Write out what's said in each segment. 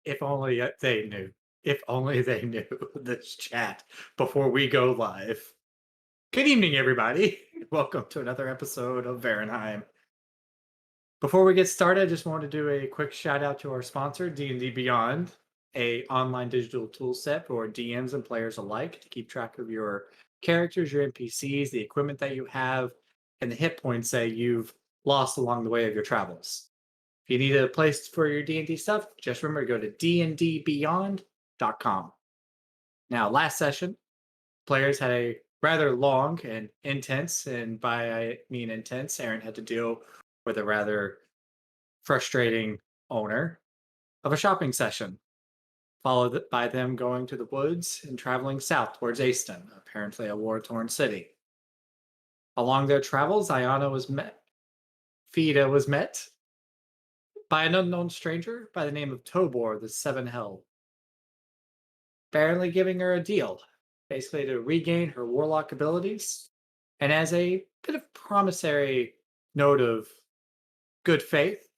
If only they knew. If only they knew this chat before we go live. Good evening, everybody. Welcome to another episode of Varinheim. Before we get started, I just want to do a quick shout out to our sponsor, D&D Beyond, a online digital tool set for DMs and players alike to keep track of your characters, your NPCs, the equipment that you have, and the hit points that you've lost along the way of your travels. If you need a place for your D&D stuff, just remember to go to dndbeyond.com. Now, last session, players had a rather long and intense, and by I mean intense, Aaron had to deal with a rather frustrating owner of a shopping session, followed by them going to the woods and traveling south towards Aston, apparently a war-torn city. Along their travels, Fida was met by an unknown stranger by the name of Tobor the Seven Hell, barely giving her a deal, basically to regain her warlock abilities, and as a bit of promissory note of good faith,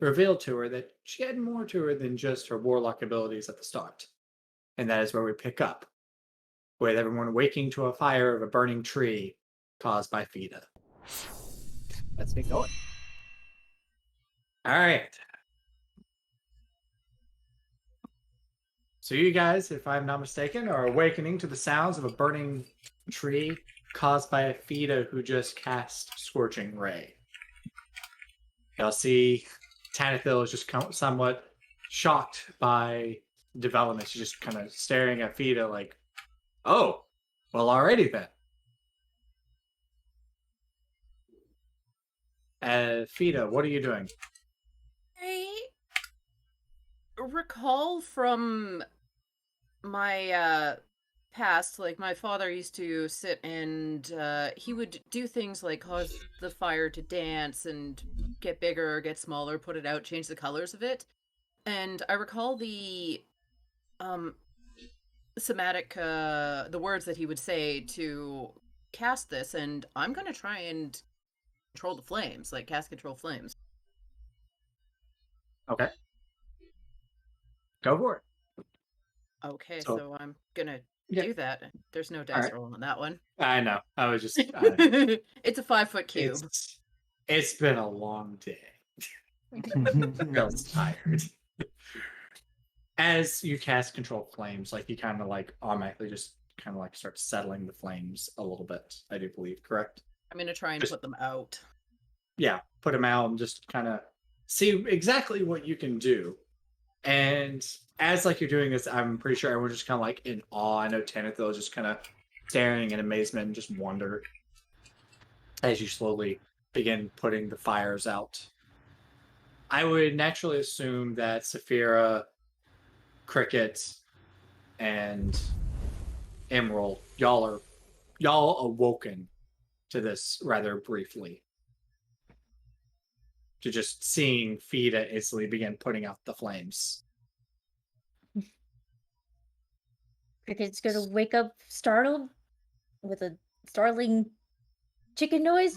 revealed to her that she had more to her than just her warlock abilities at the start. And that is where we pick up, with everyone waking to a fire of a burning tree caused by Fida. Let's get going. All right. So you guys, if I'm not mistaken, are awakening to the sounds of a burning tree caused by a Fida who just cast Scorching Ray. You'll see Tanithil is just somewhat shocked by developments. She's just kind of staring at Fida like, oh, well, alrighty then. Fida, what are you doing? I recall from my past, like my father used to sit and he would do things like cause the fire to dance and get bigger, get smaller, put it out, change the colors of it. And I recall the somatic the words that he would say to cast this, and I'm gonna try and control the flames, like cast control flames. Okay. Go for it. Okay, so I'm gonna do that. There's no dice roll on that one. I know. I was just... It's a 5-foot cube. It's been a long day. Real tired. As you cast control flames, like you kind of like automatically just kind of like start settling the flames a little bit, I do believe, correct? I'm gonna try and put them out. Yeah, put them out and just kind of see exactly what you can do. And as like you're doing this, I'm pretty sure everyone's just kind of like in awe. I know Tanithil is just kind of staring in amazement and just wonder as you slowly begin putting the fires out. I would naturally assume that Saphira, Cricket, and Emerald, y'all awoken to this rather briefly. To just seeing Fida instantly begin putting out the flames. Cricket's gonna wake up startled with a startling chicken noise.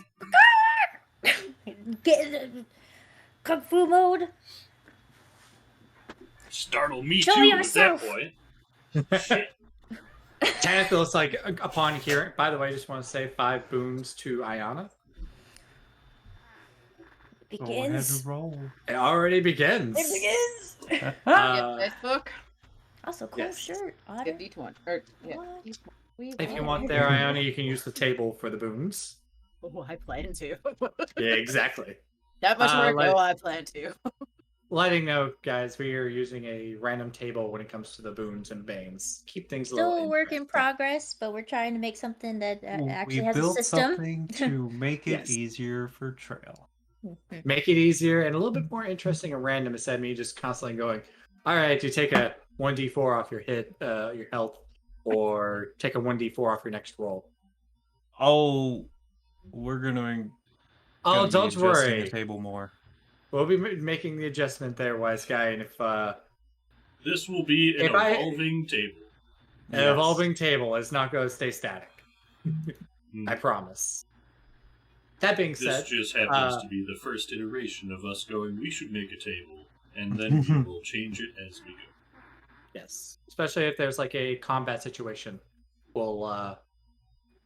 Get in kung fu mode. Startle me Show too yourself. at that point. Shit. Tanithil is like, upon hearing, by the way, I just want to say 5 boons to Ayana. Begins. Roll. It already begins. It begins. Dice book. Also, cool Yes. shirt. Otter. 51. Or yeah. If you want there, Ayana, you can use the table for the boons. Oh, I plan to. Yeah, exactly. That much work. like- Oh, I plan to. Lighting note, guys, we are using a random table when it comes to the boons and banes. Keep things a little Still a work in interesting. progress, but we're trying to make something that actually we has a built system. something to make it Yes. easier for Trail. Make it easier and a little bit more interesting and random instead of me just constantly going, all right, you take a 1d4 off your your health, or take a 1d4 off your next roll. Oh, we're gonna Oh, be don't adjusting worry. the table more. We'll be making the adjustment there, wise guy, and if This will be an If I- evolving table. an evolving table is not going to stay static, Mm. I promise. That being This said, just happens to be the first iteration of us going, we should make a table, and then we will change it as we go. Yes. Especially if there's like a combat situation. We'll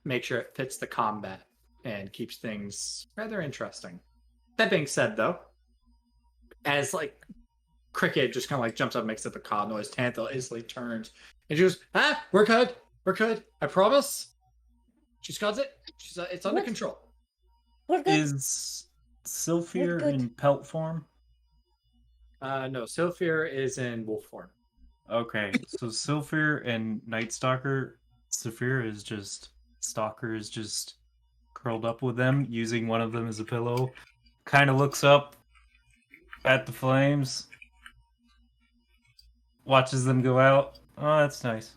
make sure it fits the combat and keeps things rather interesting. That being said, though, as like Cricket just kind of like jumps up and makes up a caw noise, Tanthel instantly turns and she goes, we're good. We're good. I promise. She's got it. It's under What? control. We're good. Is Sylphir good. in pelt form? No, Sylphir is in wolf form. Okay, so Sylphir and Night Stalker, Sylphir is just Stalker is just curled up with them, using one of them as a pillow. Kind of looks up at the flames, watches them go out. Oh, that's nice.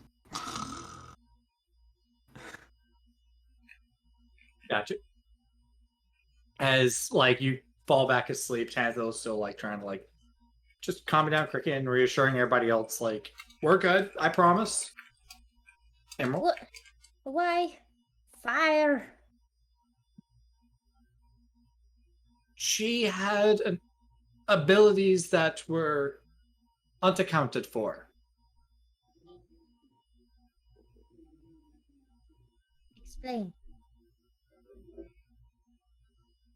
Gotcha. As like you fall back asleep, Tanthel's still like trying to like just calm down Cricket and reassuring everybody else like we're good, I promise. Emerald? What? Why? Fire. She had abilities that were unaccounted for. Explain.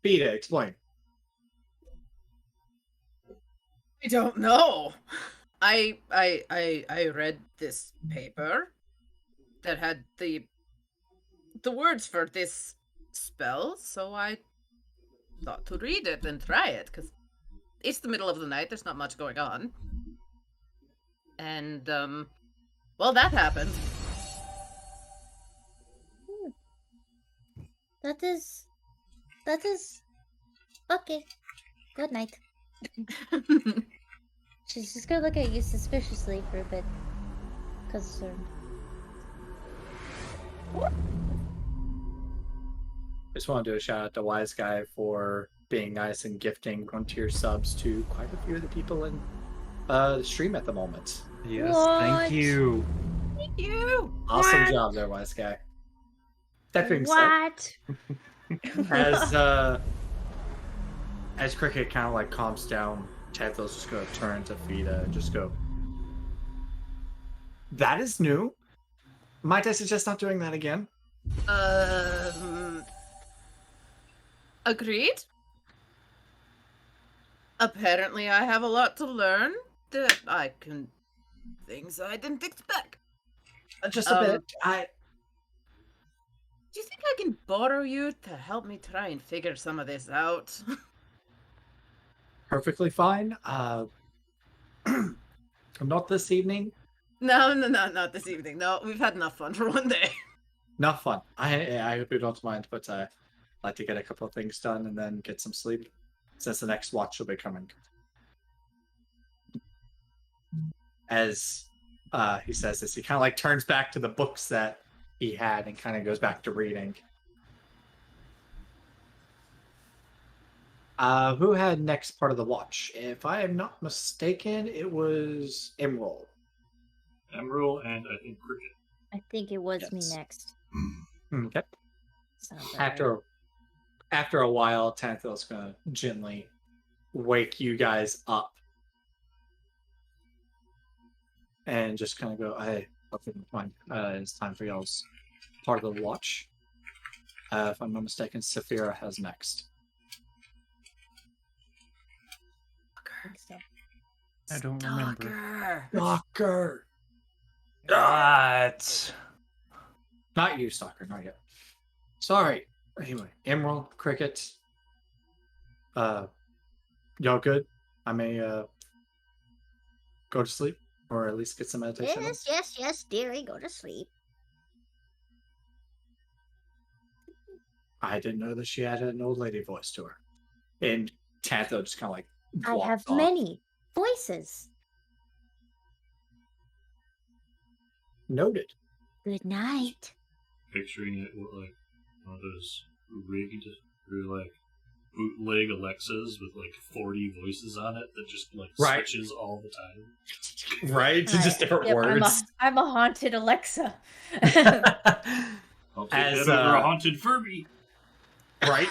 Beta, explain. I don't know. I read this paper that had the words for this spell, so I thought to read it and try it because it's the middle of the night. There's not much going on, and well, that happened. That is okay. Good night. She's just gonna look at you suspiciously for a bit. Concerned. Just want to do a shout out to Wise Guy for being nice and gifting frontier subs to quite a few of the people in the stream at the moment. Yes, What? thank you. Thank you. Awesome What? job there, Wise Guy. That being said, What? as Cricket kind of like calms down, Tanthel's just gonna turn to Fida and just go, that is new. Might I suggest not doing that again? Agreed. Apparently, I have a lot to learn that things I didn't expect. Just a bit. Do you think I can borrow you to help me try and figure some of this out? Perfectly fine. Not this evening. No, not this evening. No, we've had enough fun for one day. Not fun. I hope you don't mind, but I like to get a couple of things done and then get some sleep, since the next watch will be coming. As he says this, he kind of like turns back to the books that he had and kind of goes back to reading. Who had next part of the watch? If I am not mistaken, it was Emerald. Emerald and I think Cricket. I think it was me Yes. next. Okay. Sounds alright. After a while, Tanthel's gonna gently wake you guys up and just kind of go, "Hey, it's time for y'all's part of the watch." If I'm not mistaken, Saphira has next. I think so. I don't remember. Stalker. Stalker! What? Not you, Stalker, not yet. Sorry. Anyway, Emerald, Cricket. Y'all good? I may go to sleep, or at least get some meditation. Yes, dearie, go to sleep. I didn't know that she had an old lady voice to her. And Tanthel just kind of like I walked have off. many voices. Noted. Good night. Picturing it with like one of those rigged or like bootleg Alexas with like 40 voices on it that just like Right. switches all the time. Right? To just different Yep, words. I'm a haunted Alexa. I'll take As, that over a haunted Furby. Right?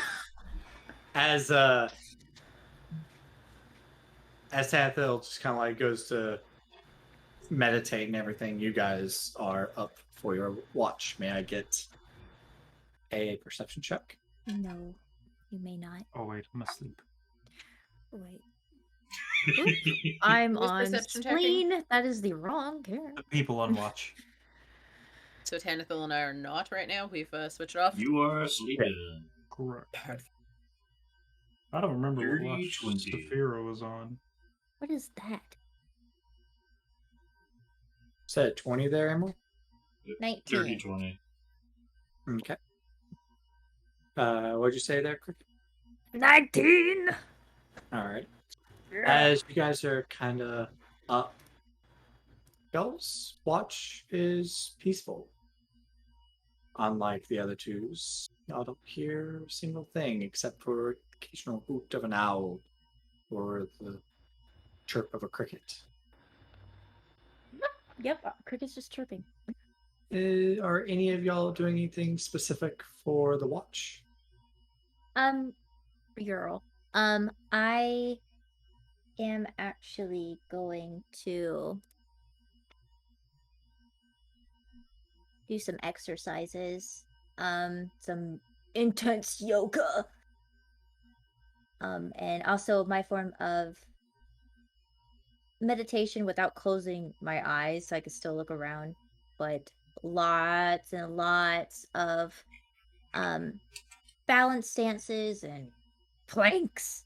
As Tanthel just kind of like goes to meditate and everything, you guys are up for your watch. May I get a perception check? No, you may not. Oh wait, I'm asleep. Wait. I'm Who was on perception checking? spleen. That is the wrong character. The people on watch. So Tanithil and I are not right now. We've switched off. You are sleeping. Correct. I don't remember what watch 30-20. Saphira was on. What is that? Said 20 there, Emerald? 19. 30-20. Okay. What'd you say there, Cricket? 19! Alright. As you guys are kind of up, y'all's watch is peaceful. Unlike the other twos, y'all don't hear a single thing except for occasional hoot of an owl or the chirp of a cricket. Yep, cricket's just chirping. Are any of y'all doing anything specific for the watch? Girl. I am actually going to do some exercises. Some intense yoga. And also my form of meditation without closing my eyes so I can still look around, but lots and lots of balance stances and planks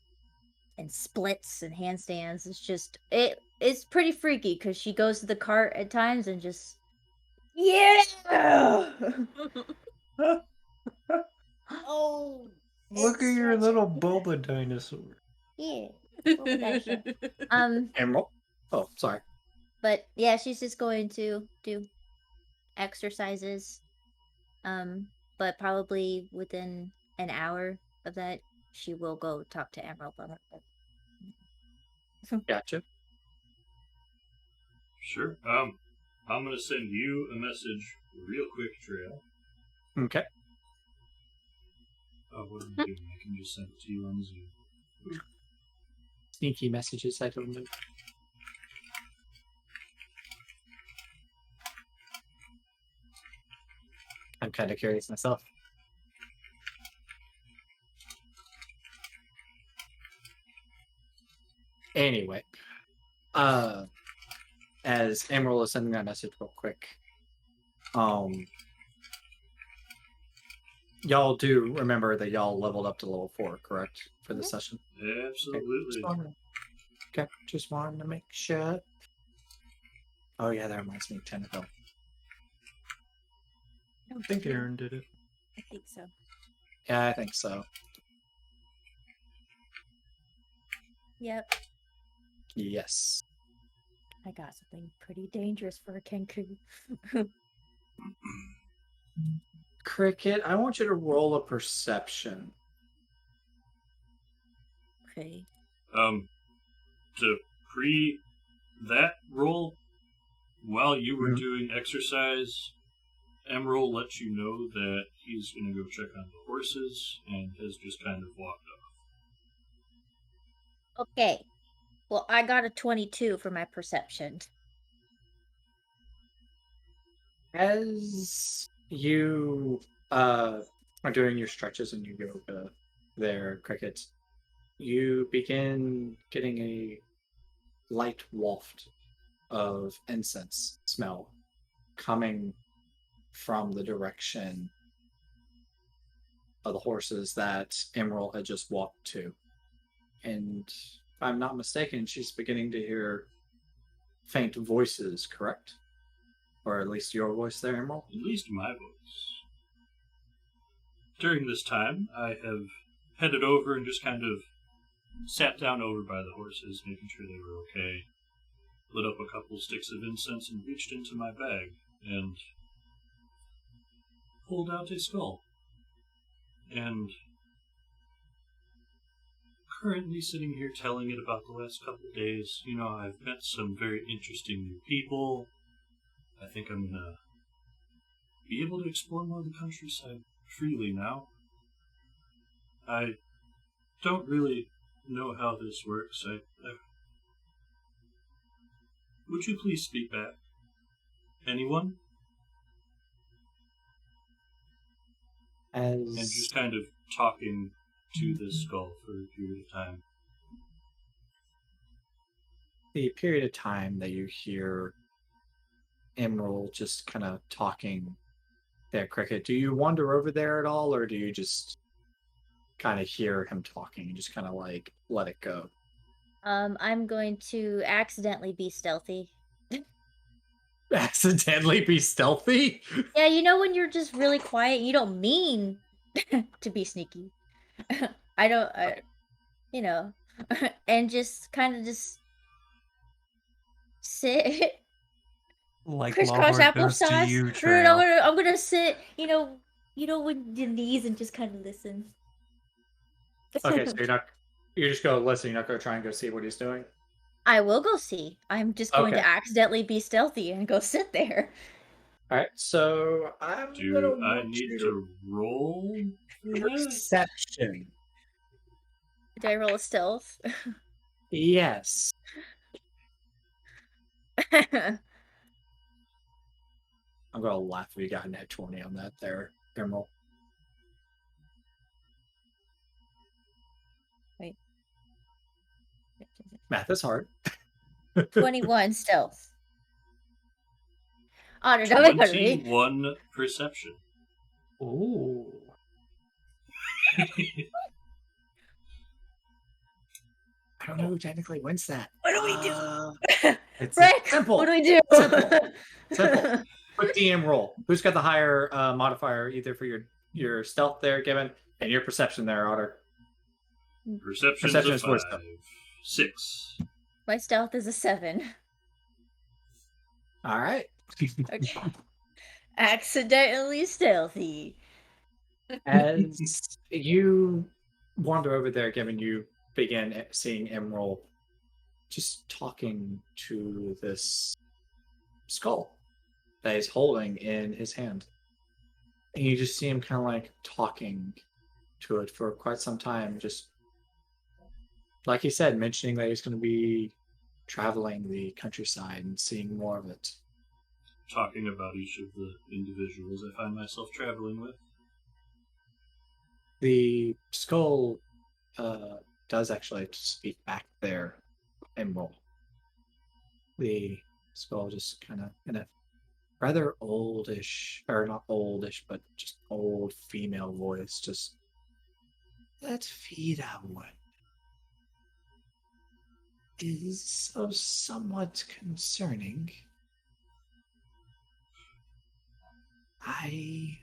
and splits and handstands. It's pretty freaky because she goes to the cart at times and just oh, Look at your little boba dinosaur. yeah. Emerald? Oh, sorry. But yeah, she's just going to do exercises. But probably within an hour of that, she will go talk to Emerald on her. Gotcha. Sure. I'm gonna send you a message real quick, Trail. Okay. Oh, what am I doing? I can just send it to you on Zoom. Sneaky messages, I don't know. I'm kind of curious myself. Anyway, as Emerald is sending that message real quick, y'all do remember that y'all leveled up to level 4, correct, for this session? Absolutely. Okay, just wanted to make sure. Oh yeah, that reminds me of Tentacle. I think Aaron did it. I think so. Yeah, I think so. Yep. Yes. I got something pretty dangerous for a Kenku. Cricket, I want you to roll a perception. Okay. To pre that roll, while you were Mhm. doing exercise, Emerald let you know that he's going to go check on the horses and has just kind of walked off. Okay. Well, I got a 22 for my perception. As you are doing your stretches and your yoga there, Cricket, you begin getting a light waft of incense smell coming from the direction of the horses that Emerald had just walked to. And if I'm not mistaken, she's beginning to hear faint voices, correct? Or at least your voice there, Emerald? At least my voice. During this time, I have headed over and just kind of sat down over by the horses, making sure they were okay. Lit up a couple sticks of incense and reached into my bag and pulled out a skull. And currently sitting here telling it about the last couple of days. You know, I've met some very interesting new people. I think I'm gonna be able to explore more of the countryside freely now. I don't really know how this works. Would you please speak back? Anyone? And As just kind of talking to the skull for a period of time. the period of time that you hear Emerald just kind of talking there, Cricket, do you wander over there at all, or do you just kind of hear him talking and just kind of like let it go? I'm going to accidentally be stealthy. Accidentally be stealthy? Yeah, you know when you're just really quiet, you don't mean to be sneaky. I don't, you know, and just kind of just sit, Like crisscross Lawhorn does to applesauce. you, No, Trail. I'm gonna sit, you know, with your knees and just kind of listen. Okay, so you're just gonna listen, you're not gonna try and go see what he's doing? I will go see. I'm just going Okay. to accidentally be stealthy and go sit there. Alright, so I'm gonna Do I want need you to roll for that? perception. Do I roll a stealth? Yes. I'm gonna laugh if you got a net 20 on that there, Emerald. Wait. Math is hard. 21 stealth. Oh, no, don't make me. 21 perception. Ooh. I don't know who technically wins that. What do we do? It's Rick, simple. what do we do? Simple. Quick DM roll. Who's got the higher modifier, either for your stealth there, Given, and your perception there, Otter? Perception's Perception a is worse, 5. 6. My stealth is a 7. All right. Okay. Accidentally stealthy. As you wander over there, Given, you begin seeing Emerald just talking to this skull that he's holding in his hand. And you just see him kind of like talking to it for quite some time, just like he said, mentioning that he's going to be traveling the countryside and seeing more of it. Talking about each of the individuals I find myself traveling with. The skull does actually speak back there, Emerald. The skull just kind of in a rather oldish, or not oldish, but just old female voice, just that Vida one is so somewhat concerning. I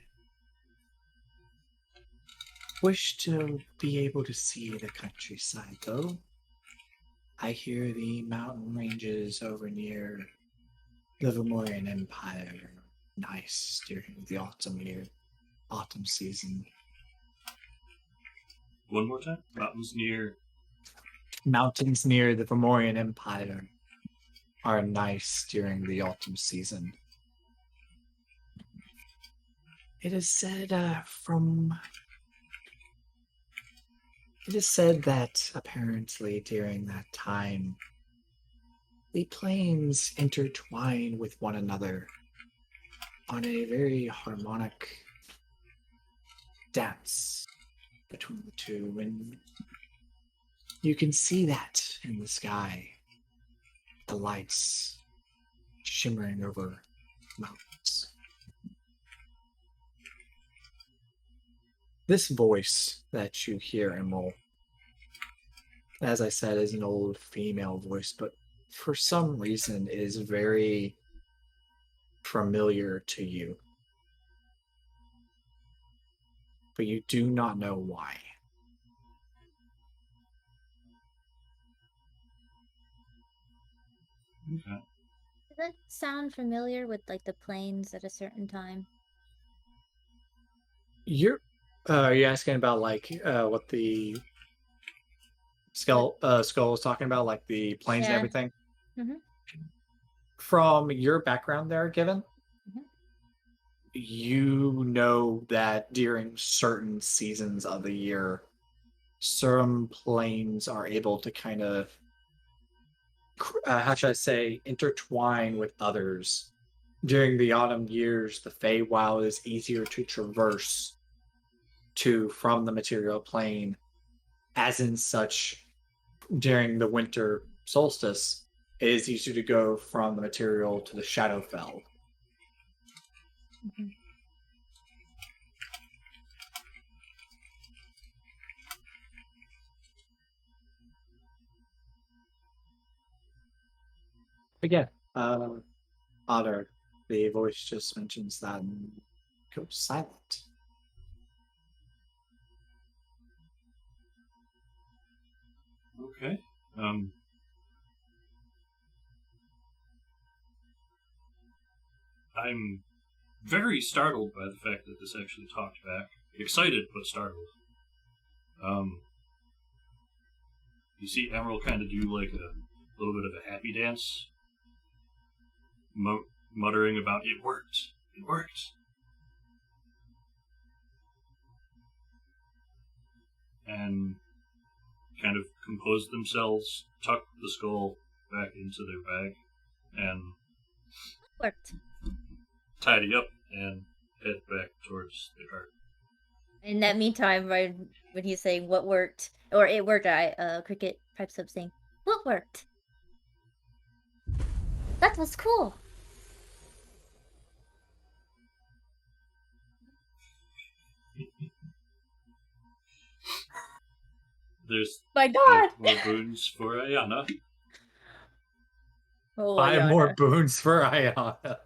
wish to be able to see the countryside, though. I hear the mountain ranges over near the Vermorian Empire are nice during the autumn season. One more time? Mountains near the Vermorian Empire are nice during the autumn season. It is said that apparently during that time, the plains intertwine with one another on a very harmonic dance between the two, and you can see that in the sky, the lights shimmering over mountains. This voice that you hear, Emerald, as I said, is an old female voice, but for some reason is very familiar to you. But you do not know why. Okay. Does that sound familiar with like the planes at a certain time? Are you asking about like what the skull was talking about, like the planes and Yeah. everything? Mhm. From your background there, Given, Mhm. you know that during certain seasons of the year, some planes are able to kind of how should I say, intertwine with others. During the autumn years, the Feywild is easier to traverse to from the material plane, as in such during the winter solstice, it is easier to go from the material to the Shadowfell. Mhm. Again, Otter, the voice just mentions that and goes silent. Okay. I'm very startled by the fact that this actually talked back. Excited, but startled. You see Emerald kind of do like a little bit of a happy dance, muttering about "it worked, it worked," and kind of compose themselves, tuck the skull back into their bag, and Worked. tidy up and head back towards the cart. In that meantime, right when he's saying what worked or it worked, Cricket pipes up saying, "What worked? That was cool." There's My God! more boons for Ayana. Oh, 5 more Ayana. boons for Ayana.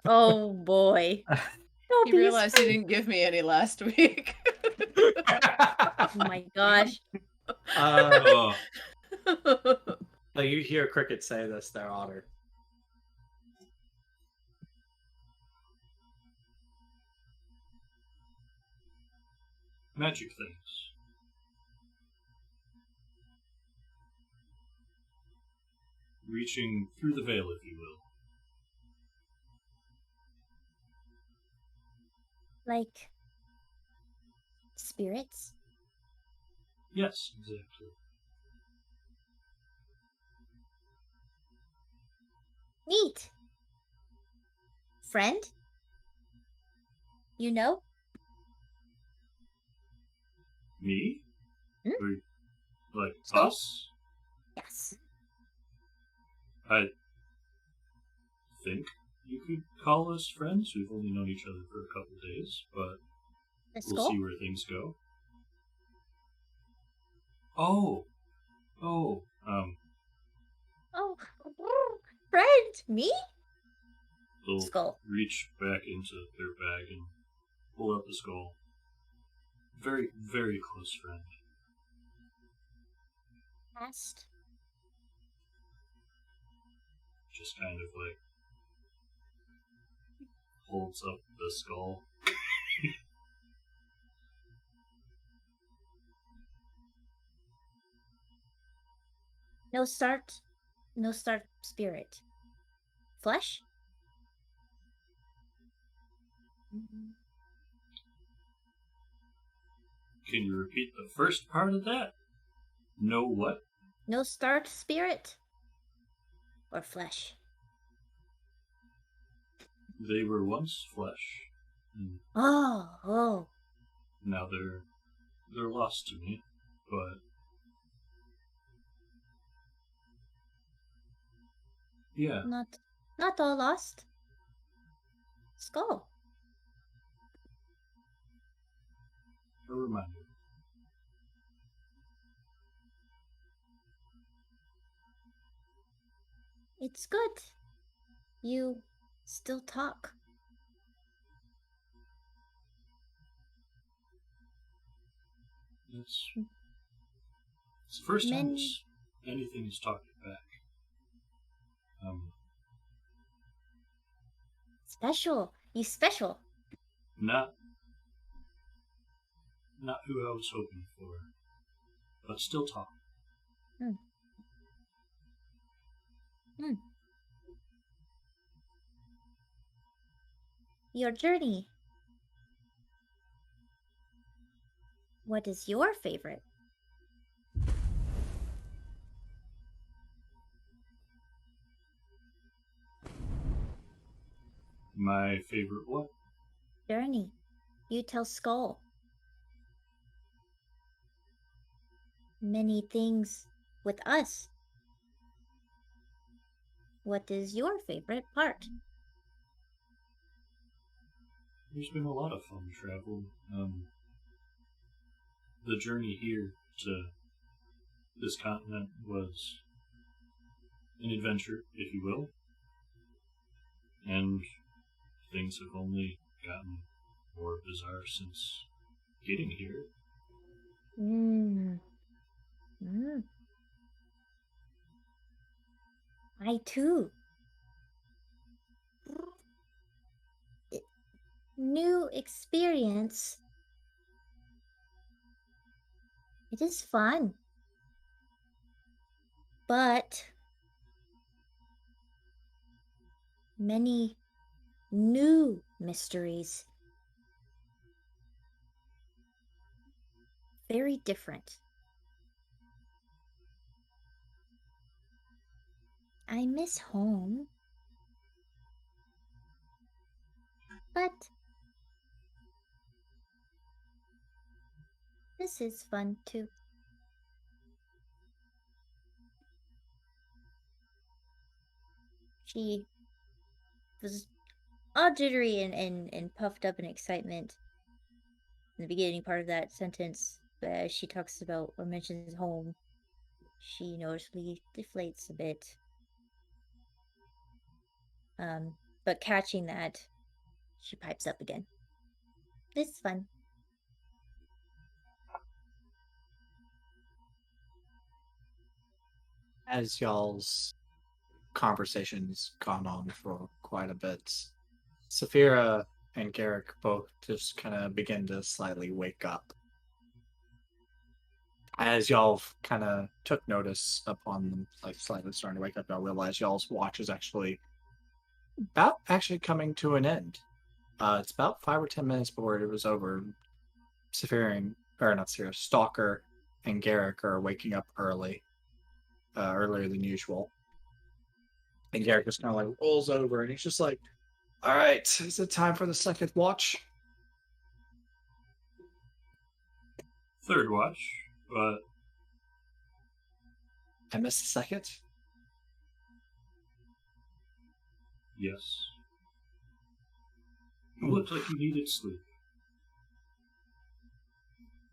Oh boy. Don't He be realized he sweet. didn't give me any last week. Oh my gosh. Oh, You hear Cricket say this there, Otter. magic things. Reaching through the veil, if you will. Like spirits? Yes, exactly. Neat. Friend? You know? Me? Hmm? Or, like, So? us? Yes. I think you could call us friends. We've only known each other for a couple days, but The we'll skull? see where things go. Oh, Oh, friend? Me? they'll Skull. reach back into their bag and pull out the skull. Very, very close friend. Past. Just kind of like holds up the skull. No start. No start spirit. Flesh? Can you repeat the first part of that? No what? No start spirit? Or flesh? They were once flesh, and Oh. now they're lost to me. But yeah, Not all lost. Skull. a reminder. It's good. You still talk. It's the first time Men- anything is talked back. Special. You special. Not who I was hoping for, but still talk. Your journey. What is your favorite? My favorite what? Journey. You tell Skull. Many things with us. What is your favorite part? There's been a lot of fun travel. The journey here to this continent was an adventure, if you will. And things have only gotten more bizarre since getting here. Mm. I too. New experience. It is fun. But many new mysteries. Very different. I miss home. But this is fun too. She was all jittery and puffed up in excitement in the beginning part of that sentence. But as she talks about or mentions home, she noticeably deflates a bit. But catching that, she pipes up again. This is fun. As y'all's conversation's gone on for quite a bit, Saphira and Garrick both just kind of begin to slightly wake up. As y'all kind of took notice upon them, like slightly starting to wake up, y'all realize y'all's watch is actually coming to an end. It's about 5 or 10 minutes before it was over. Saphira and, or not Saphira, Stalker and Garrick are waking up earlier than usual. And Garrick just kind of like rolls over and he's just like, all right, is it time for the second watch? Third watch, but I missed the second? yes. You looked like you needed sleep.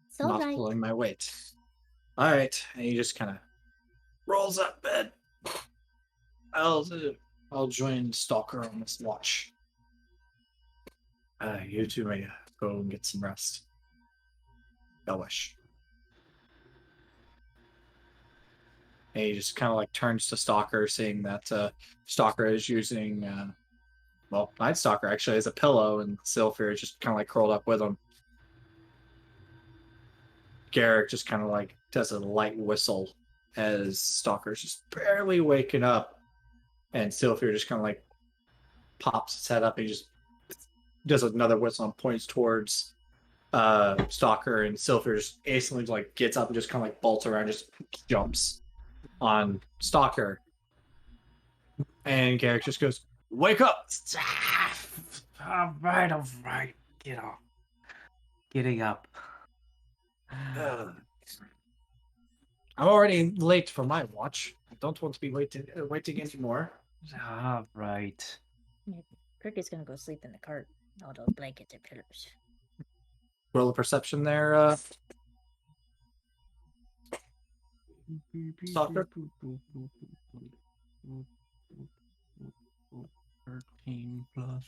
It's all Not right. pulling my weight. All right, and he just kind of rolls up bed. I'll join Stalker on this watch. You two may go and get some rest. Y'all wish. And he just kind of like turns to Stalker, seeing that Stalker is using, Night Stalker actually as a pillow, and Sylphir is just kind of like curled up with him. Garrick just kind of like does a light whistle as Stalker's just barely waking up, and Sylphir just kind of like pops his head up. And he just does another whistle and points towards Stalker, and Sylphir just instantly like gets up and just kind of like bolts around, just jumps on Stalker, and Garrick just goes, "Wake up!" All right. Get up. Getting up. I'm already late for my watch. I don't want to be waiting anymore. All right. Cricket's gonna go sleep in the cart. All those blankets and pillows. Roll a perception there, Stalker. 13 plus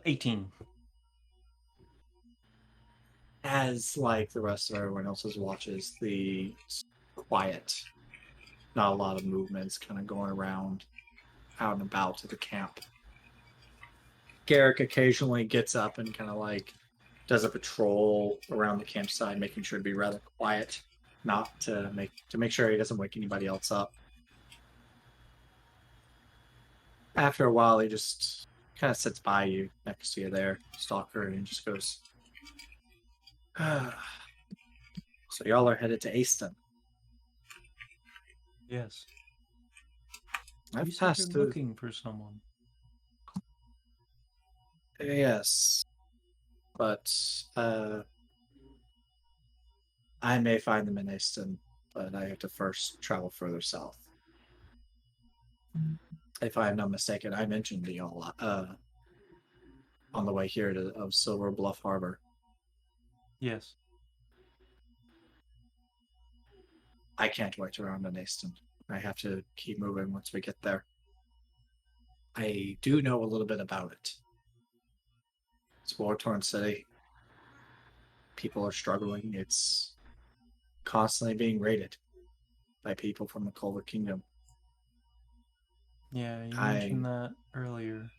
18. As like the rest of everyone else's watches, the quiet, not a lot of movements kind of going around out and about to the camp. Garrick occasionally gets up and kind of like does a patrol around the campsite, making sure to be rather quiet, not to make sure he doesn't wake anybody else up. After a while, he just kind of sits by you, next to you there, Stalker, and he just goes, so y'all are headed to Aston. Yes. I've You said passed you're through. looking for someone. Yes, but I may find them in Easton, but I have to first travel further south. If I am not mistaken, I mentioned to y'all on the way here of Silver Bluff Harbor. Yes. I can't wait around in Easton. I have to keep moving once we get there. I do know a little bit about it. It's a war-torn city. People are struggling. It's constantly being raided by people from the Culver Kingdom. Yeah, you mentioned that earlier.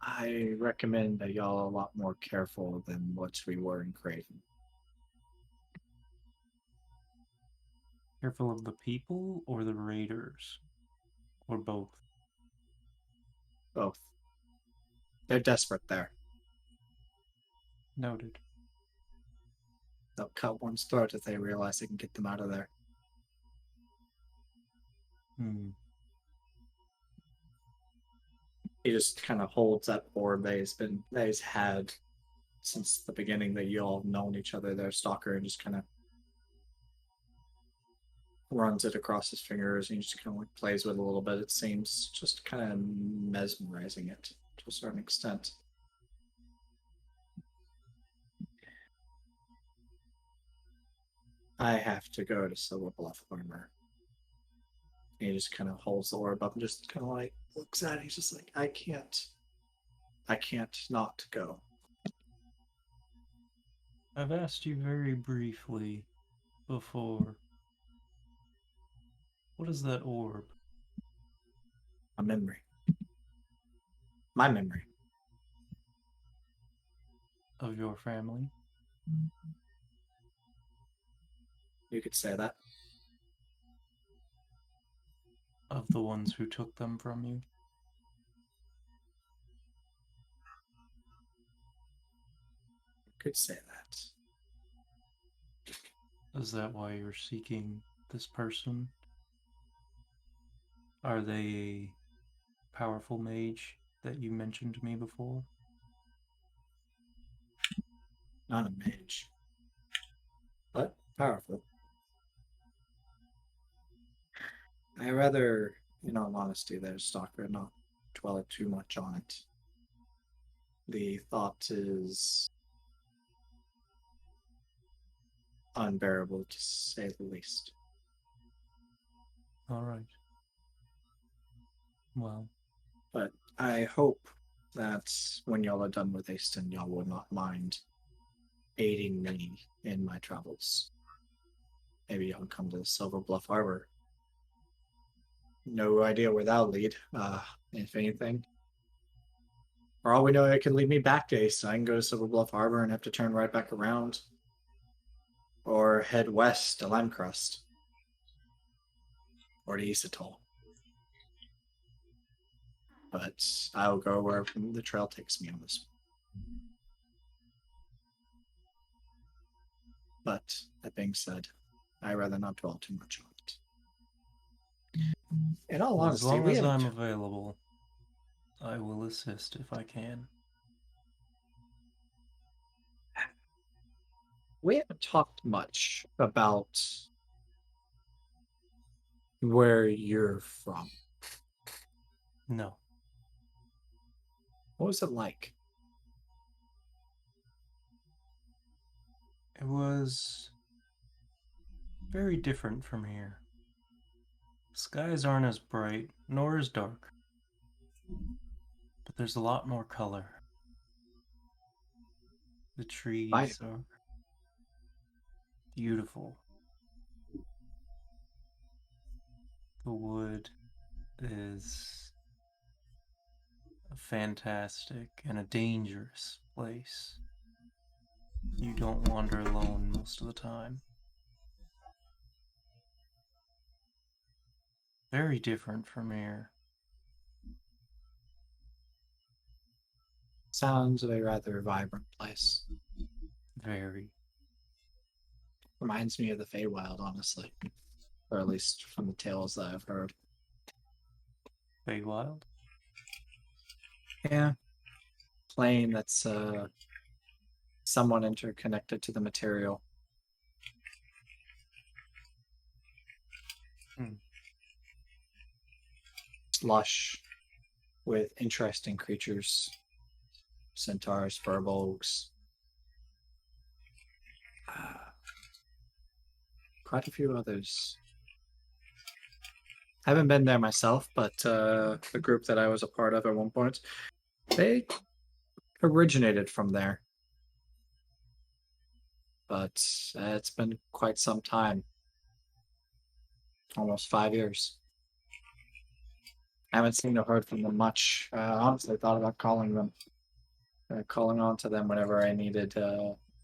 I recommend that y'all are a lot more careful than what we were in Craven. Careful of the people or the raiders? Or both? Both. They're desperate there. Noted. They'll cut one's throat if they realize they can get them out of there. He just kind of holds that orb that he's had since the beginning that you all have known each other. Their stalker, and just kind of runs it across his fingers and he just kind of like plays with it a little bit. It seems just kind of mesmerizing it to a certain extent. I have to go to Silver Bluff Armor. He just kind of holds the orb up and just kind of like looks at it. He's just like, I can't not go. I've asked you very briefly before. What is that orb? A memory. My memory. Of your family? You could say that. Of the ones who took them from you? You could say that. Is that why you're seeking this person? Are they a powerful mage that you mentioned to me before? Not a mage. But powerful. I rather, in all honesty, there, Stalker, not dwell too much on it. The thought is unbearable, to say the least. All right. Well. But I hope that when y'all are done with Easton, y'all will not mind aiding me in my travels. Maybe y'all come to Silver Bluff Harbor. No idea where that'll lead, if anything. For all we know, it could lead me back to Easton. I can go to Silver Bluff Harbor and have to turn right back around. Or head west to Limecrest. Or to East Atoll. But I'll go where the trail takes me on this one. But that being said, I'd rather not dwell too much on it. In all honesty, as long as I'm available, I will assist if I can. We haven't talked much about where you're from. No. What was it like? It was very different from here. Skies aren't as bright, nor as dark. But there's a lot more color. The trees are beautiful. The wood is a fantastic and a dangerous place. You don't wander alone most of the time. Very different from here. Sounds of a rather vibrant place. Very. Reminds me of the Feywild, honestly. Or at least from the tales that I've heard. Feywild? Yeah. Plane that's somewhat interconnected to the material. It's lush with interesting creatures. Centaurs, furbolgs. Quite a few others. I haven't been there myself, but the group that I was a part of at one point, they originated from there. But it's been quite some time. Almost 5 years. I haven't seen or heard from them much. Honestly, thought about calling them. Calling on to them whenever I needed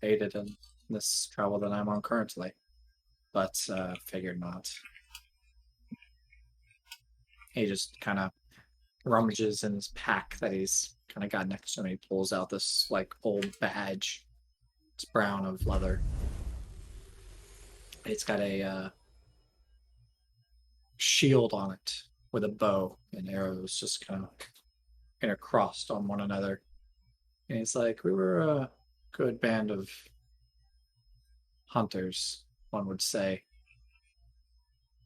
aided in this travel that I'm on currently. But figured not. He just kind of rummages in his pack that he's kind of got next to him. He pulls out this like old badge. It's brown of leather. It's got a shield on it with a bow and arrows just kind of intercrossed on one another. And he's like, we were a good band of hunters, one would say.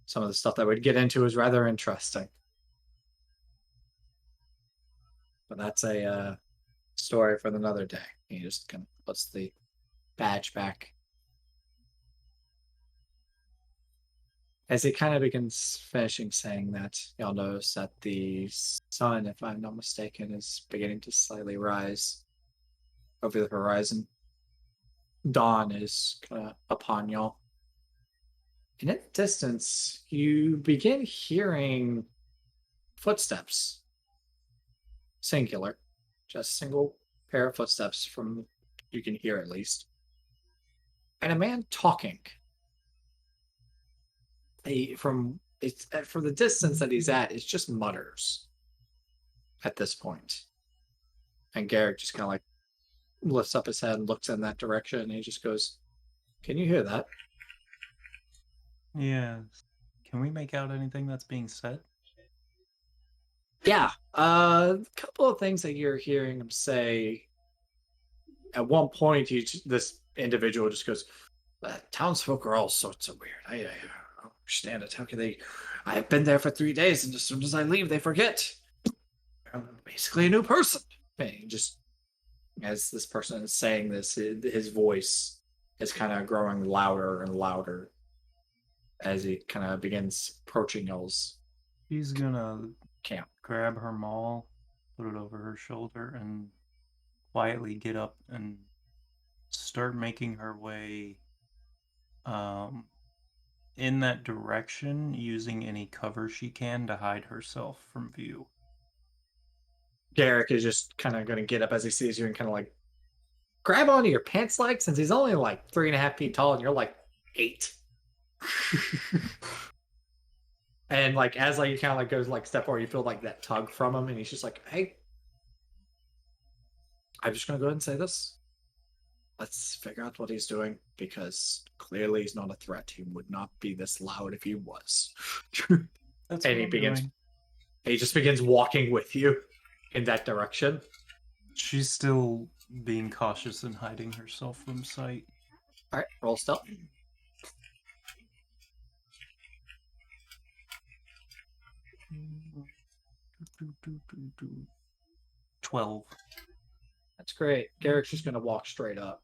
Some of the stuff that we'd get into is rather interesting. But that's a story for another day. He just kind of puts the badge back. As he kind of begins finishing saying that, y'all notice that the sun, if I'm not mistaken, is beginning to slightly rise over the horizon. Dawn is kind of upon y'all. And in the distance, you begin hearing footsteps. Singular. Just single pair of footsteps from you can hear at least. And a man talking. From the distance that he's at, it's just mutters at this point. And Garrick just kind of like lifts up his head and looks in that direction, and he just goes, "Can you hear that?" Yeah. Can we make out anything that's being said? Yeah. A couple of things that you're hearing him say. At one point, this individual just goes, "Townsfolk are all sorts of weird. I don't understand it. How can they? I've been there for 3 days, and as soon as I leave, they forget. I'm basically a new person." And he just, as this person is saying this, his voice is kind of growing louder and louder as he kind of begins approaching y'all's He's gonna camp. grab her maul, put it over her shoulder, and quietly get up and start making her way in that direction, using any cover she can to hide herself from view. Garrick is just kind of going to get up as he sees you and kind of like grab onto your pants leg, since he's only like 3.5 feet tall and you're like 8. And like as like you kind of like goes like step forward, you feel like that tug from him, and he's just like, "Hey, I'm just gonna go ahead and say this. Let's figure out what he's doing, because clearly he's not a threat. He would not be this loud if he was." That's And what he I'm begins. doing. He just begins walking with you in that direction. She's still being cautious and hiding herself from sight. All right, roll stealth. 12. That's great. Garrick's just gonna walk straight up.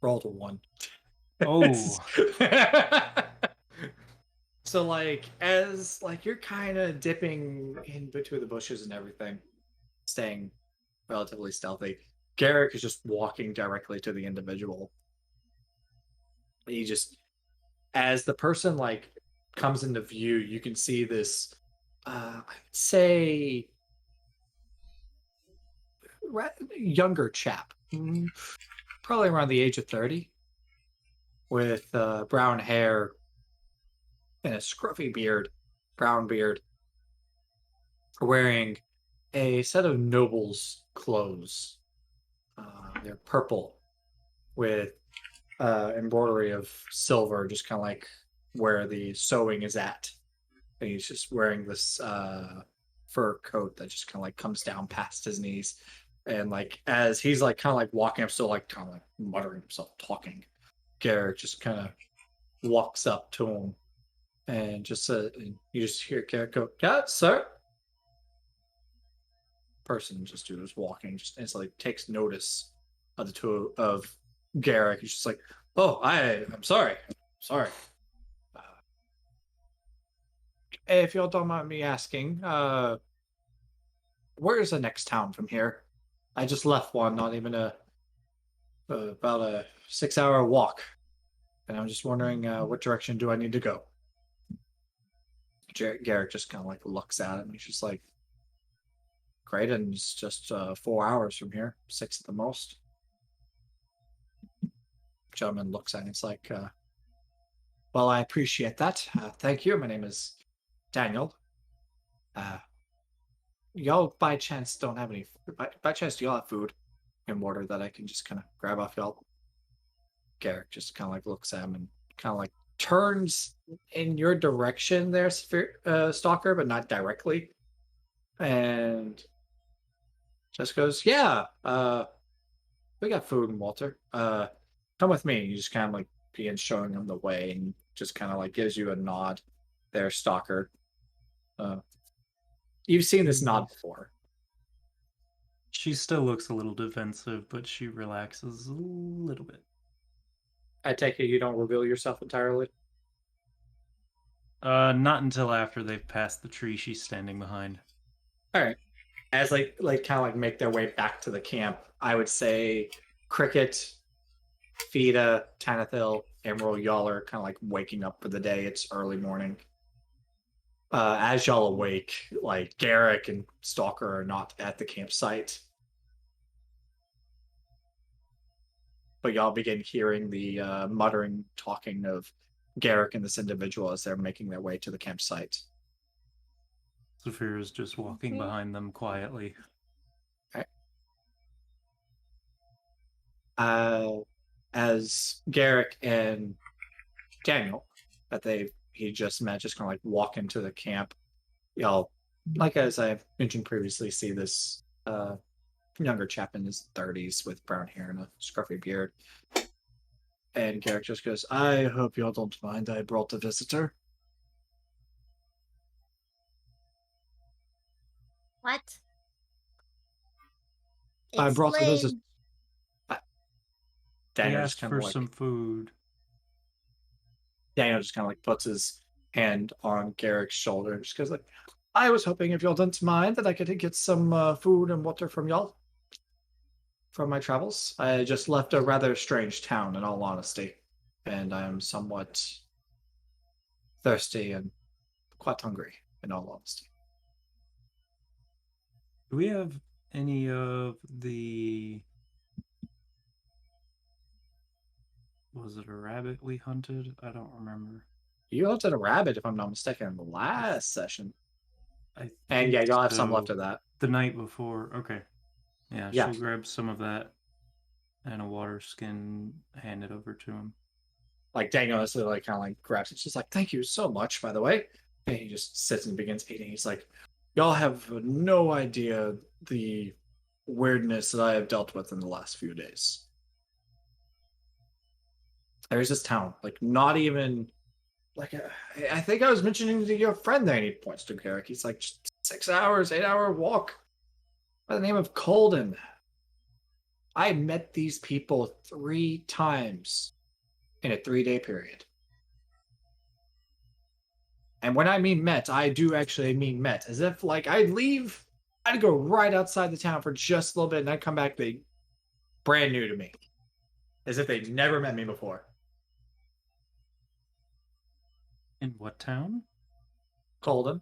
Rolled a 1. Oh, So like as like you're kind of dipping in between the bushes and everything, staying relatively stealthy, Garrick is just walking directly to the individual. He just, as the person like comes into view, you can see this I would say younger chap, probably around the age of 30, with brown hair and a scruffy beard, brown beard, wearing a set of nobles' clothes. They're purple with embroidery of silver, just kind of like where the sewing is at. and he's just wearing this fur coat that just kind of like comes down past his knees. And like as he's like kind of like walking up, still like kind of like muttering himself, talking, Garrett just kind of walks up to him and just and you just hear Garrett go, "Yeah, sir." Person just who's walking just instantly takes notice of the two of Garrick. He's just like, "Oh, I'm sorry, sorry. Uh, if y'all don't mind me asking, where is the next town from here? I just left one, not even about a 6-hour walk, and I'm just wondering what direction do I need to go?" Garrick just kind of like looks at him. He's just like, "Great, and it's just 4 hours from here, 6 at the most." Gentleman looks at it. It's like, "Well, I appreciate that. Thank you. My name is Daniel. Uh, y'all by chance don't have any? By chance, do y'all have food and water that I can just kind of grab off y'all?" Garrick just kind of like looks at him and kind of like turns in your direction there, Stalker, but not directly, and just goes, "Yeah, we got food and water. Come with me." You just kind of like begins showing him the way and just kind of like gives you a nod there, Stalker. You've seen this nod before. She still looks a little defensive, but she relaxes a little bit. I take it you don't reveal yourself entirely? Not until after they've passed the tree she's standing behind. All right. As like kind of like make their way back to the camp, I would say Cricket, Fida, Tanathil, Emerald, y'all are kind of like waking up for the day. It's early morning. As y'all awake, like Garrick and Stalker are not at the campsite, but y'all begin hearing the muttering, talking of Garrick and this individual as they're making their way to the campsite. Saphir is just walking behind them quietly. As Garrick and Daniel, that he just met, just kind of like walk into the camp. Y'all, like as I mentioned previously, see this younger chap in his 30s with brown hair and a scruffy beard. And Garrick just goes, "I hope y'all don't mind. I brought a visitor." What? I brought a visitor. Explain. He Daniel just asked kind for of like some food. Daniel just kind of like puts his hand on Garrick's shoulder and just goes like, "I was hoping if y'all didn't mind that I could get some food and water from y'all from my travels. I just left a rather strange town, in all honesty, and I am somewhat thirsty and quite hungry, in all honesty." Do we have any of the... Was it a rabbit we hunted? I don't remember. You hunted a rabbit, if I'm not mistaken, in the last session. I And think yeah, you'll have some so. left of that. The night before. Okay. Yeah, Yeah. she'll grab some of that and a water skin, hand it over to him. Like Daniel is like kind of like grabs it. She's like, "Thank you so much, by the way." And he just sits and begins eating. He's like, "Y'all have no idea the weirdness that I have dealt with in the last few days. There's this town, like not even like I think I was mentioning to your friend there, and he points to Garrick. He's like, 6 hours, 8-hour walk by the name of Colden. I met these people 3 times in a 3-day period. And when I mean met, I do actually mean met. As if like I'd leave, I'd go right outside the town for just a little bit, and I'd come back, they brand new to me. As if they'd never met me before." In what town? Colden.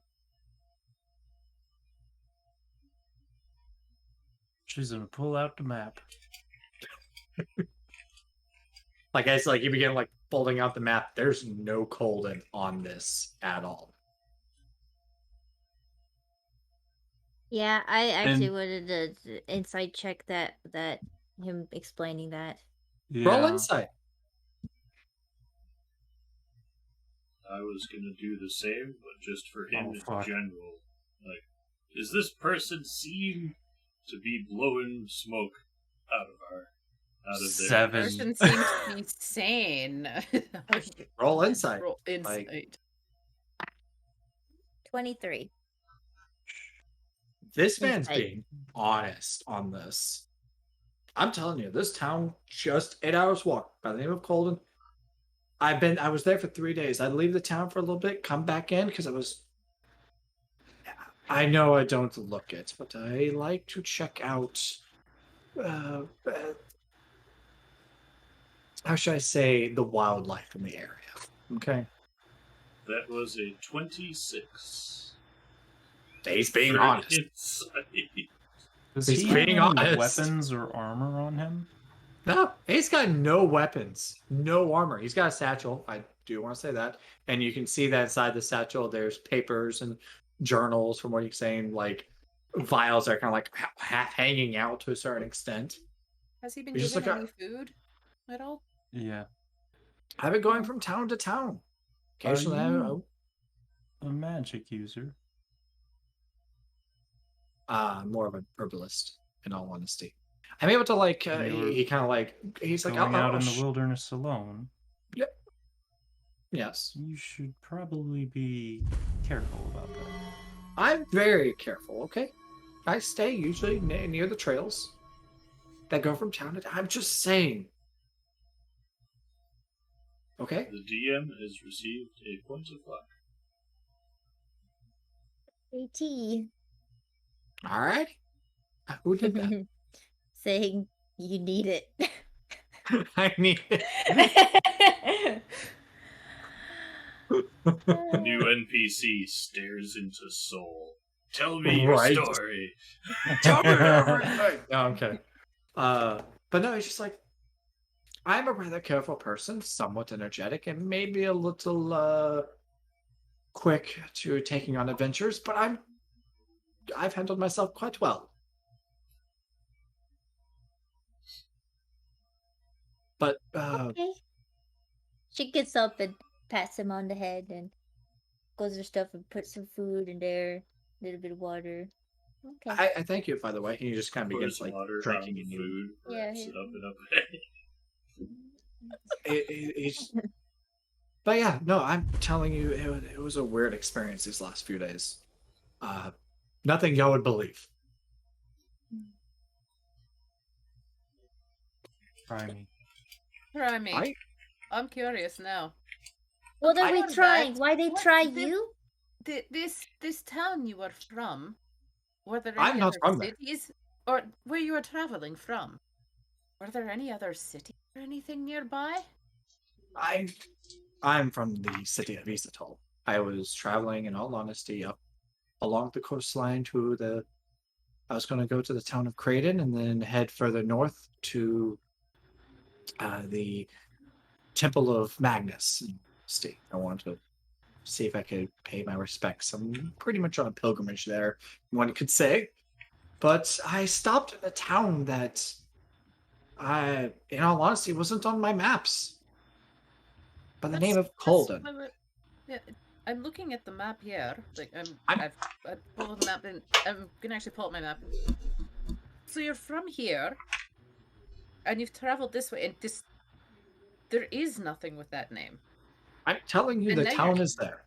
She's gonna pull out the map. Like as like you begin like folding out the map, there's no Colden on this at all. Yeah, I actually And- wanted to insight check that him explaining that. Roll Yeah. insight. I was gonna do the same, but just for him Oh, in fuck. general. Like, does this person seem to be blowing smoke out of their 7. Person seems to be sane. Roll insight. Roll Like, insight. 23. this man's Insight. being honest on this. I'm telling you, this town just 8 hours walk by the name of Colden. I was there for 3 days. I'd leave the town for a little bit, come back in because I know I don't look it, but I like to check out. Uh, uh, how should I say the wildlife in the area? Okay, That was a 26. he's being For honest. insight. Does He's he have being any honest. weapons or armor on him? No, he's got no weapons, no armor. He's got a satchel. I do want to say that, and you can see that inside the satchel, there's papers and journals. From what he's saying, like vials that are kind of like half hanging out to a certain extent. Has he been You just given look any food at all? Yeah. I've been going from town to town. Occasionally, you- A magic user. more of an herbalist, in all honesty. I'm able to like. And you were He kind of like. He's like, Going out in the sh-" wilderness alone. Yes, You should probably be careful about that. I'm very careful. Okay, I stay usually near the trails that go from town to town. I'm just saying. Okay. The DM has received a point of luck. AT. All right. Who did that? Saying you need it. I need it. New NPC stares into soul. Tell me Right. your story. Tell me everything. No, I'm kidding. But no, it's just like I'm a rather careful person, somewhat energetic, and maybe a little quick to taking on adventures, but I've handled myself quite well. But Okay. She gets up and pats him on the head and goes her stuff and puts some food in there, a little bit of water. Okay. I thank you, by the way. He just kind of begins Pours like water drinking on and the eating. food, Yeah, wraps yeah. it up in a bag. He's But yeah, no, I'm telling you, it was a weird experience these last few days. Nothing y'all would believe. Try me. Try me. I, I'm curious now. What are we What is trying? that? Why they What try is it? you? This town you were from, were there I'm any not other from there. cities, or where you were traveling from? Were there any other cities or anything nearby? I'm from the city of Isatol. I was traveling, in all honesty, up along the coastline to I was going to go to the town of Creighton and then head further north to the Temple of Magnus. I wanted to see if I could pay my respects. I'm pretty much on a pilgrimage there, one could say. But I stopped in a town that in all honesty, wasn't on my maps. By the name of Colden. Yeah, I'm looking at the map here. Like I'm- I've pulled the map and I'm gonna actually pull up my map. So you're from here, and you've traveled this way, and there is nothing with that name. I'm telling you, And the now town you're- is there.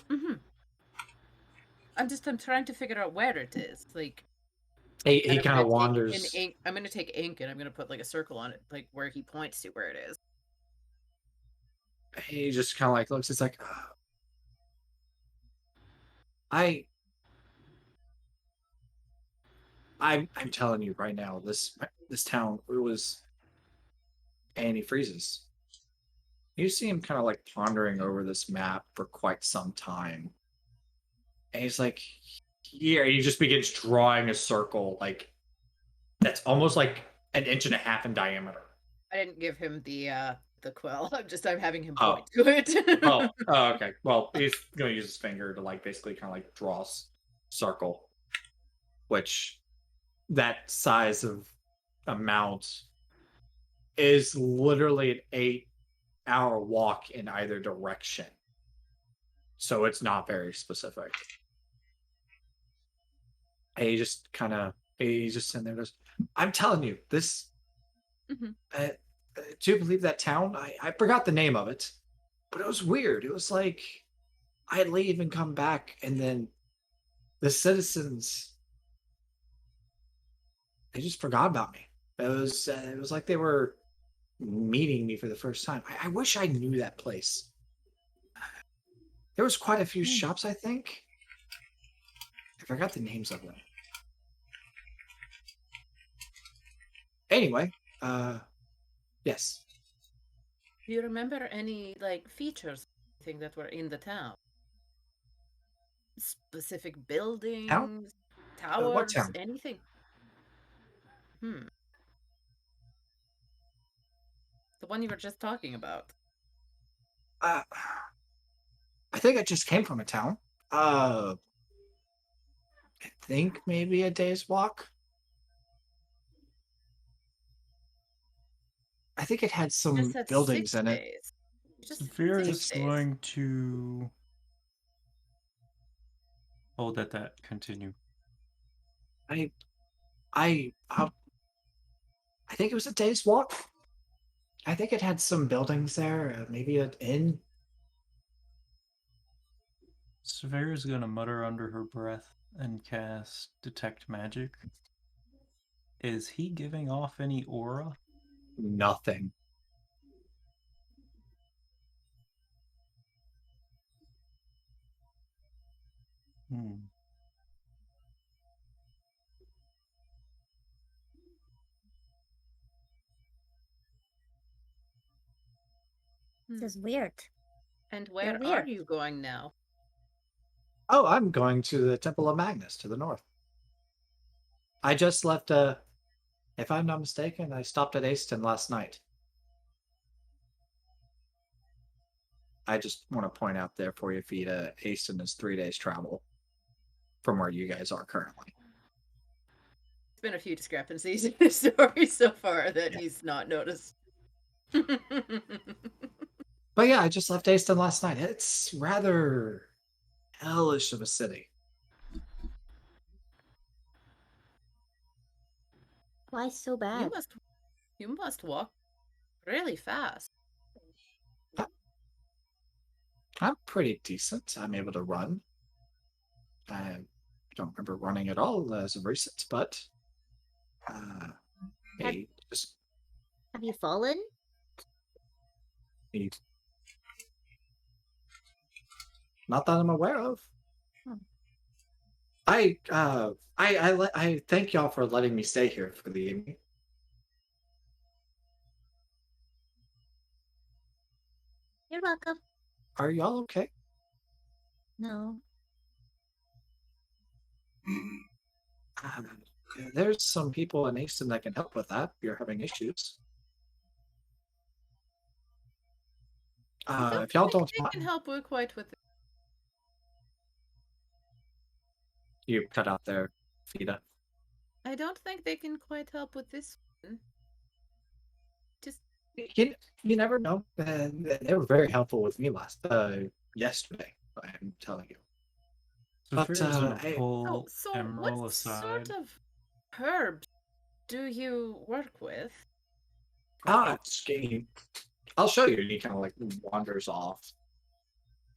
Mm-hmm. I'm trying to figure out where it is. Like He and I'm kind of gonna take wanders. I'm gonna take ink and I'm gonna put like a circle on it, like where he points to where it is. He just kind of like looks. It's like, I'm telling you right now, this town, it was, and he freezes. You see him kind of like pondering over this map for quite some time, and he's like, here. He just begins drawing a circle, like that's almost like an inch and a half in diameter. I didn't give him the quill. I'm having him Oh. point to it. Oh, okay. Well, he's gonna use his finger to like basically kind of like draw a circle, which that size of amount is literally an 8-hour walk in either direction. So it's not very specific. And he just kind of, he's just sitting there and goes, I'm telling you, this, Mhm. do you believe that town? I forgot the name of it, but it was weird. It was like I'd leave and come back, and then the citizens, they just forgot about me. It was like they were meeting me for the first time. I wish I knew that place. There was quite a few shops, I think. I forgot the names of them. Anyway, yes. Do you remember any like features that were in the town? Specific buildings, What towers, town? anything? Hmm. The one you were just talking about. I think I just came from a town. I think maybe a day's walk. I think it had You just some said buildings 6 in it. days. Just Severe 6 is days. going to hold at that. Continue. I I think it was a day's walk. I think it had some buildings there, maybe an inn. Severe is going to mutter under her breath and cast Detect Magic. Is he giving off any aura? Nothing. Hmm. This is weird. And You're where are weird. you going now? Oh, I'm going to the Temple of Magnus to the north. I just left. If I'm not mistaken, I stopped at Aston last night. I just want to point out there for you, Vita, Aston is 3 days travel from where you guys are currently. There's been a few discrepancies in the story so far that he's not noticed. But yeah, I just left Aston last night. It's rather hellish of a city. Why so You bad? must walk really fast. I'm pretty decent. I'm able to run. I don't remember running at all as of recent, but hey, just Have you fallen? need. Not that I'm aware of. Hmm. I thank y'all for letting me stay here for the evening. You're welcome. Are y'all okay? No. There's some people in Aston that can help with that if you're having issues. If y'all don't They can mind, help you quite with it. you cut out there, Fida. I don't think they can quite help with this one. Just You never know. They were very helpful with me yesterday. I'm telling you. But Severe is going to I, pull so Emerald what aside. sort of herbs do you work with? I'll show you. And he kind of like wanders off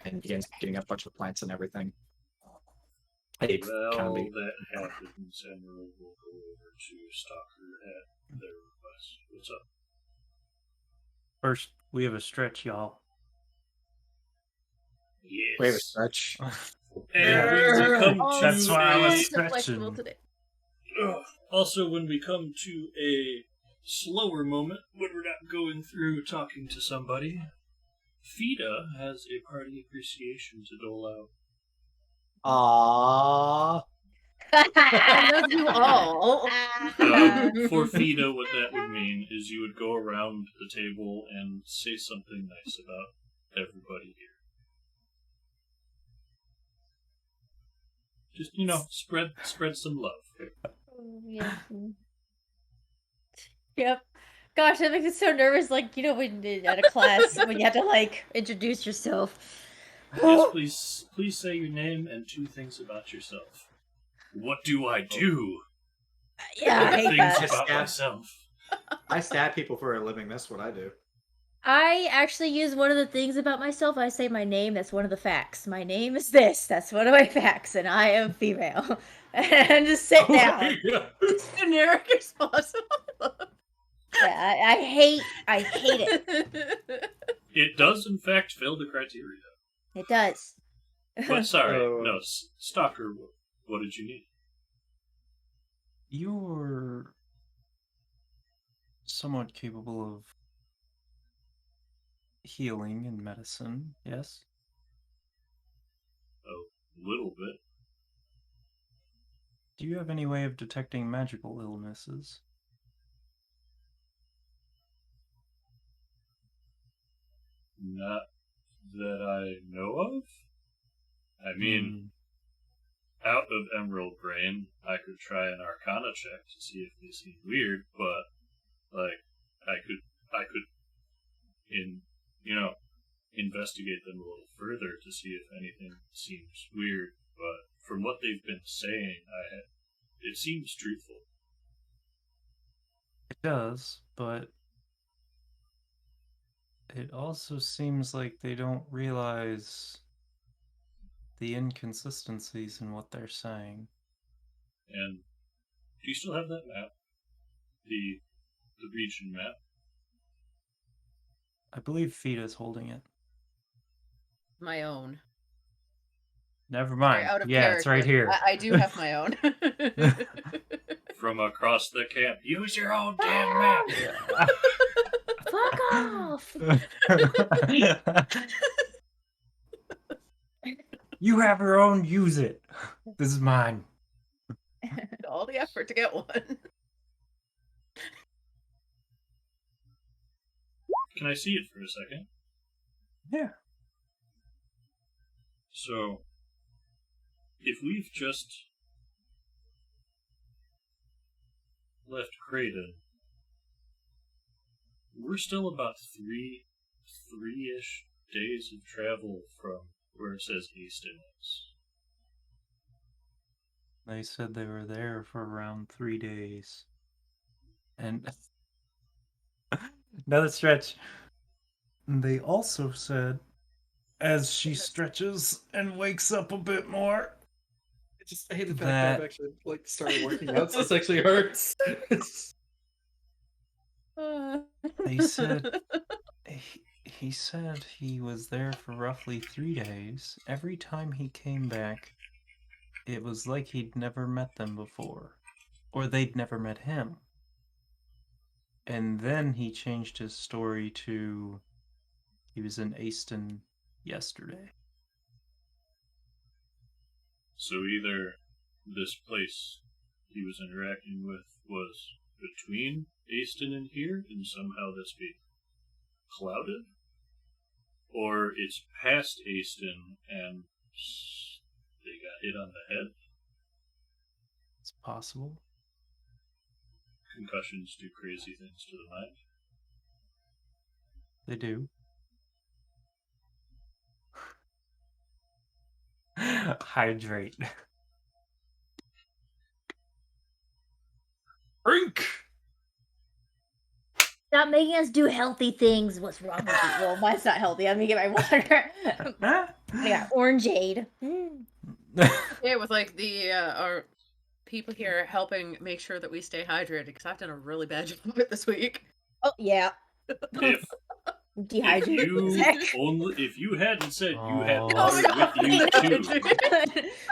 and begins getting a bunch of plants and everything. Hey, Well, that happens, Emerald will go over to Stalker at their request. What's up? First, we have a stretch, y'all. Yes. Wait a stretch. And when we come to That's why I was So flexible stretching. today. Also, when we come to a slower moment, when we're not going through talking to somebody, Fida has a party appreciation to dole out. Aww. I love you all. For Fida, what that would mean is you would go around the table and say something nice about everybody here. Just, spread some love. Yeah. Yep. Gosh, that makes me so nervous. Like, when at a class when you have to like introduce yourself. Yes, please say your name and 2 things about yourself. What do I do? Yeah, I hate Things that. about Yeah. myself. I stab people for a living. That's what I do. I actually use one of the things about myself. I say my name. That's one of the facts. My name is this. That's one of my facts, and I am female. And just sit down. As generic as possible. Yeah, I hate it. It does, in fact, fill the criteria. It does. But sorry, So- no, Stalker, what did you need? You're somewhat capable of healing and medicine, yes? A little bit. Do you have any way of detecting magical illnesses? Not that I know of. I mean, out of Emerald Brain, I could try an Arcana check to see if they seem weird, but like I could investigate them a little further to see if anything seems weird. But from what they've been saying, it seems truthful. It does, but it also seems like they don't realize the inconsistencies in what they're saying. And do you still have that map? The region map? I believe Fita's holding it. My own. Never Sorry, mind. out of Yeah, it's right character. here. I do have my own. From across the camp. Use your own damn map! Fuck off! You have your own, use it. This is mine. All the effort to get one. Can I see it for a second? Yeah. So, if we've just left Creighton, we're still about three-ish days of travel from where it says Easton is. They said they were there for around 3 days. And another stretch. They also said, as she stretches and wakes up a bit more, I hate the fact that That- I've actually started working out, so this actually hurts. they said he said he was there for roughly 3 days. Every time he came back, it was like he'd never met them before, or they'd never met him. And then he changed his story to he was in Aston yesterday. So either this place he was interacting with was between Aston and here, and somehow that's being clouded, or it's past Aston and they got hit on the head. It's possible. Concussions do crazy things to the mind. They do. Hydrate. Drink! Stop making us do healthy things. What's wrong with you? Well, mine's not healthy. Let me get my water. I got orangeade. Yeah, with like the our people here helping make sure that we stay hydrated because I've done a really bad job of it this week. Oh yeah. If Dehydrated. if you hadn't said you had Oh. water No, with you too,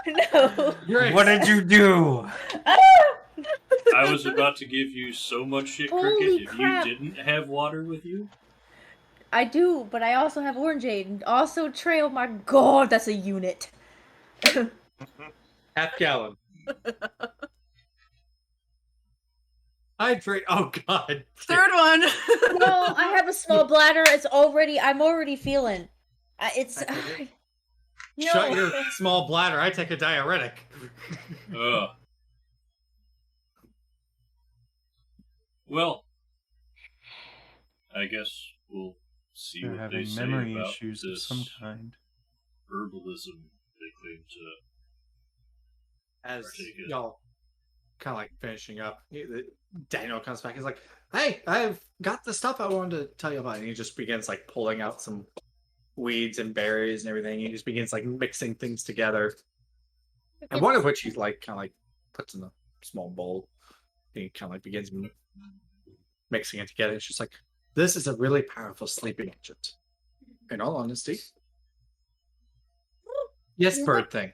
No. What did you do? I was about to give you so much shit, Holy Cricket, if crap. you didn't have water with you. I do, but I also have orangeade. And also trail. My God, that's a unit. Half gallon. Hydrate. Oh God. Third one. No, I have a small bladder. I'm already feeling. It's. No. Shut your small bladder. I take a diuretic. Ugh. Well, I guess we'll see they're what they having say memory about issues of this some kind. herbalism they claim to As partake in. y'all kind of like finishing up, Daniel comes back. He's like, "Hey, I've got the stuff I wanted to tell you about." And he just begins like pulling out some weeds and berries and everything. He just begins like mixing things together, and one of which he like kind of like puts in a small bowl. He kind of like begins mixing it together. It's just like, this is a really powerful sleeping agent. In all honesty, yes, You bird thing.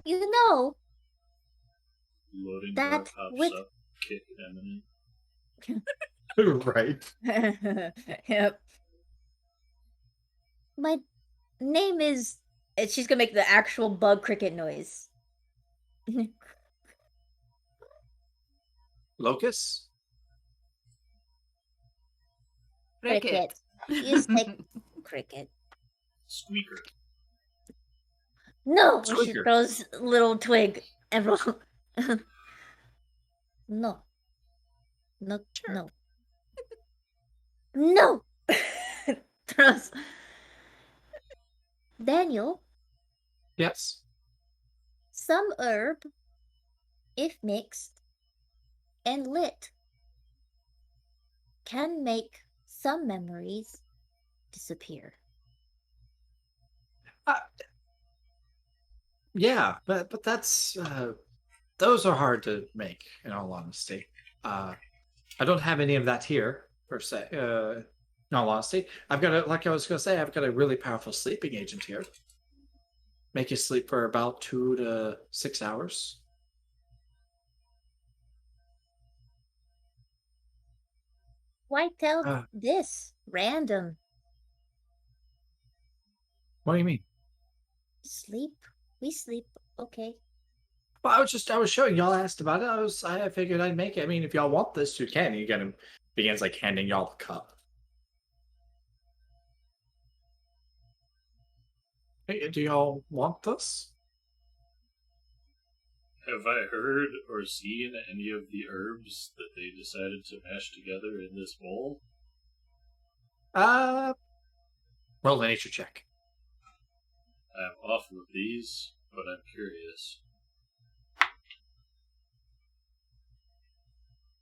You know Loading that bar pops with- up, kick eminent. Right. Yep. My name is. And she's gonna make the actual bug cricket noise. Locust. Cricket. You say cricket. Squeaker. No! She Squeaker. throws a little twig and roll. No. No. Sure. No. No! Throws. Daniel, Yes. some herb, if mixed and lit, can make some memories disappear. Yeah, but that's those are hard to make. In all honesty, I don't have any of that here per se. In all honesty, I've got like I was gonna say, I've got a really powerful sleeping agent here. Make you sleep for about 2 to 6 hours. Why tell Uh. this? Random. What do you mean? Sleep. We sleep. Okay. Well, I was showing y'all asked about it. I figured I'd make it. I mean, if y'all want this, you can. He kind of begins like handing y'all the cup. Hey, do y'all want this? Have I heard or seen any of the herbs that they decided to mash together in this bowl? Roll a nature check. I'm awful at these, but I'm curious.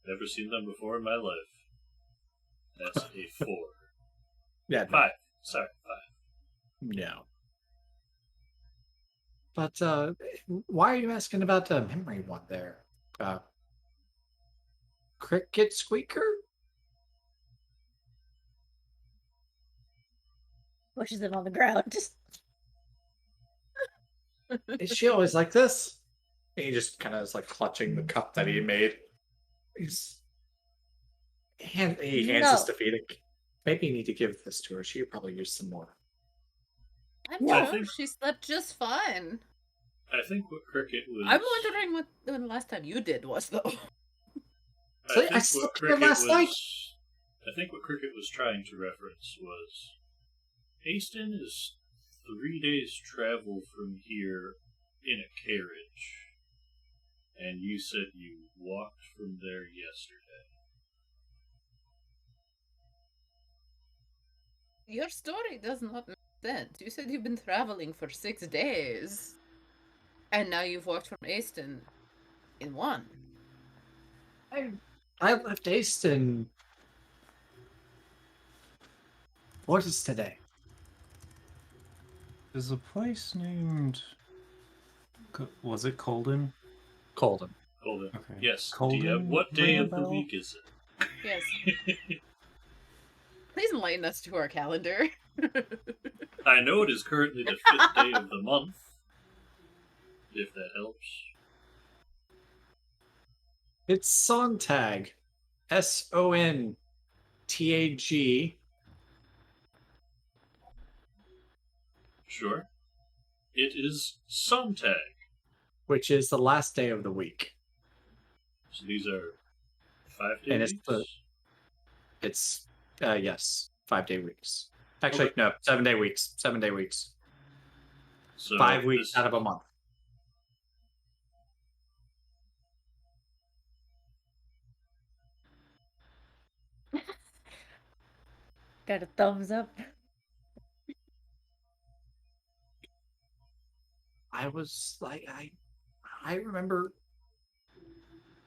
Never seen them before in my life. That's a 4. Yeah, 5. Sorry, 5. no. But why are you asking about the memory one there? Cricket squeaker? Pushes it on the ground. Just Is she always like this? And he just kind of is like clutching the cup that he made. He hands this to Fida. Maybe you need to give this to her. She could probably use some more. I No. don't know. She slept just fine. I think what Cricket was. I'm wondering what the last time you did was, though. I slept here last night. I think what Cricket was trying to reference was Aston is 3 days' travel from here in a carriage. And you said you walked from there yesterday. Your story does not make sense. You said you've been traveling for 6 days. And now you've walked from Aston in 1. I left Aston. What is today? There's a place named. Was it Colden? Colden. Colden. Okay. Yes. Colden What day ring a of the bell? week is it? Yes. Please enlighten us to our calendar. I know it is currently the 5th day of the month. If that helps. It's Sontag. Sontag. Sure. It is Sontag. Which is the last day of the week. So these are 5-day And weeks. it's yes, 5-day weeks. Actually, Okay. no, 7-day weeks. 7-day weeks. So 5 weeks this- out of a month. Got a thumbs up. I was like, I remember.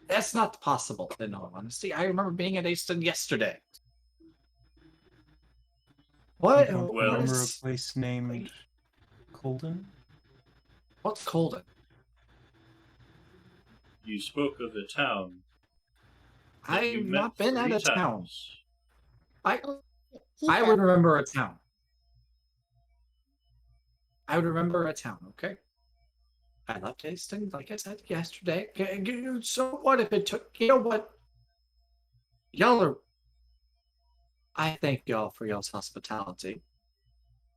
That's not possible, in all honesty. I remember being at Easton yesterday. What? You don't Well- remember a place named Colden? What's Colden? You spoke of a town. that you I've met not been at 3 a town. times. I He I fell. would remember a town. I would remember a town. Okay. I left Hastings, like I said yesterday. So what if it took? You know what? Y'all are. I thank y'all for y'all's hospitality.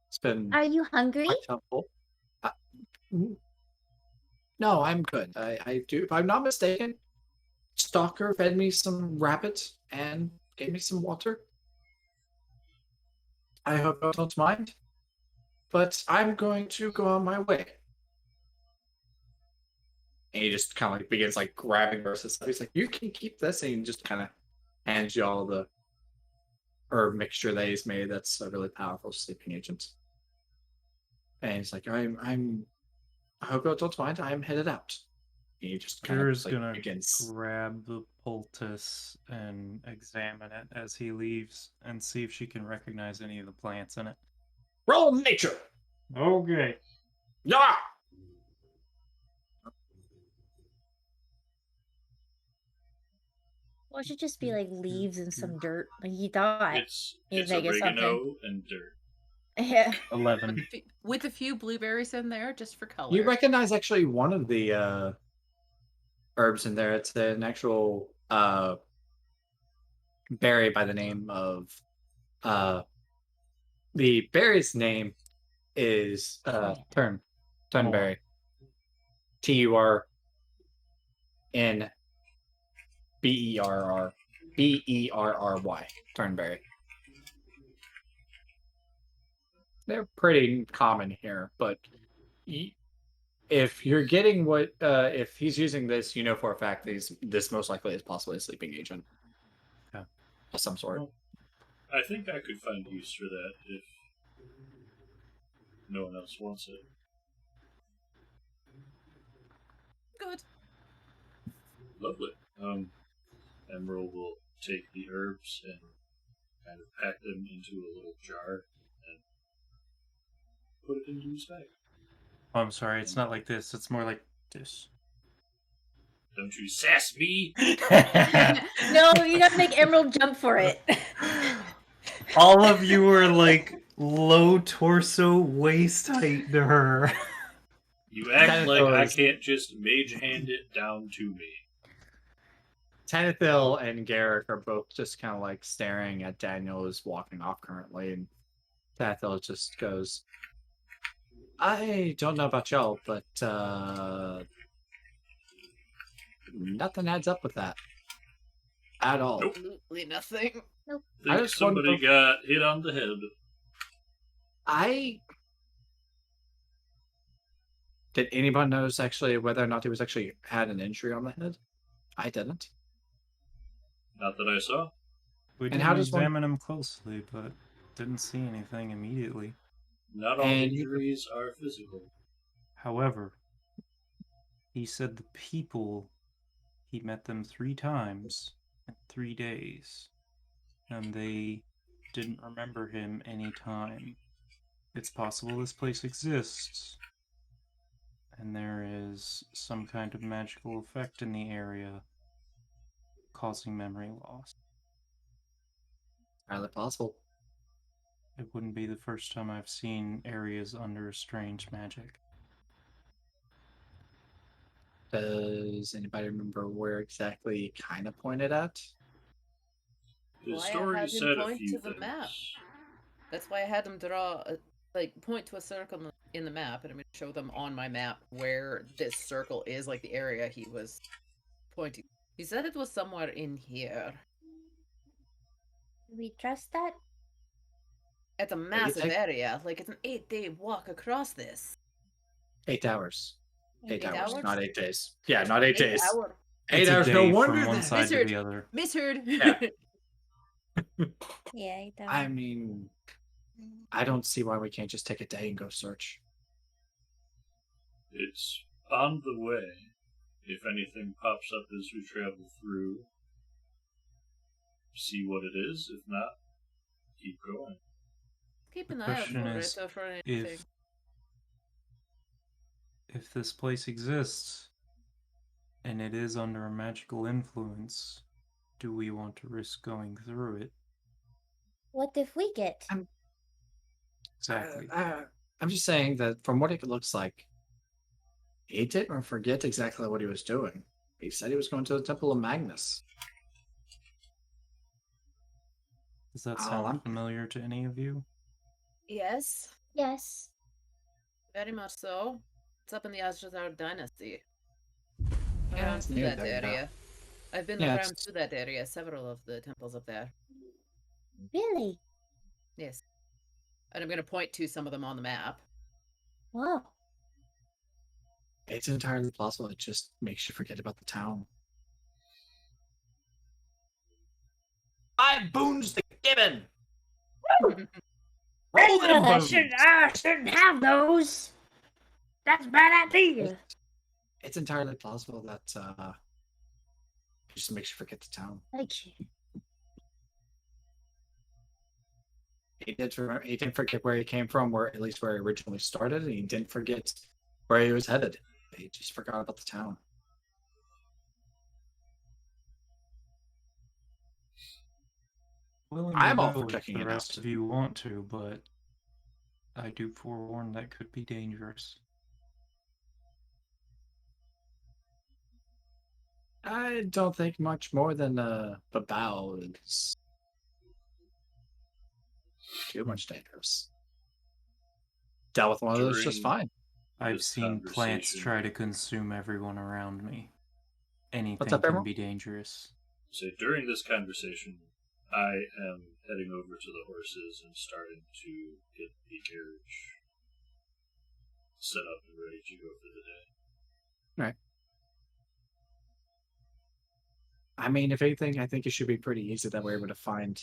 It's been Are you hungry? quite helpful. No, I'm good. I do. If I'm not mistaken, Stalker fed me some rabbit and gave me some water. I hope you don't mind, but I'm going to go on my way. And he just kind of like begins like grabbing versus stuff. He's like, "You can keep this," and he just kind of hands you all the herb mixture that he's made. That's a really powerful sleeping agent. And he's like, I hope you don't mind. I'm headed out." And he just kind Kira's of like gonna begins. grab the poultice and examine it as he leaves and see if she can recognize any of the plants in it. Roll nature. Okay. Yeah. Well, it should just be like leaves and some dirt. Like he thought. It's You think it's oregano and dirt. Yeah. 11. With a few blueberries in there, just for color. You recognize actually one of the herbs in there. It's an actual berry by the name of the berry's name is turnberry. Turnberry. Turnberry. They're pretty common here, but if you're getting if he's using this, you know for a fact that this most likely is possibly a sleeping agent. Yeah. Of some sort. Well, I think I could find use for that if no one else wants it. Good. Lovely. Emerald will take the herbs and kind of pack them into a little jar and put it into his bag. Oh, I'm sorry, it's not like this. It's more like this. Don't you sass me! No, you gotta make Emerald jump for it. All of you are like low torso, waist height to her. You act That like I was- can't just mage hand it down to me. Tanithil and Garrick are both just kind of like staring at Daniel who's walking off currently, and Tanithil just goes, "I don't know about y'all, but nothing adds up with that at all." Nope. Absolutely nothing. I I think just somebody wonder- got hit on the head. Did anyone notice actually whether or not he was actually had an injury on the head? I didn't. Not that I saw. We And didn't how does one- examine him closely, but didn't see anything immediately. Not all And- injuries are physical. However, he said the people, he met them 3 times in 3 days, and they didn't remember him any time. It's possible this place exists, and there is some kind of magical effect in the area causing memory loss. Highly possible. It wouldn't be the first time I've seen areas under strange magic. Does anybody remember where exactly he kind of pointed at? The Why I story had him said a point few to the things. map. That's why I had them draw, point to a circle in the map, and I'm going to show them on my map where this circle is, like the area he was pointing. He said it was somewhere in here. Do we trust that? It's a massive think- area. Like, it's an 8-day walk across this. 8 hours. 8 hours, hours? not 8 days. Yeah, not 8 days. Hour. 8 It's a hours. day No wonder from one that. side to Wizard. the other. Misheard. Yeah. Yeah, that I one. mean, I don't see why we can't just take a day and go search. It's on the way. If anything pops up as we travel through, see what it is. If not, keep going. Keep an eye out Question for is, it or for anything. if this place exists and it is under a magical influence, do we want to risk going through it? What if we get? Exactly. I'm just saying that from what it looks like, he didn't forget exactly what he was doing. He said he was going to the Temple of Magnus. Does that Oh, sound I'm- familiar to any of you? Yes, Yes. very much so. It's up in the Azrazar dynasty. Yeah, Around it's to near that there, yeah. area. I've been Yeah, around it's- to that area, several of the temples up there. Really? Yes. And I'm going to point to some of them on the map. Wow. It's entirely possible. It just makes you forget about the town. 5 boons to Gibbon! Roll them boons! I shouldn't have those. That's a bad idea. It's entirely plausible that it just makes you forget the town. Thank you. He didn't forget where he came from, or at least where he originally started, and he didn't forget where he was headed. He just forgot about the town. Willing I'm to all go for if checking the it rest out. of you want to, but I do forewarn that could be dangerous. I don't think much more than Babao is too much dangerous. Dealt with one of those just During fine. I've this seen plants conversation- try to consume everyone around me. Anything up, can Emerald? be dangerous. So during this conversation, I am heading over to the horses and starting to get the carriage set up and ready to go for the day. Right. I mean, if anything, I think it should be pretty easy that we're able to find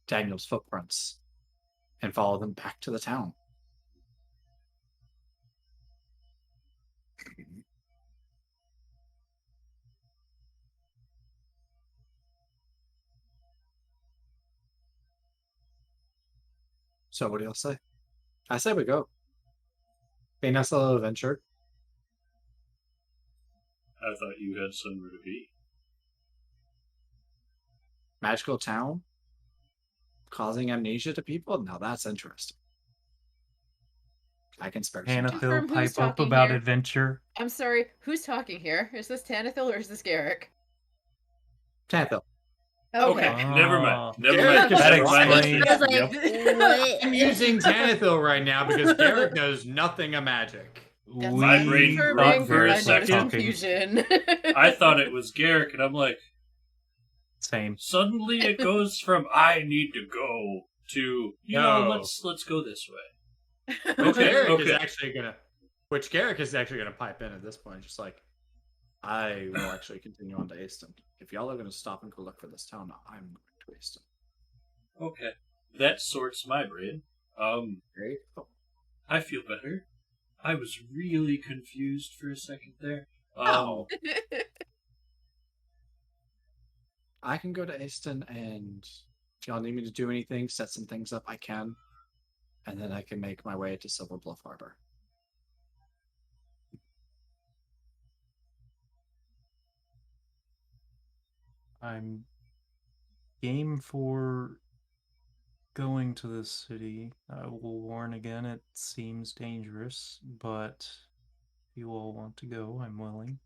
Daniel's footprints and follow them back to the town. So what do y'all say? I say we go. Be a nice little adventure. I thought you had somewhere to be. Magical town? Causing amnesia to people? Now that's interesting. I can spare some time. Hanathil Confirm who's pipe up talking about here. adventure. I'm sorry, who's talking here? Is this Tanathil or is this Garrick? Tanthil. Okay, never Ah. mind. Never Garrick mind. is Never right. mind. I was like, Yep. what? I'm using Tanithil right now because Garrick knows nothing of magic. That's My not brain confirming broke for a I noticed second. confusion. I thought it was Garrick, and I'm like, Same. suddenly it goes from I need to go to No. let's go this way. Which Okay, Garrick okay. is actually gonna pipe in at this point, just like I will actually continue on to Aston. If y'all are gonna stop and go look for this town, I'm going to Aston. Okay, that sorts my brain. There you go. I feel better. I was really confused for a second there. Oh. I can go to Aston, and if y'all need me to do anything, set some things up, I can. And then I can make my way to Silver Bluff Harbor. I'm game for going to this city. I will warn again, it seems dangerous, but if you all want to go, I'm willing.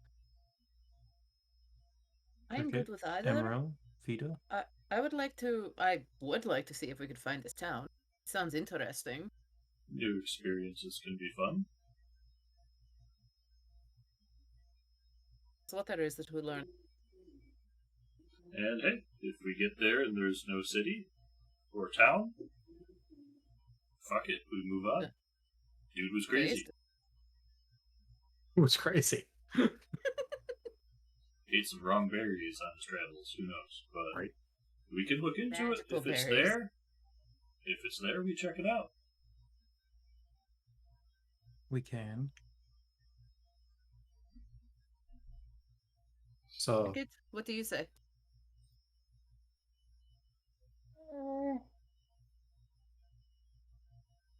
I'm Cricket, good with either. Emerald, Vita. I would like to see if we could find this town. Sounds interesting. New experiences can be fun. So what there is that we learn. And hey, if we get there and there's no city or town, fuck it, we move on. Dude was crazy. It was crazy. Ate some wrong berries on his travels, who knows? But Right. We can look into Magical it. If it's berries. there, we check it out. We can. So Good. What do you say?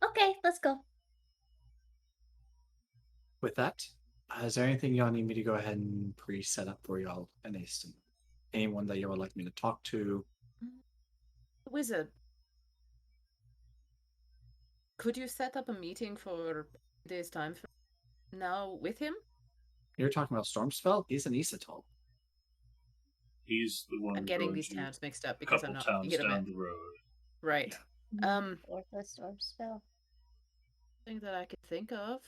Okay, let's go. with that, is there anything y'all need me to go ahead and pre-set up for y'all in Aston? Anyone that you would like me to talk to? Wizard. Could you set up a meeting for this time now with him? You're talking about Stormspell? He's an Isatol. He's the one I'm getting going these to towns mixed up a because I'm couple not towns thinking of down it. the road. Right. Worthless storm spell. Thing that I could think of.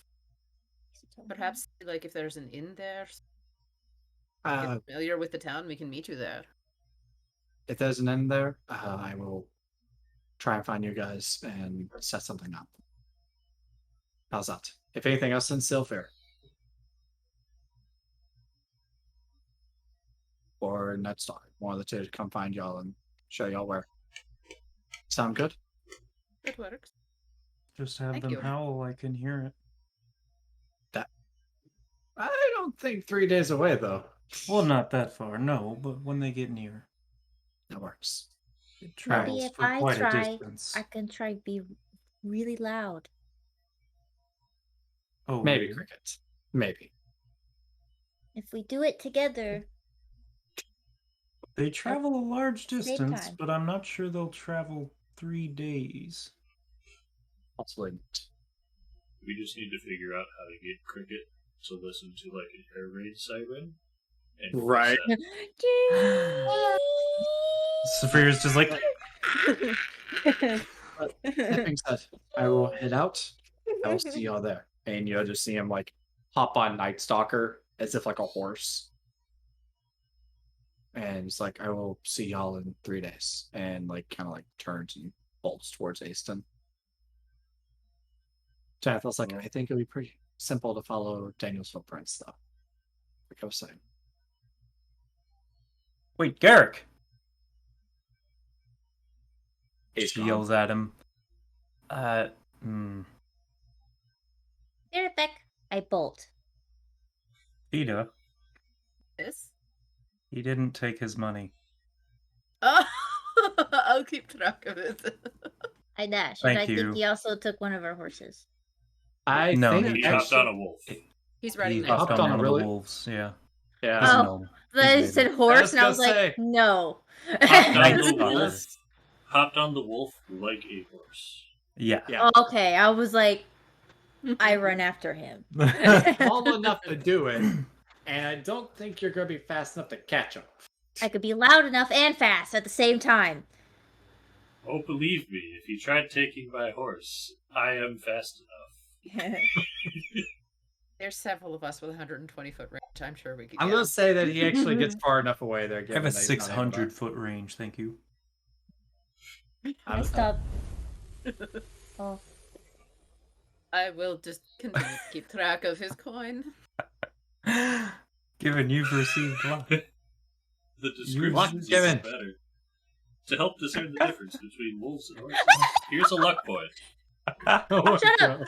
Perhaps like if there's an inn there. Get familiar with the town, we can meet you there. If there's an end there, I will try and find you guys and set something up. How's that? If anything else, then Silver. Or Netstar. One of the two to come find y'all and show y'all where. Sound good? It works. Just have Thank them you. howl. I can hear it. I don't think 3 days away, though. Well, not that far, no, but when they get near. That works. It Maybe travels if for I quite a try, distance. I can try be really loud. Oh, Maybe, really? Cricket. Maybe. If we do it together, They travel a large same distance, time. but I'm not sure they'll travel 3 days. Possibly not. We just need to figure out how to get Cricket to listen to like an air raid siren. And Right. Saphira's just like, That being said, I will head out. I will see y'all there. And you'll just see him like hop on Night Stalker as if like a horse. And it's like, I will see y'all in 3 days. And like kind of like turns and bolts towards Aston. Jonathan's like, I think it'll be pretty simple to follow Daniel's footprints though. Like I was saying. wait, Garrick! He's She gone. yells at him. Get it back. I bolt. Vita, This? he didn't take his money. Oh, I'll keep track of it. I dash. Thank and I you. think he also took one of our horses. I No, think He hopped on a wolf. He's He riding hopped next. on a one really- of the wolves, yeah. Yeah. He's a Oh. gnome. Then I He's said native. horse, I was and I was gonna like, say. no. Hopped on Night the Stalker. wolf. Hopped on the wolf like a horse. Yeah. Yeah. Okay, I was like, I run after him. Small enough to do it. And I don't think you're going to be fast enough to catch him. I could be loud enough and fast at the same time. Oh, believe me, if you tried taking my horse, I am fast enough. There's several of us with 120-foot range. I'm sure we could I'm get going him. to say that he actually gets far enough away there. I have given a that he's not able to- 600-foot range, thank you. I stop. Oh, I will just continue to keep track of his coin. Given you've received luck. The description luck is given. better. To help discern the difference between wolves and horses, here's a luck point. Oh, shut up!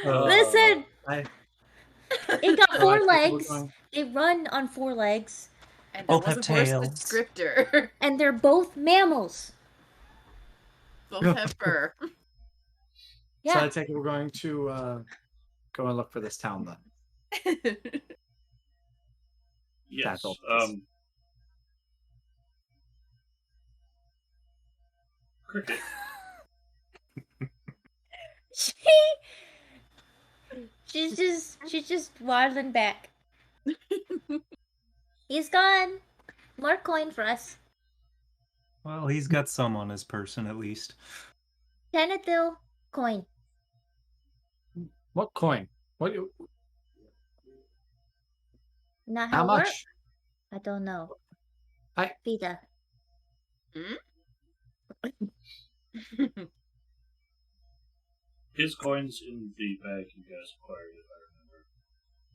Uh, Listen, I- it got I four think we're legs. going- They run on four legs, And there Both was have a horse tails. descriptor. and they're both mammals. Both have fur. So Yeah. I think we're going to go and look for this town then. Yes. Tackle. Cricket. She's just waddling back. He's gone. More coin for us. Well, he's got some on his person at least. Tenethil coin. What coin? What? Not How how, it works? much? I don't know. I- Vita. His coin's in the bag you guys acquired, if I remember.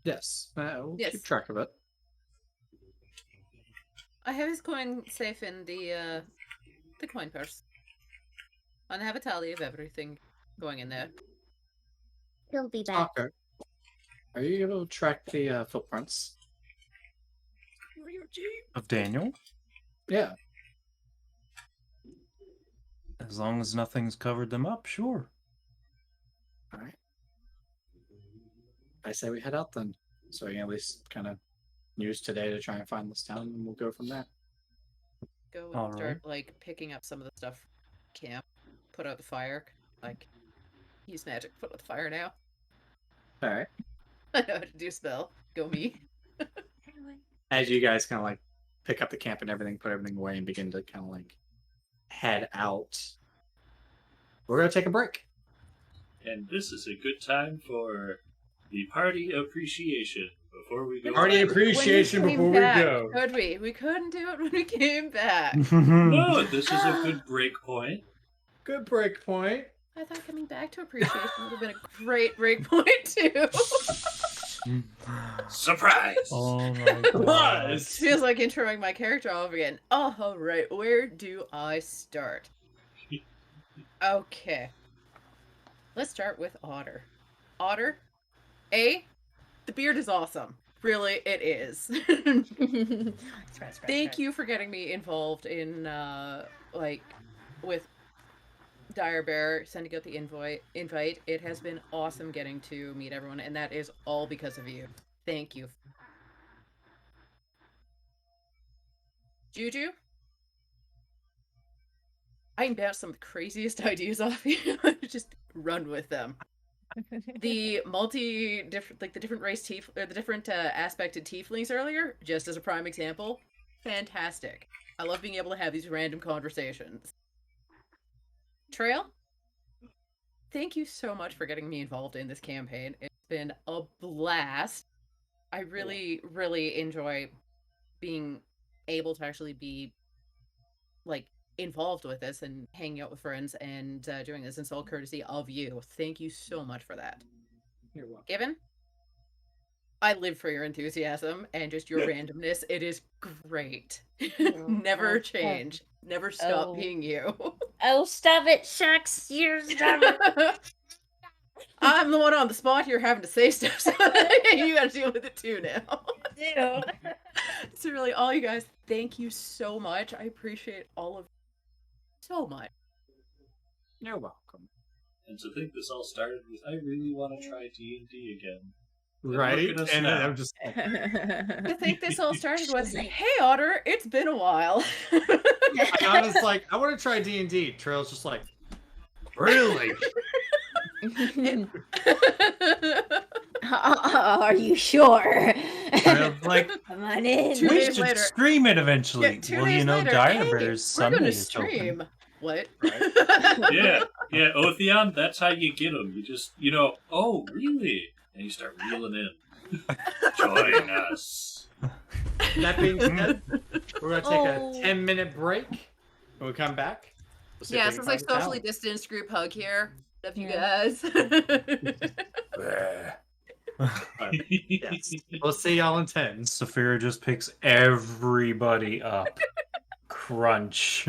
Yes. We'll Yes. keep track of it. I have his coin safe in the coin purse. And I have a tally of everything going in there. He'll be back. Stalker, are you able to track the footprints? Of Daniel? Yeah. As long as nothing's covered them up, sure. All right. I say we head out then, so we can at least kind of use today to try and find this town, and we'll go from there. Go and All start like picking up some of the stuff from camp. Put out the fire. Like use magic. Put out the fire now. All right. I know how to do a spell. Go me. As you guys kind of like pick up the camp and everything, put everything away, and begin to kind of like head out, we're gonna take a break. And this is a good time for the party appreciation before we go. Party appreciation When we before came we back, go. Could we? We couldn't do it when we came back. No, this is a good break point. Good break point. I thought coming back to appreciation would have been a great break point too. Surprise! Oh my god. Was. Feels like introing my character all over again. Oh, right. Where do I start? Okay. Let's start with Otter. Otter, the beard is awesome. Really, it is. Thank you for getting me involved in, like, with Dire Bear, sending out the invite. It has been awesome getting to meet everyone, and that is all because of you. Thank you. Juju? I can bounce some of the craziest ideas off you. Just run with them. The different race the different aspected tieflings earlier, just as a prime example, fantastic. I love being able to have these random conversations. Trail, thank you so much for getting me involved in this campaign. It's been a blast. I really, really enjoy being able to actually be, like, involved with this and hanging out with friends and doing this. It's all courtesy of you. Thank you so much for that. You're welcome. Given, I live for your enthusiasm and just your randomness. It is great. Never change. Never stop being you. Oh, stop it, Shucks. You're stop it. I'm the one on the spot here having to say stuff, so you gotta deal with it too now. Ew. So really, all you guys, thank you so much. I appreciate all of you so much. You're welcome. And to think this all started with, I really want to try D&D again. Right? look at us And now. I'm just I think this all started with, hey Otter, it's been a while. I was like, I want to try D&D. Trail's just like, really? Are you sure? Trail's like, Come on in. 2 we days should later. stream it eventually. Yeah, 2 well, days you know, later, Dire hey, Bear's we're Sunday gonna is open. stream. What? Yeah, Otheon, that's how you get them. You just, oh, really? And you start reeling in. Join us. That being said, we're going to take Oh. a 10-minute break. When we come back, we'll see if Yeah, we so can it's like find the socially town. distanced group hug here of you Yeah. guys. Yes. We'll see y'all in 10. Saphira just picks everybody up. Crunch.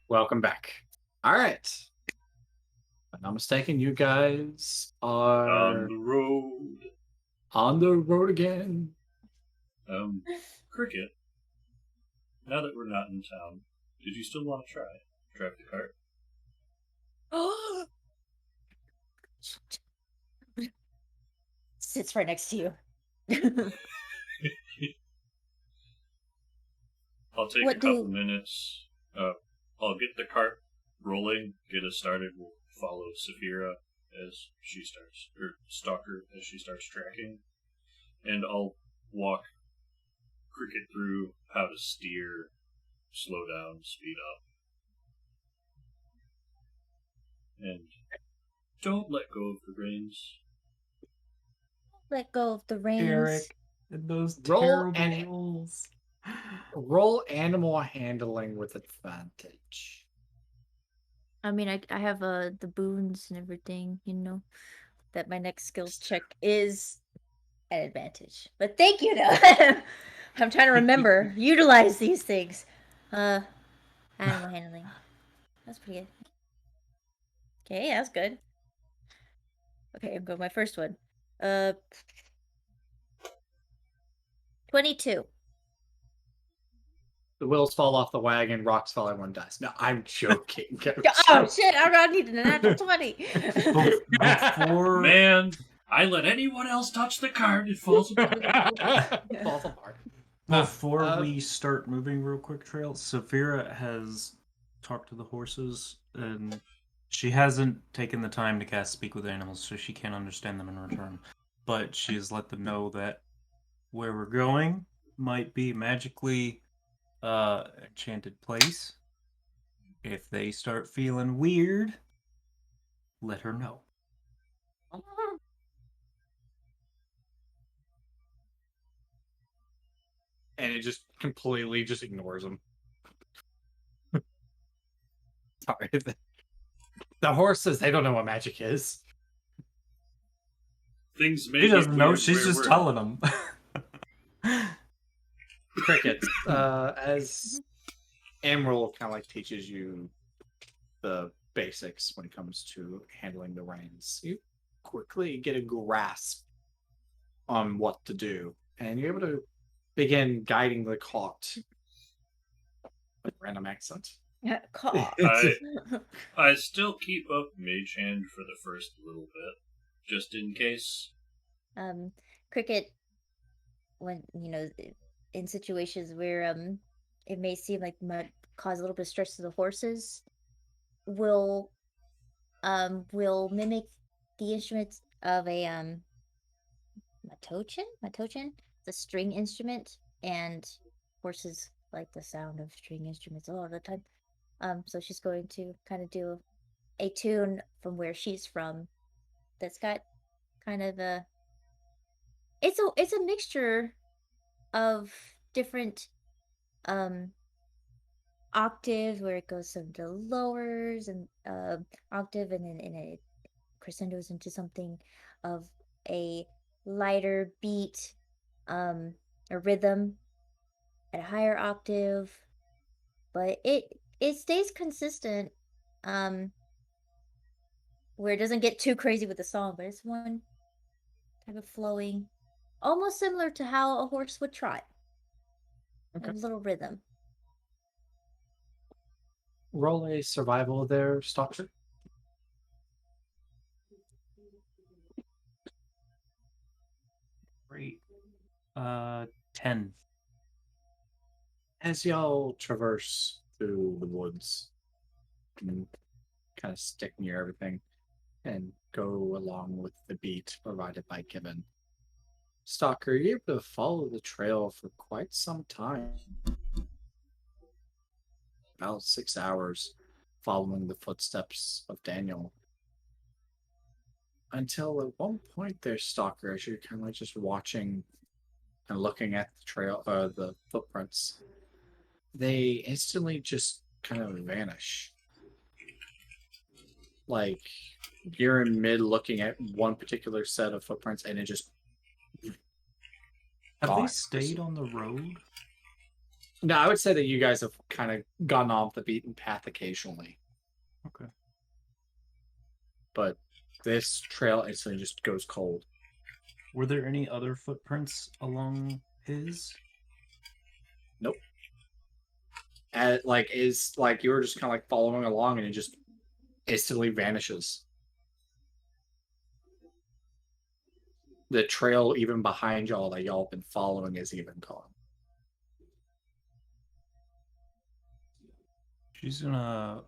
Welcome back. All right. If I'm not mistaken, you guys are On the road. on the road again. Cricket, now that we're not in town, did you still want to try? Drive the cart? Sits right next to you. I'll take What a couple do- minutes. I'll get the cart rolling, get us started. We'll follow Saphira as she starts, or Stalker as she starts tracking. And I'll walk Cricket through how to steer, slow down, speed up. And don't let go of the reins. Let go of the reins. Eric, and those Roll terrible and- rolls. Roll animal handling with advantage. I mean, I have the boons and everything, you know, that my next skills check is an advantage. But thank you, though. I'm trying to remember, utilize these things. Animal handling. That's pretty good. Okay, that's good. Okay, I'm going with my first one. 22. The wheels fall off the wagon, rocks fall, everyone dies. No, I'm joking. Oh shit! I'm gonna need a natural 20. Before Man, I let anyone else touch the cart, it falls apart. Falls apart. Before we start moving real quick, Trail, Saphira has talked to the horses, and she hasn't taken the time to cast Speak with Animals, so she can't understand them in return. But she has let them know that where we're going might be magically enchanted place. If they start feeling weird, let her know. And it just completely just ignores him. Sorry. The horses, they don't know what magic is. Things may She be doesn't know, weird she's where just we're- telling them. Crickets, as Emerald kind of like teaches you the basics when it comes to handling the reins, you quickly get a grasp on what to do, and you're able to begin guiding the cart with a random accent. Cough. I still keep up Mage Hand for the first little bit, just in case. Cricket, when in situations where it may seem like might cause a little bit of stress to the horses, will mimic the instruments of a matochin, the string instrument, and horses like the sound of string instruments a lot of the time. So she's going to kind of do a tune from where she's from that's got kind of a it's a mixture of different octaves where it goes some to lowers and octave, and then it crescendos into something of a lighter beat, a rhythm at a higher octave, but it stays consistent, where it doesn't get too crazy with the song, but it's one type of flowing, almost similar to how a horse would trot. Okay. A little rhythm. Roll a survival there, Stalker. Great. 10. As y'all traverse through the woods and kind of stick near everything and go along with the beat provided by Gibbon, Stalker, you're able to follow the trail for quite some time. About 6 hours following the footsteps of Daniel. Until at one point there, Stalker, as you're kind of like just watching and looking at the trail, the footprints, they instantly just kind of vanish. Like you're in mid looking at one particular set of footprints and it just Have gone. they stayed on the road? No, I would say that you guys have kind of gone off the beaten path occasionally, Okay. but this trail instantly just goes cold. Were there any other footprints along his? Nope. Is like you were just kind of like following along, and it just instantly vanishes. The trail even behind y'all that y'all have been following is even gone. She's gonna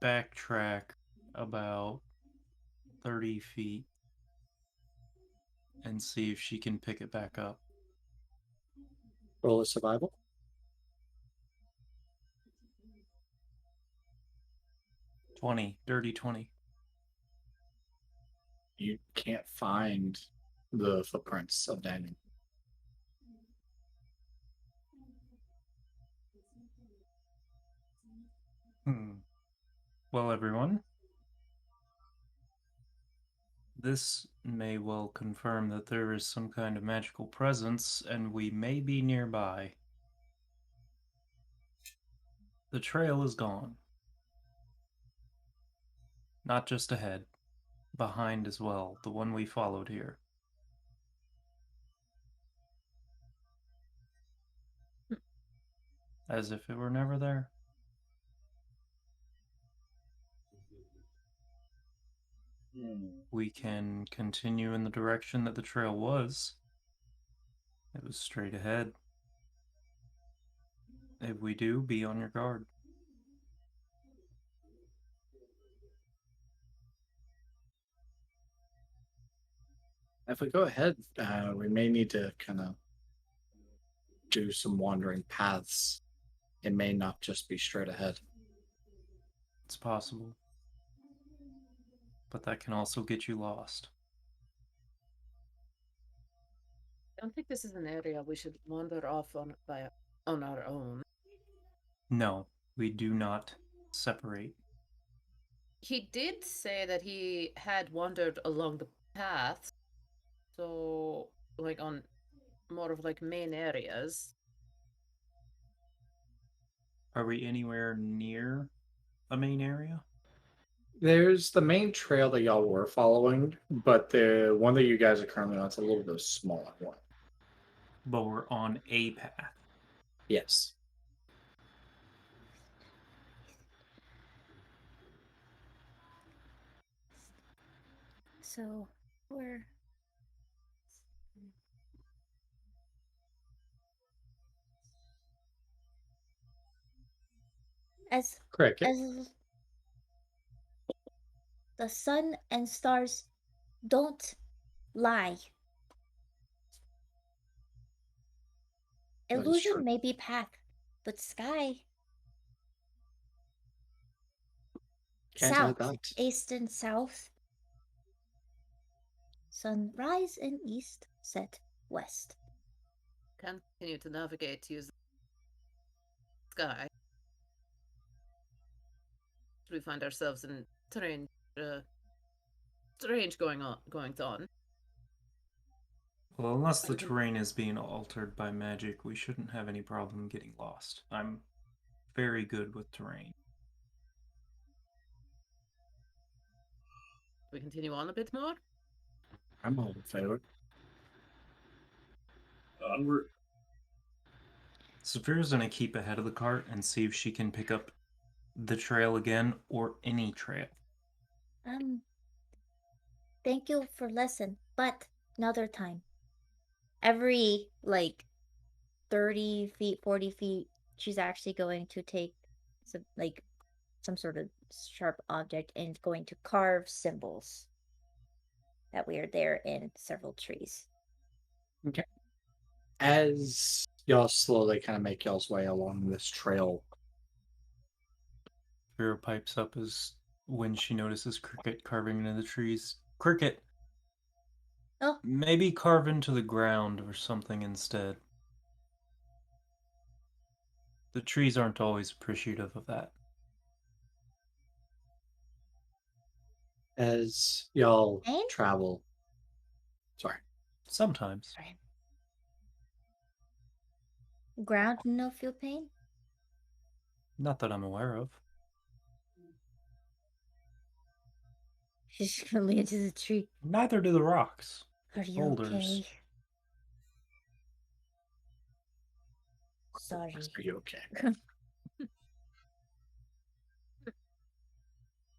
backtrack about 30 feet and see if she can pick it back up. Roll a survival. 20, dirty 20. You can't find the footprints of Daniel. Well, everyone, this may well confirm that there is some kind of magical presence, and we may be nearby. The trail is gone. Not just ahead, behind as well, the one we followed here. As if it were never there. We can continue in the direction that the trail was. It was straight ahead. If we do, be on your guard. If we go ahead, we may need to kind of do some wandering paths. It may not just be straight ahead. It's possible. But that can also get you lost. I don't think this is an area we should wander off on our own. No, we do not separate. He did say that he had wandered along the path, so like on more of like main areas. Are we anywhere near a main area? There's the main trail that y'all were following, but the one that you guys are currently on is a little bit smaller one. But we're on a path. Yes. So we're as Cricket. as the sun and stars don't lie. That is Illusion true. may be path, but sky. Can't South, hide that. east and south. Sun rise in east, set west. Continue to navigate to use the sky. We find ourselves in strange goings on. Well, unless the terrain is being altered by magic, we shouldn't have any problem getting lost. I'm very good with terrain. We continue on a bit more. I'm all in favor. Onward. Saphira's gonna keep ahead of the cart and see if she can pick up the trail again or any trail. Thank you for lesson, but another time. Every 30 feet, 40 feet, she's actually going to take some sort of sharp object and going to carve symbols that we are there in several trees. Okay. As y'all slowly kind of make y'all's way along this trail, Saphira pipes up as when she notices Cricket carving into the trees. Cricket! Oh. Maybe carve into the ground or something instead. The trees aren't always appreciative of that. as y'all Pain? travel, sorry, Sometimes. Sorry. Ground no feel pain? Not that I'm aware of. She's just gonna lean into the tree. Neither do the rocks. Are you Boulders. okay? Sorry. Are you okay?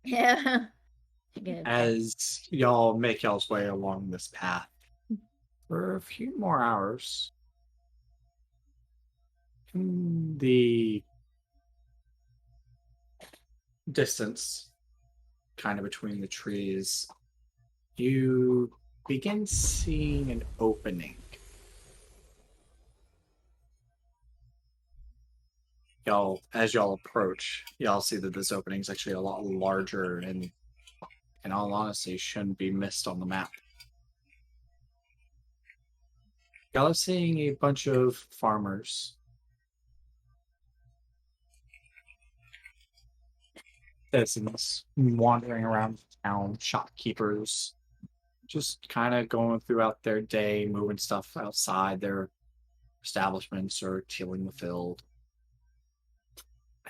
Yeah. You're gonna die. As y'all make y'all's way along this path for a few more hours, in the distance, kind of between the trees, you begin seeing an opening. As y'all approach, y'all see that this opening is actually a lot larger and, in all honesty, shouldn't be missed on the map. Y'all are seeing a bunch of farmers, citizens wandering around town, shopkeepers, just kind of going throughout their day, moving stuff outside their establishments or tilling the field.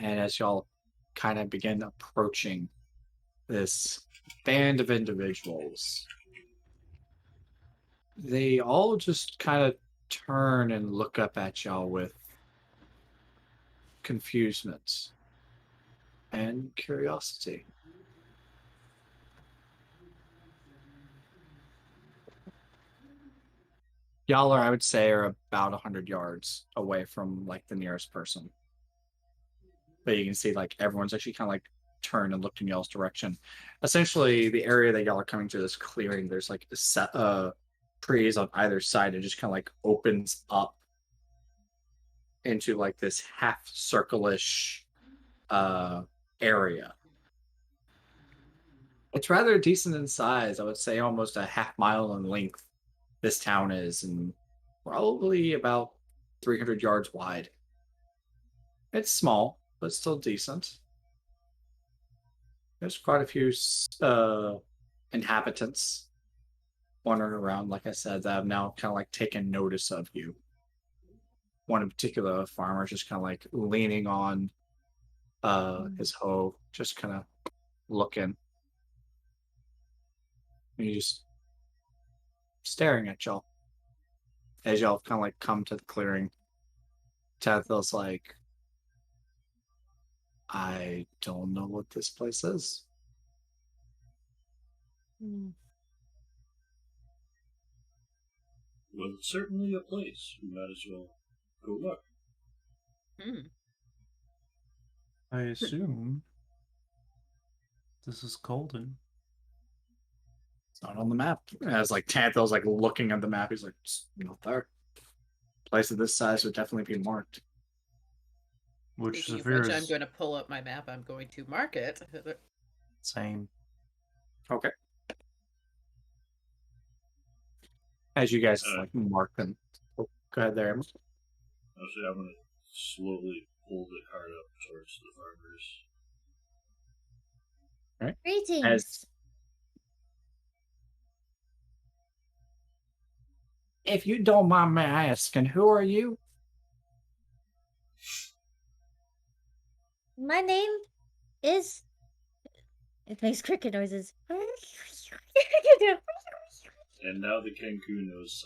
And as y'all kind of begin approaching this band of individuals, they all just kind of turn and look up at y'all with confusement and curiosity. Y'all are, I would say, are about 100 yards away from like the nearest person. But you can see like everyone's actually kind of like turned and looked in y'all's direction. Essentially, the area that y'all are coming to, this clearing, there's like a set trees on either side. It just kind of like opens up into like this half circle-ish area. It's rather decent in size. I would say almost a half mile in length this town is, and probably about 300 yards wide. It's small, but still decent. There's quite a few inhabitants wandering around, like I said, that have now kind of like taken notice of you. One in particular, a farmer, just kind of like leaning on his hoe, just kind of looking. And he's just staring at y'all as y'all kind of like come to the clearing. Tathil's like, I don't know what this place is. Well, it's certainly a place. We might as well go look. I assume this is Colden. It's not on the map. As like Tathil's like looking at the map, he's like, it's not there. Place of this size would definitely be marked. Which Speaking of Zafir which, I'm is going to pull up my map. I'm going to mark it. same. Okay. As you guys like mark them. Oh, go ahead there. Actually, I'm going to slowly pull the cart up towards the farmers. Right. Greetings. If you don't mind me asking, who are you? My name is. It makes cricket noises. And now the Kenku knows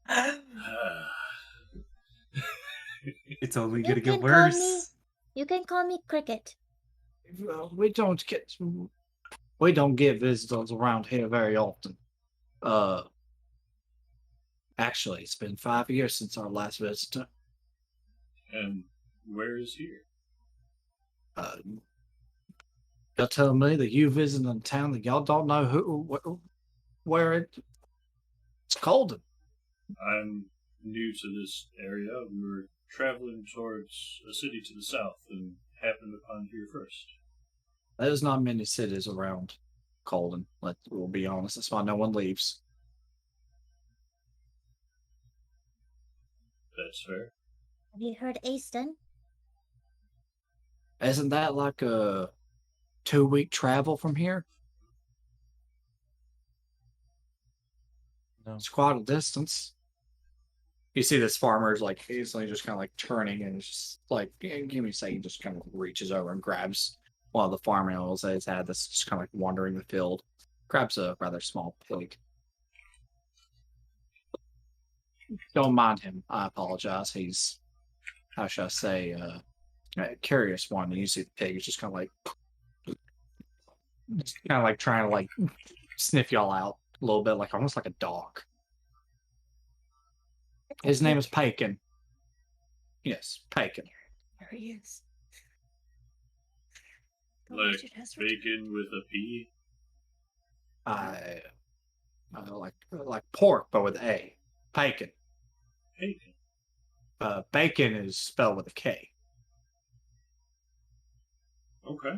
Southern. It's only You gonna get can call me- worse. You can call me Cricket. We don't get visitors around here very often. Actually, it's been 5 years since our last visitor. And where is here? You're telling me that you visited a town that y'all don't know where it's Colden. I'm new to this area. We were traveling towards a city to the south and happened upon here first. There's not many cities around Colden. We'll be honest. That's why no one leaves. That's fair. Have you heard Aston? Isn't that like a 2-week travel from here? No. It's quite a distance. You see this farmer's like instantly just kind of like turning and just like, give me a second, just kind of reaches over and grabs one of the farm animals that he's had that's just kind of like wandering the field. Grabs a rather small pig. Don't mind him. I apologize. He's, how should I say, a curious one. And you see the pig is just kind of like trying to like sniff y'all out a little bit, like almost like a dog. His name is Pagan. Yes, Pagan. There he is. The Like wizard has returned. bacon with a P. I like pork, but with a bacon. Bacon. Bacon is spelled with a K. Okay.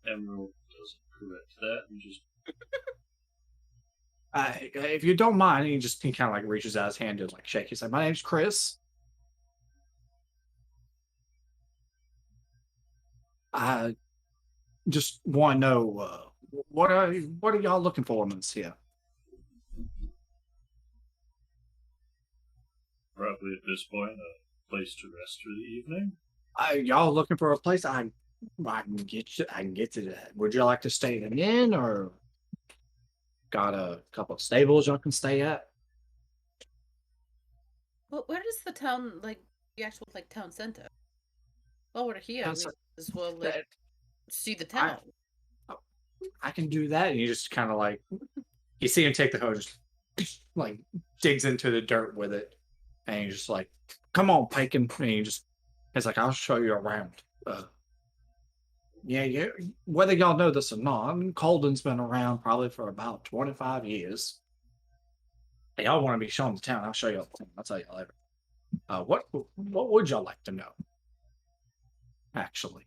Emerald doesn't correct that and just If you don't mind, he kind of like reaches out his hand to like shake. He's like, "My name's Chris. I just want to know what are y'all looking for in this here?" probably at this point a place to rest for the evening. Y'all looking for a place? I can get you. I can get to that. Would you like to stay in an inn or got a couple of stables y'all can stay at? Well, where is the town, like, the actual, like, town center? While we're here, we That's- might as well, like, That- see the town. I can do that. And you just kind of like, you see him take the hose, just like digs into the dirt with it. And he's just like, "Come on, Pagan." And he's like, "I'll show you around." Yeah. Whether y'all know this or not, Colden's been around probably for about 25 years. Hey, y'all want to be shown the town? I'll show you all the town. I'll tell you later. What would y'all like to know? Actually,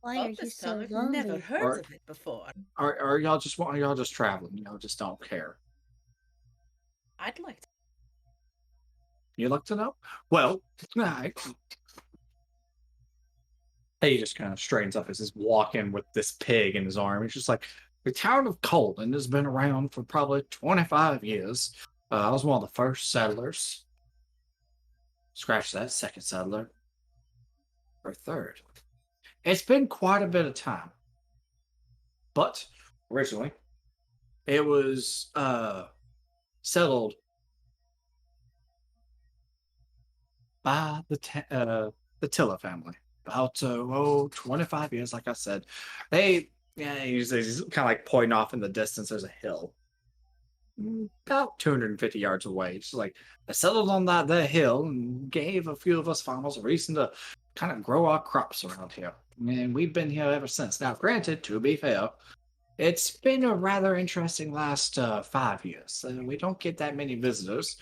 Why Oh, are you this so town, I've lonely? never heard Or- of it before. are y'all just traveling? Y'all just don't care. I'd like to. You'd like to know? Well, I he just kind of straightens up as he's walking with this pig in his arm. He's just like, the town of Colden has been around for probably 25 years. I was one of the first settlers. Scratch that, second settler. Or third. It's been quite a bit of time. But originally, it was settled by the Tilla family. About 25 years, like I said. He's kind of like pointing off in the distance. There's a hill about 250 yards away. It's like they settled on that hill and gave a few of us farmers a reason to kind of grow our crops around here. And we've been here ever since. Now, granted, to be fair, it's been a rather interesting last 5 years. We don't get that many visitors.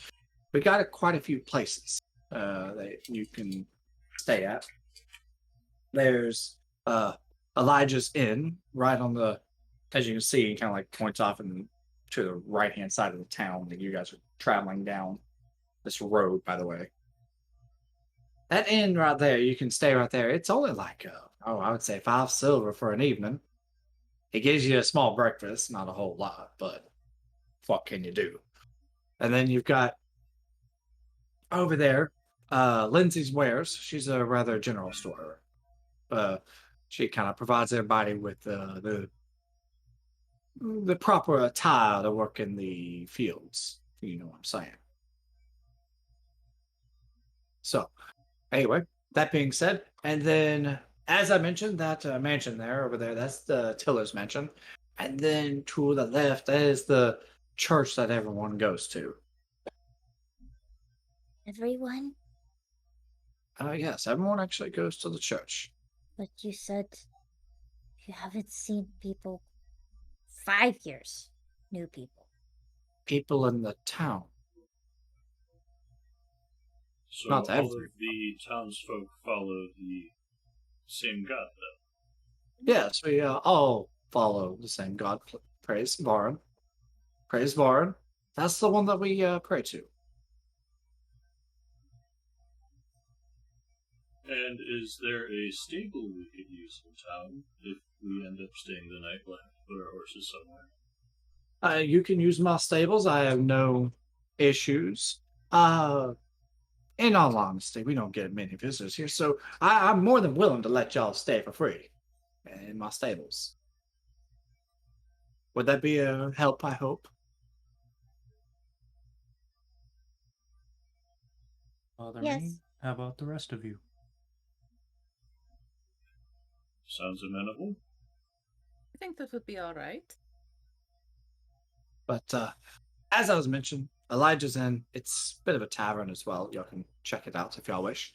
We got quite a few places that you can stay at. There's Elijah's Inn right on the, as you can see, he kind of like points off to the right hand side of the town that you guys are traveling down this road, by the way. That inn right there, you can stay right there. It's only like, I would say 5 silver for an evening. It gives you a small breakfast, not a whole lot, but what can you do? And then you've got over there, Lindsay's Wares. She's a rather general store. She kind of provides everybody with the proper attire to work in the fields. You know what I'm saying? So, anyway, that being said, and then as I mentioned, that mansion there over there, that's the Tiller's mansion, and then to the left, that is the church that everyone goes to. Everyone? Yes, everyone actually goes to the church. But you said you haven't seen people 5 years. New people. People in the town. So Not all every- of the townsfolk follow the same god, though. Yes, we all follow the same God. Praise Varin. Praise Varin. That's the one that we pray to. And is there a stable we could use in town if we end up staying the night? We'll have to put our horses somewhere. You can use my stables. I have no issues. In all honesty, we don't get many visitors here, so I'm more than willing to let y'all stay for free in my stables. Would that be a help, I hope? Father Yes. Rain, how about the rest of you? Sounds amenable. I think that would be all right. But as I was mentioning, Elijah's in. It's a bit of a tavern as well. Y'all can check it out if y'all wish.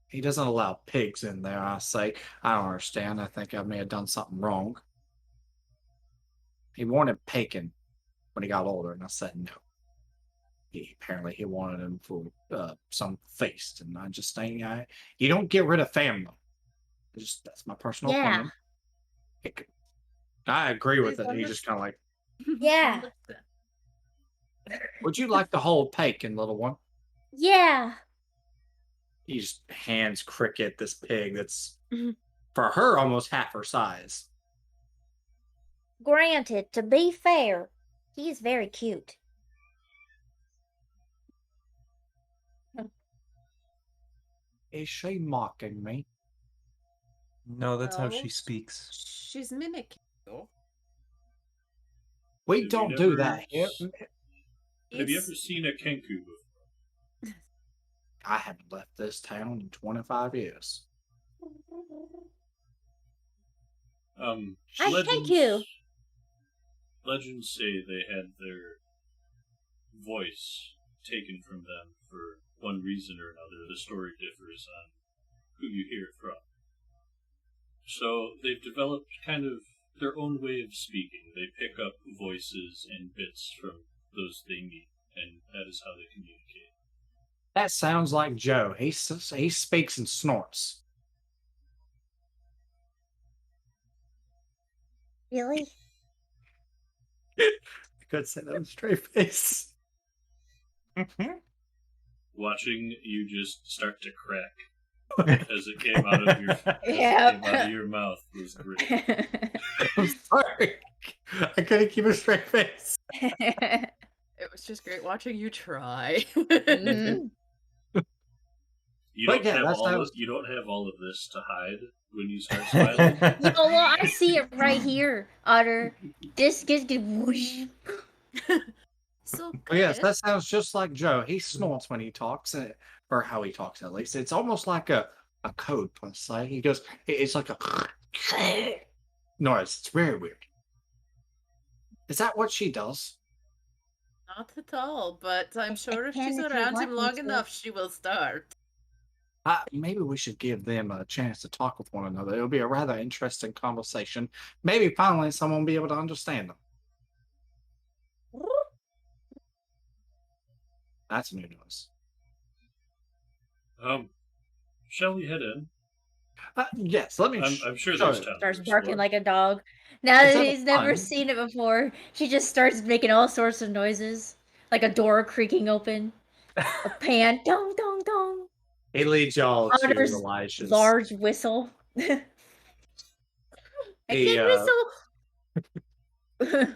He doesn't allow pigs in there. I say, I don't understand. I think I may have done something wrong. He wanted bacon when he got older, and I said no. Apparently he wanted him for some feast, and I just think you don't get rid of family. That's my personal Yeah. opinion. I agree with Please it. He just kind of like, Yeah. would you like the whole bacon, little one? Yeah. He just hands Cricket this pig that's Mhm. for her almost half her size. Granted, to be fair, he is very cute. Is she mocking me? No, that's how she No. speaks. She's mimicking you. We Have you don't do never that here. Have you It's- ever seen a kenku before? I haven't left this town in 25 years. I thank you. Legends say they had their voice taken from them for one reason or another. The story differs on who you hear it from. So they've developed kind of their own way of speaking. They pick up voices and bits from those they meet, and that is how they communicate. That sounds like Joe. He speaks and snorts. Really? I could say that with a straight face. Watching you just start to crack as it came out of your Yep. came out of your mouth was great. I'm sorry. I couldn't keep a straight face. It was just great watching you try. Mm. You But don't yeah, have that's- all that of, was- you don't have all of this to hide when you start smiling. Oh, well, I see it right here, Otter. This gets whoosh. So But yes, good. that sounds just like Joe. He snorts when he talks, or how he talks at least. It's almost like a code, let's say. He goes, it's like a noise. It's very weird. Is that what she does? Not at all, but I'm sure if can she's if you around want him me long to. enough, she will start. Maybe we should give them a chance to talk with one another. It'll be a rather interesting conversation. Maybe finally someone will be able to understand them. That's new noise. Shall we head in? Yes, let me. I'm sure show there's you. time. Starts to barking explore. like a dog. Now that Instead of he's never fun- seen it before, she just starts making all sorts of noises. Like a door creaking open. A pan. Dong, dong, dong. He leads y'all to Otter's Elijah's. large whistle. I He, can whistle!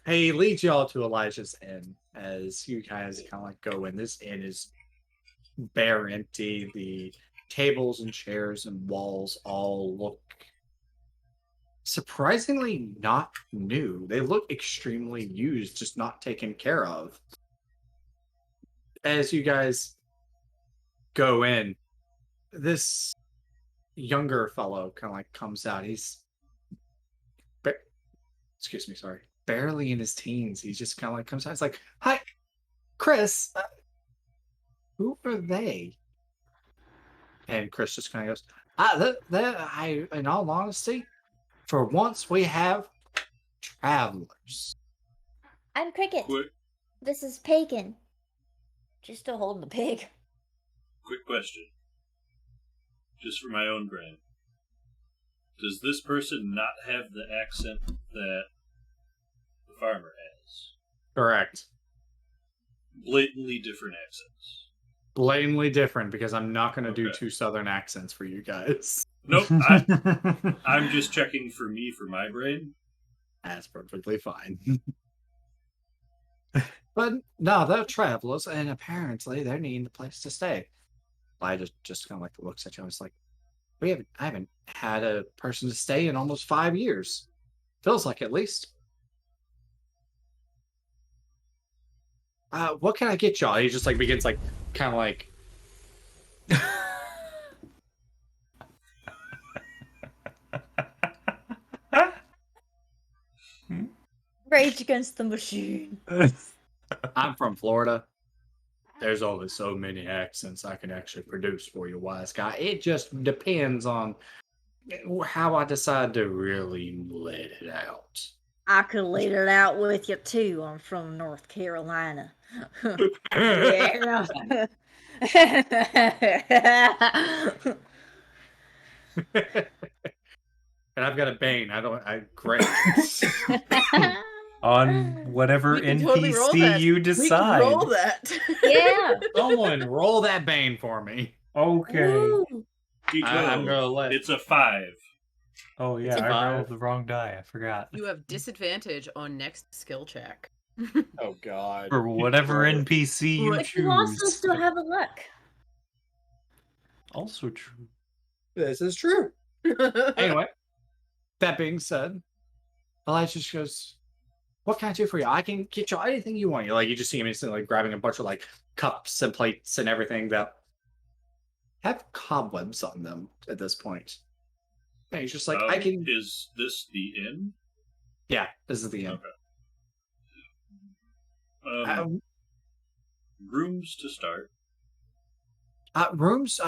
He leads y'all to Elijah's inn as you guys kind of like go in. This inn is bare empty. The tables and chairs and walls all look surprisingly not new. They look extremely used, just not taken care of. As you guys go in, this younger fellow kind of like comes out. He's excuse me, sorry, barely in his teens. He just kind of like comes out. It's like, "Hi, Chris. Who are they?" And Chris just kind of goes, in all honesty, for once we have travelers." I'm Cricket. Quick This is Pagan. She's still holding the pig. question. Just for my own brain. Does this person not have the accent that the farmer has? Correct. Blatantly different accents. Blatantly different, because I'm not going to do Okay. two Southern accents for you guys. Nope. I'm just checking for me for my brain. That's perfectly fine. But no, they're travelers, and apparently they're needing a place to stay. I just kind of like looks at you. I was like, I haven't had a person to stay in almost 5 years. Feels like at least. What can I get y'all? He just like begins like kind of like. Rage Against the Machine. I'm from Florida. There's only so many accents I can actually produce for you, wise guy. It just depends on how I decide to really let it out. I could let it out with you too. I'm from North Carolina. Yeah. And I've got a bane. Great. On whatever We can totally roll that. NPC you We can decide. roll that. Yeah. Someone roll that bane for me. Okay. Woo. I'm gonna let. It's a 5. Oh yeah, It's a I five. rolled the wrong die. I forgot. You have disadvantage on next skill check. Oh God. For whatever NPC you But you also choose. still have a luck. Also true. This is true. Anyway, that being said, Elijah just goes, "What can I do for you? I can get you anything you want." You just see him instantly like grabbing a bunch of like cups and plates and everything that have cobwebs on them at this point. And he's just like, "I can." Is this the inn? Yeah, this is the end. Okay. Rooms to start. Rooms,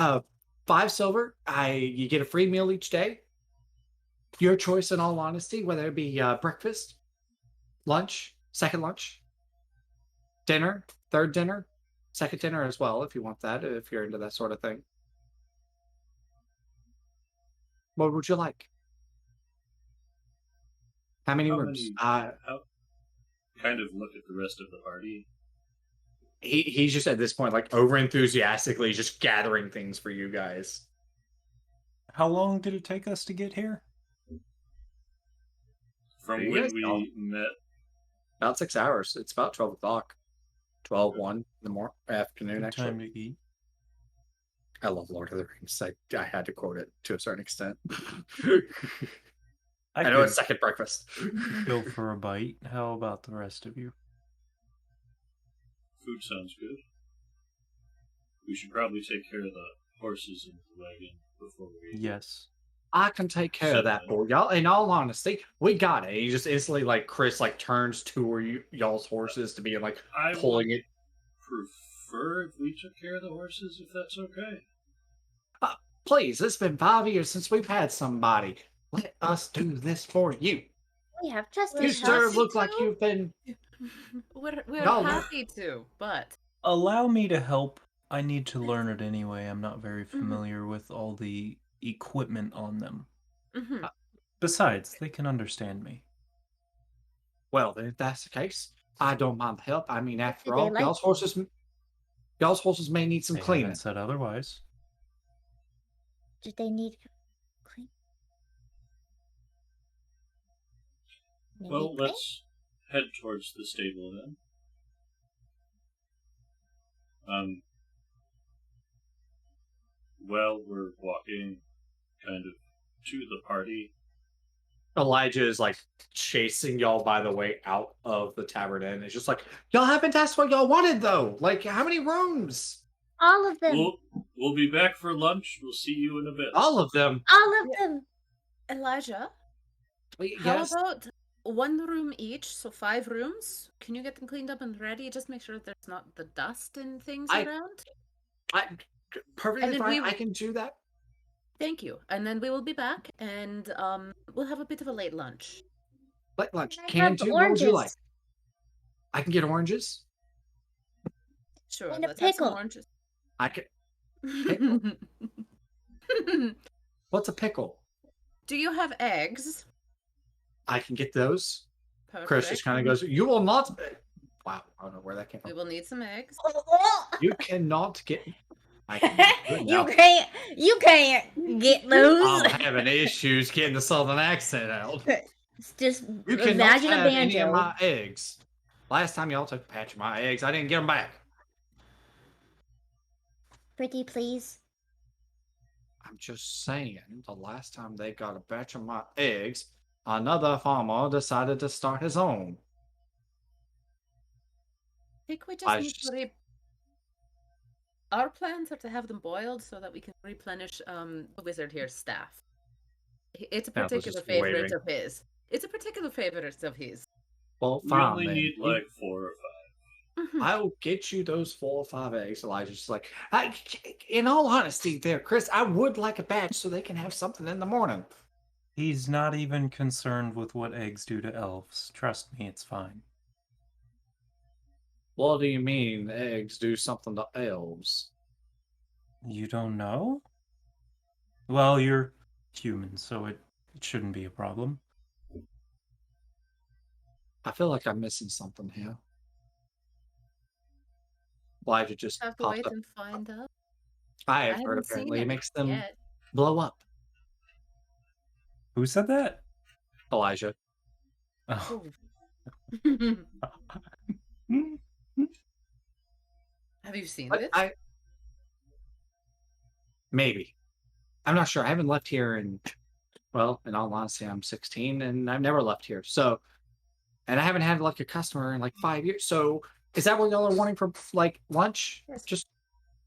5 silver. You get a free meal each day. Your choice, in all honesty, whether it be breakfast, lunch, second lunch, dinner, third dinner, second dinner as well, if you want that, if you're into that sort of thing. What would you like? How many rooms? How kind of look at the rest of the party. He's just at this point like over enthusiastically just gathering things for you guys. How long did it take us to get here? From You when guys know. we met. About 6 hours. It's about 12 o'clock. 1 in the afternoon, Good actually. time to eat. I love Lord of the Rings. I had to quote it to a certain extent. I know it's second breakfast. Go for a bite. How about the rest of you? Food sounds good. We should probably take care of the horses in the wagon before we... Yes. I can take care of that for y'all. In all honesty, we got it. He just instantly like Chris like turns to y'all's horses to be like pulling it. Prefer if we took care of the horses, if that's okay. Please, it's been 5 years since we've had somebody. Let us do this for you. We have justice. You sir happy look like to. you've been. We're No. happy to, but Allow me to help. I need to learn it anyway. I'm not very familiar with all the equipment on them. Besides, they can understand me. Well, then, if that's the case, I don't mind the help. I mean, after Do they all, like y'all's horses may need some They cleaning. haven't said otherwise. Do they need clean? Well, let's head towards the stable then. Well, we're walking kind of to the party. Elijah is like chasing y'all by the way out of the tavern inn. It's just like, y'all haven't asked what y'all wanted though. Like, how many rooms? All of them. We'll be back for lunch. We'll see you in a bit. All of them. All of them. Elijah, how Yes. about 1 room each, so 5 rooms? Can you get them cleaned up and ready? Just make sure there's not the dust and things around. Perfectly then fine. I can do that. Thank you. And then we will be back, and we'll have a bit of a late lunch. Like lunch. Can I Can have do. What would you oranges? like? I can get oranges. Sure, And a let's have some pickle. oranges. I can. What's a pickle? Do you have eggs? I can get those. Perfect. Chris just kind of goes, "You will not." Wow, I don't know where that came We from. will need some eggs. You cannot get. I can do it You now. can't get those. I'm having issues getting the southern accent out. Just You cannot imagine a have any of banjo. my eggs. Last time y'all took a batch of my eggs, I didn't get them back. Pretty please. I'm just saying, the last time they got a batch of my eggs, another farmer decided to start his own. I think we I just need just- to Our plans are to have them boiled so that we can replenish the wizard here's staff. It's a That was particular just favorite waiting. of his. It's a particular favorite of his. Well, We fine only then. need like 4 or 5. I'll get you those 4 or 5 eggs. Elijah's just like, in all honesty, there, Chris, I would like a batch so they can have something in the morning. He's not even concerned with what eggs do to elves. Trust me, it's fine. What do you mean eggs do something to elves? You don't know? Well, you're human, so it shouldn't be a problem. I feel like I'm missing something here. Elijah just Have to popped wait up. and find out. I I have heard haven't seen apparently it any makes them yet. blow up. Who said that? Elijah. Oh. Have you seen But this? maybe. I'm not sure. I haven't left here in all honesty, I'm 16 and I've never left here. So, and I haven't had like a customer in like 5 years. So, is that what y'all are wanting for like lunch? Yes. Just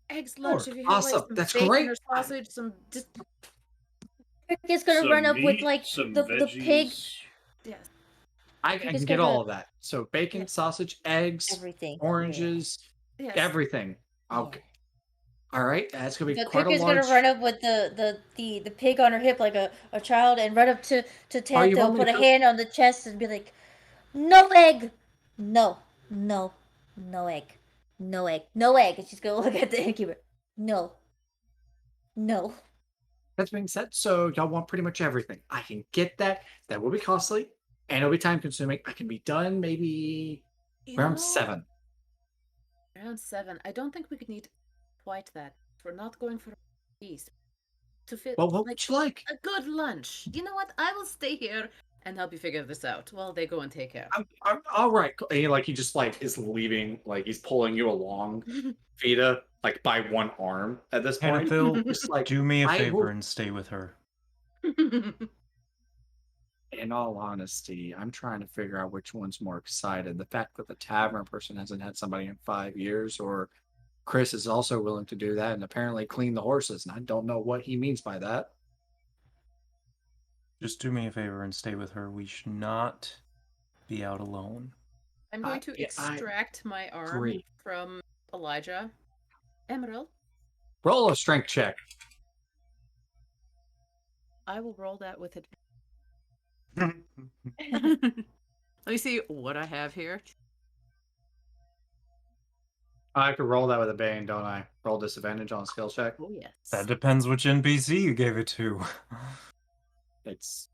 Eggs lunch. Sure. If you have like Awesome. some That's bacon great. or sausage, some just Rick is gonna Some run up with meat, like some the veggies. pig, yes. I Because can get there's all a- of that. So bacon, Yeah. sausage, eggs, everything. oranges, Yes. everything. Okay. All right. That's gonna be The quite cook a is large. gonna run up with the pig on her hip like a child and run up to you Tanto, want me put to a cook? hand on the chest and be like, "No egg, no, no, no egg, no egg, no egg." And she's gonna look at the innkeeper. No, no. That's being said, so y'all want pretty much everything. I can get that. That will be costly and it'll be time consuming. I can be done maybe You around know, 7. Around 7. I don't think we could need quite that. We're not going for a feast. To fit Well, what like would you like? a good lunch. You know what? I will stay here and help you figure this out while they go and take care. I'm all right. And he just like is leaving, like he's pulling you along, Vita, like by one arm at this point. Hannafil, Just like do me a I favor will- and stay with her. In all honesty, I'm trying to figure out which one's more excited. The fact that the tavern person hasn't had somebody in 5 years, or Chris is also willing to do that and apparently clean the horses. And I don't know what he means by that. Just do me a favor and stay with her. We should not be out alone. I'm going to yeah, I extract my arm agree. from Elijah. Emerald, Roll a strength check. I will roll that with it. Let me see what I have here. I have to roll that with a bane, don't I? Roll disadvantage on a skill check. Oh yes. That depends which NPC you gave it to. It's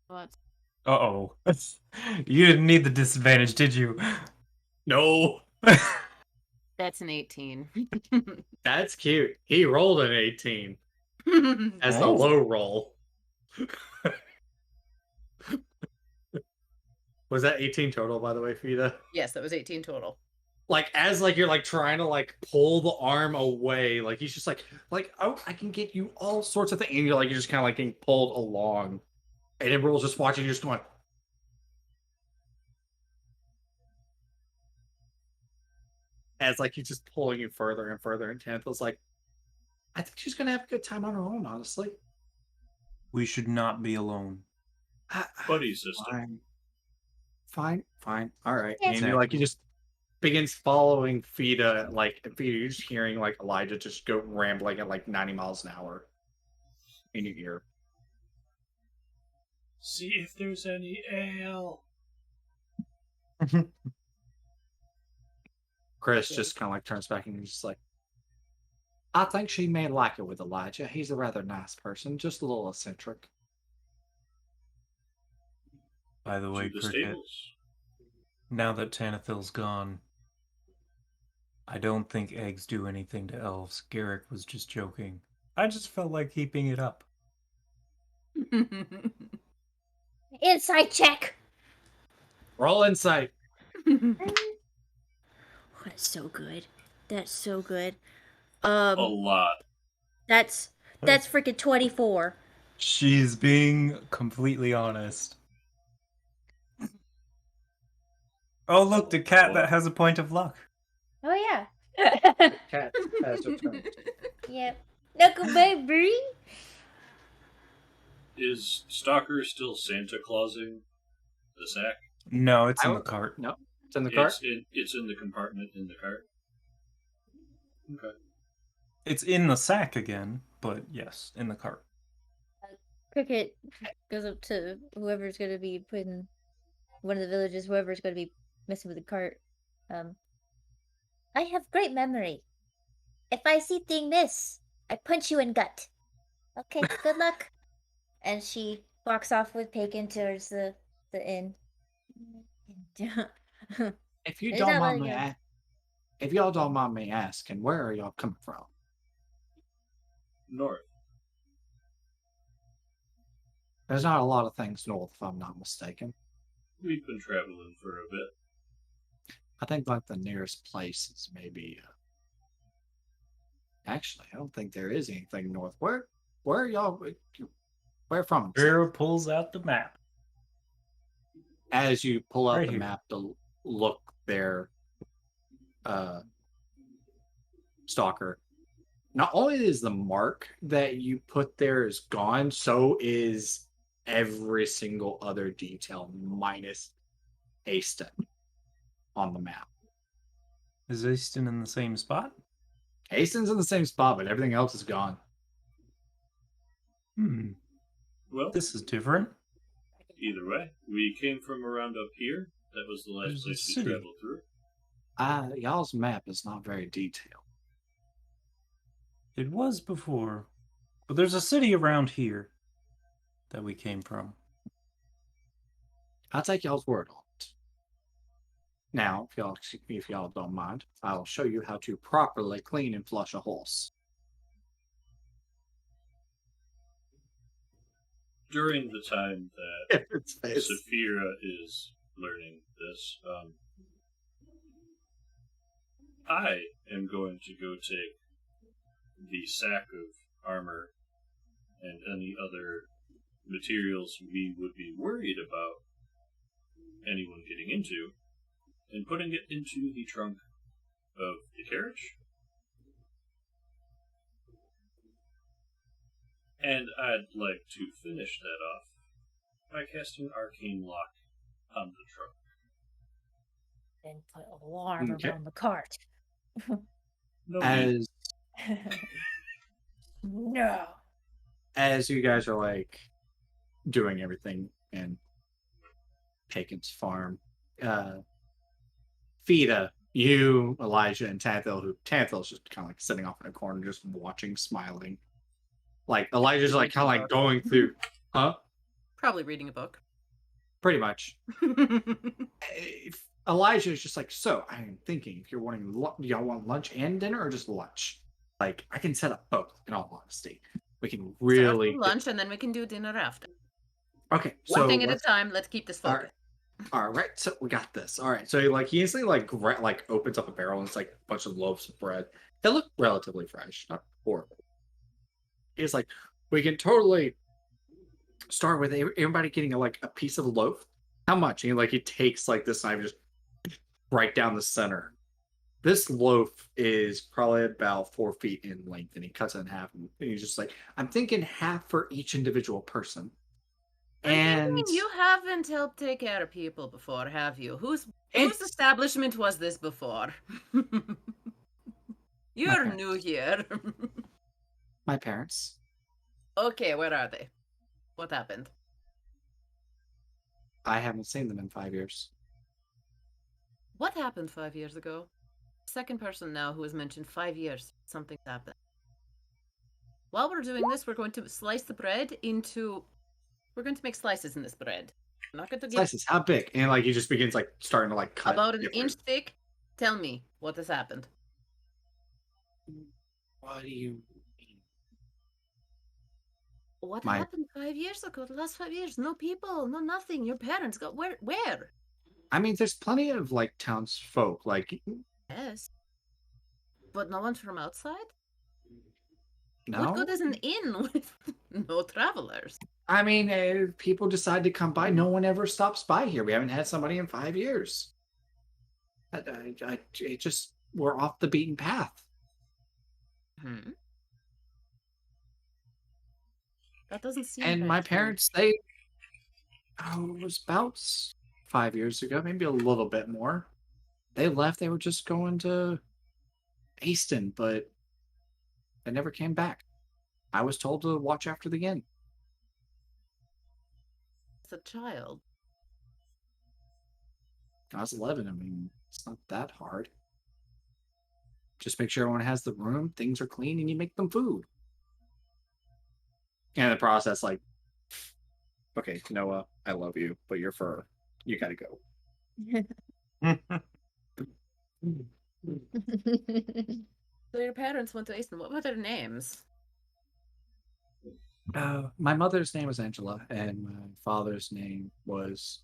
What? Uh-oh. You didn't need the disadvantage, did you? no. That's an 18. That's cute. He rolled an 18 as the Oh. low roll. Was that 18 total, by the way, Fida? Yes, that was 18 total. Like as like you're like trying to like pull the arm away, like he's just like oh, I can get you all sorts of things, and you're just kind of like getting pulled along, and everyone's just watching, you just going. As like he's just pulling you further and further, and Tantha's like, I think she's gonna have a good time on her own, honestly. We should not be alone. Buddy system. Fine. All right. Yeah. And he just begins following Fida, like Fida, you're just hearing like Elijah just go rambling at like 90 miles an hour in your ear. See if there's any ale. Chris just kind of like turns back and he's just like, I think she may like it with Elijah. He's a rather nice person, just a little eccentric. By the way, To the Cricket, stables. now that Tanathil's gone, I don't think eggs do anything to elves. Garrick was just joking. I just felt like keeping it up. Insight check. Roll insight. That's so good. That's so good. A lot. That's freaking 24. She's being completely honest. Oh, look, the cat that has a point of luck. Oh yeah. Cat has returned. Yep. Knuckle baby. Is Stalker still Santa Clausing the sack? No, it's in I the would- cart. No, it's in the cart. It's in the compartment in the cart. Okay. It's in the sack again, but yes, in the cart. Cricket goes up to whoever's gonna be putting one of the villagers, whoever's gonna be messing with the cart. I have great memory. If I see thing miss, I punch you in gut. Okay, good luck. And she walks off with Pagan towards the inn. If you There's don't not mind really me, a- if y'all don't mind me asking, where are y'all coming from? North. There's not a lot of things north, if I'm not mistaken. We've been traveling for a bit. I think like the nearest place is maybe. Actually, I don't think there is anything north. Where are y'all? Where from? Vera pulls out the map. As you pull out Right the here. map to look there, Stalker. Not only is the mark that you put there is gone, so is every single other detail minus Aston on the map. Is Easton in the same spot? Aston's in the same spot, but everything else is gone. Well, This is different. either way, we came from around up here. That was the last There's a place we city. traveled through. Y'all's map is not very detailed. It was before. But there's a city around here that we came from. I'll take y'all's word on it. Now, if y'all don't mind, I'll show you how to properly clean and flush a horse. During the time that Its face. Saphira is learning this, I am going to go take the sack of armor and any other materials we would be worried about anyone getting into, and putting it into the trunk of the carriage. And I'd like to finish that off by casting Arcane Lock on the trunk. Then put alarm Okay. around the cart. No need. No. As you guys are like doing everything in Pagan's farm, Fida, you, Elijah, and Tanthel's just kind of like sitting off in a corner, just watching, smiling. Like Elijah's like kind of like going through, huh? Probably reading a book. Pretty much. Elijah's just like, so I'm thinking if you're wanting, do y'all want lunch and dinner or just lunch? Like I can set up both. In all honesty, we can really lunch and then we can do dinner after. Okay, One so thing at a let's- time. Let's keep this all focused. right. All right, so we got this. All right, so like he instantly like opens up a barrel and it's like a bunch of loaves of bread. They look relatively fresh, not horrible. He's like, we can totally start with everybody getting like a piece of loaf. How much? And he takes like this knife just right down the center. This loaf is probably about 4 feet in length, and he cuts it in half. And he's just like, I'm thinking half for each individual person. And You haven't helped take care of people before, have you? Whose establishment was this before? You're Okay. new here. my parents. Okay, where are they? What happened? I haven't seen them in 5 years. What happened 5 years ago? Second person now who has mentioned 5 years. Something's happened. While we're doing this, we're going to slice the bread into... We're going to make slices in this bread. I'm not going to give Slices, how big? And like he just begins like starting to like cut about an different- inch thick. Tell me what has happened. What do you mean? What My- happened 5 years ago? The last 5 years, no people, no nothing. Your parents got where? Where? I mean, there's plenty of like townsfolk. Like, Yes, but no one from outside. no. What good is an inn with no travelers? I mean, people decide to come by. No one ever stops by here. We haven't had somebody in 5 years. It just we're off the beaten path. Hmm. That doesn't seem. And very my true. parents, it was about 5 years ago, maybe a little bit more. They left. They were just going to Aston, but they never came back. I was told to watch after the inn. As a child. I was 11. I mean, it's not that hard. Just make sure everyone has the room, things are clean, and you make them food. And in the process, like, okay, Noah, I love you, but your fur, you gotta go. So your parents went to Easton. What were their names? My mother's name was Angela, and my father's name was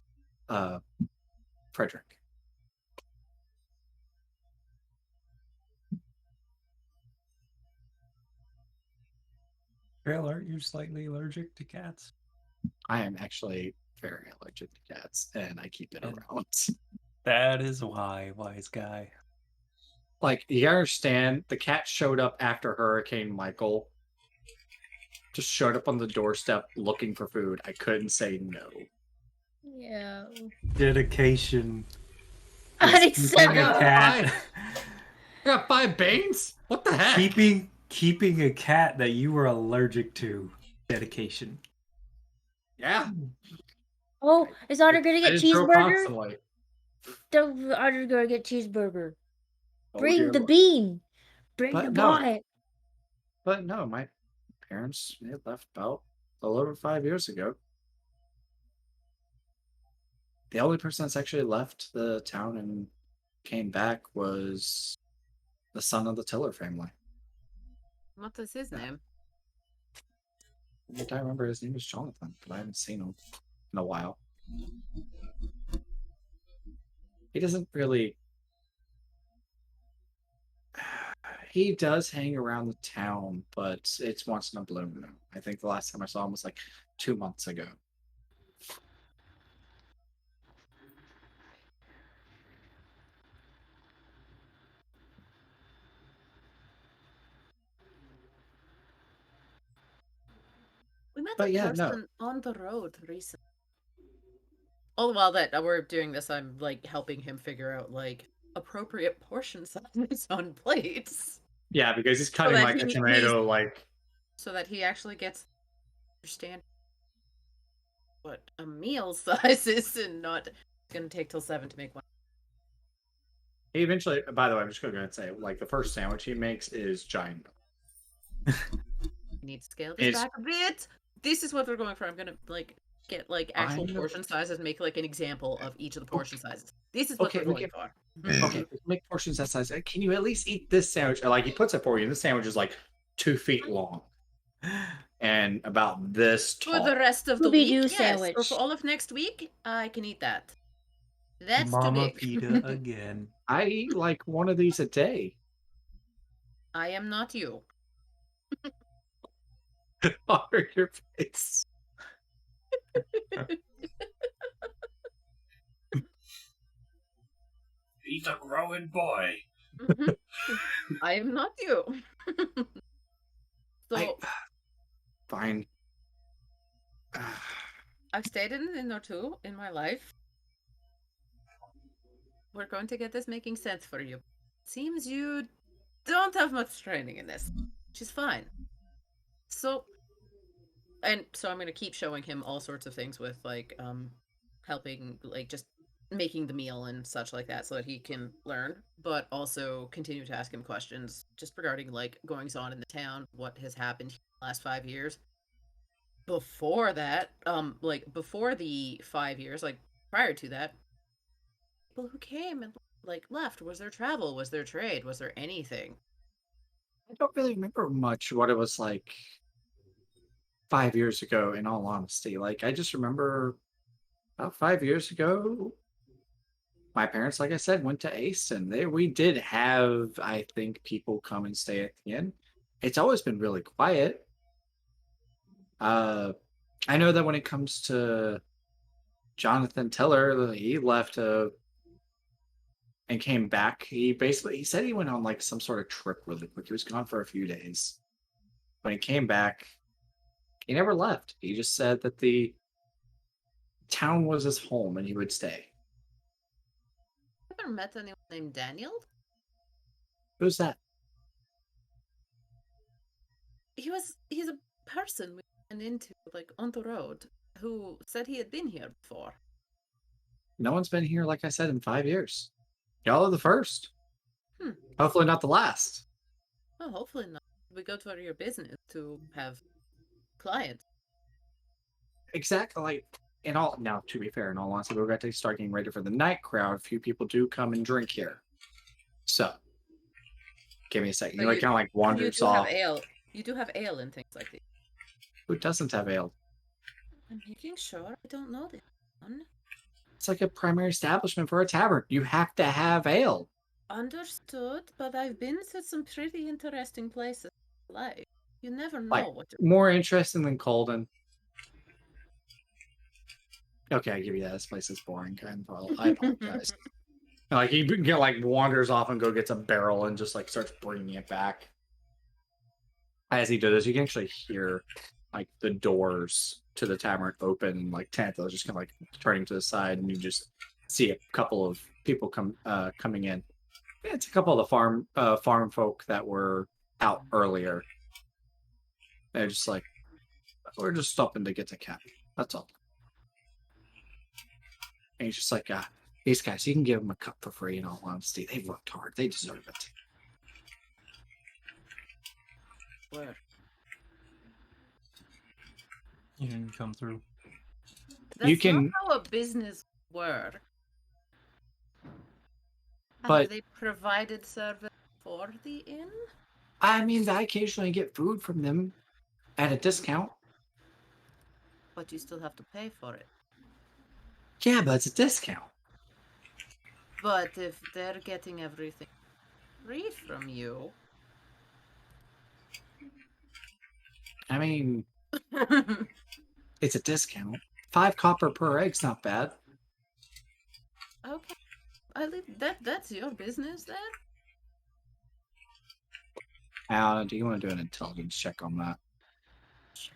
Frederick. Trail, aren't you slightly allergic to cats? I am actually very allergic to cats, and I keep it And- around. That is why, wise guy. Like, you understand, the cat showed up after Hurricane Michael. Just showed up on the doorstep looking for food. I couldn't say no. Yeah. Dedication. It's so Keeping a cat. I got 5 bangs? What the heck? Keeping a cat that you were allergic to. Dedication. Yeah. Oh, is Otter gonna I get just drove cheeseburger? constantly. Otter's gonna get cheeseburger. Oh, Bring dear the Lord. bean. Bring But the no. bonnet. But no, my parents, they left about a little over 5 years ago. The only person that's actually left the town and came back was the son of the Tiller family. What is his name? I don't remember, his name was Jonathan, but I haven't seen him in a while. He doesn't really. He does hang around the town, but it's once in a blue moon. I think the last time I saw him was like 2 months ago. We met But a yeah, no. person on the road recently. All the while that we're doing this, I'm like helping him figure out like appropriate portion sizes on plates, Yeah, because he's cutting that like a he's- tomato, like. so that he actually gets to understand what a meal size is and not gonna take till 7 to make one. He eventually, by the way, I'm just going to go ahead and say, like, the first sandwich he makes is giant. You need to scale this It's- back a bit. This is what we're going for. I'm gonna like get like actual I'm- portion sizes, make like an example of each of the portion sizes. This is what Okay, we're we going for. Okay, make portions that size. Can you at least eat this sandwich? Like, he puts it for you, and this sandwich is like 2 feet long and about this tall. For the rest of the Scooby-Doo week, yes. Or sandwich. for all of next week, I can eat that. That's too Mama big. Pita again. I eat like one of these a day. I am not you. Over your face. He's a growing boy. Mhm. I am not you. So Fine. I've stayed in an inn or two in my life. We're going to get this making sense for you. Seems you don't have much training in this, which is fine. So I'm gonna keep showing him all sorts of things with like helping, like just making the meal and such like that so that he can learn, but also continue to ask him questions just regarding like goings on in the town, what has happened in the last 5 years. Before that, like before the 5 years, like prior to that, people who came and like left, was there travel, was there trade, was there anything? I don't really remember much what it was like 5 years ago, in all honesty. Like, I just remember about 5 years ago, my parents, like I said, went to Ace, and we did have, I think, people come and stay at the inn. It's always been really quiet. I know that when it comes to Jonathan Tiller, he left and came back. He said he went on like some sort of trip really quick. He was gone for a few days. When he came back, he never left. He just said that the town was his home and he would stay. Ever met anyone named Daniel? Who's that? He's a person we ran into like on the road who said he had been here before. No one's been here, like I said, in 5 years. Y'all are the first. Hmm. Hopefully not the last. Well, hopefully not. We go to your business to have clients. Exactly. Like, now, to be fair, in all honesty, we're going to start getting ready for the night crowd. A few people do come and drink here. So, give me a second. But You like kind of like wanders off. Have ale. You do have ale and things like that. Who doesn't have ale? I'm making sure I don't know this one. It's like a primary establishment for a tavern. You have to have ale. Understood, but I've been to some pretty interesting places in life. You never know Like, what you're... more interesting than Colden. Okay, I give you that. This place is boring. Kind of. I apologize. Like, he like wanders off and gets a barrel and just like starts bringing it back. As he does this, you can actually hear like the doors to the tavern open, and like Tantha just kind of like turning to the side, and you just see a couple of people coming in. It's a couple of the farm folk that were out earlier. They're just like, we're just stopping to get a cap. That's all. And he's just like, these guys, you can give them a cup for free. In all honesty, they've worked hard. They deserve it. Where? You didn't come through. That's You can- not how a business works. But- Have they provided service for the inn? I mean, I occasionally get food from them at a discount. But you still have to pay for it. Yeah, but it's a discount. But if they're getting everything free from you... I mean, it's a discount. 5 copper per egg's not bad. Okay. That's your business then? Do you want to do an intelligence check on that? Sure.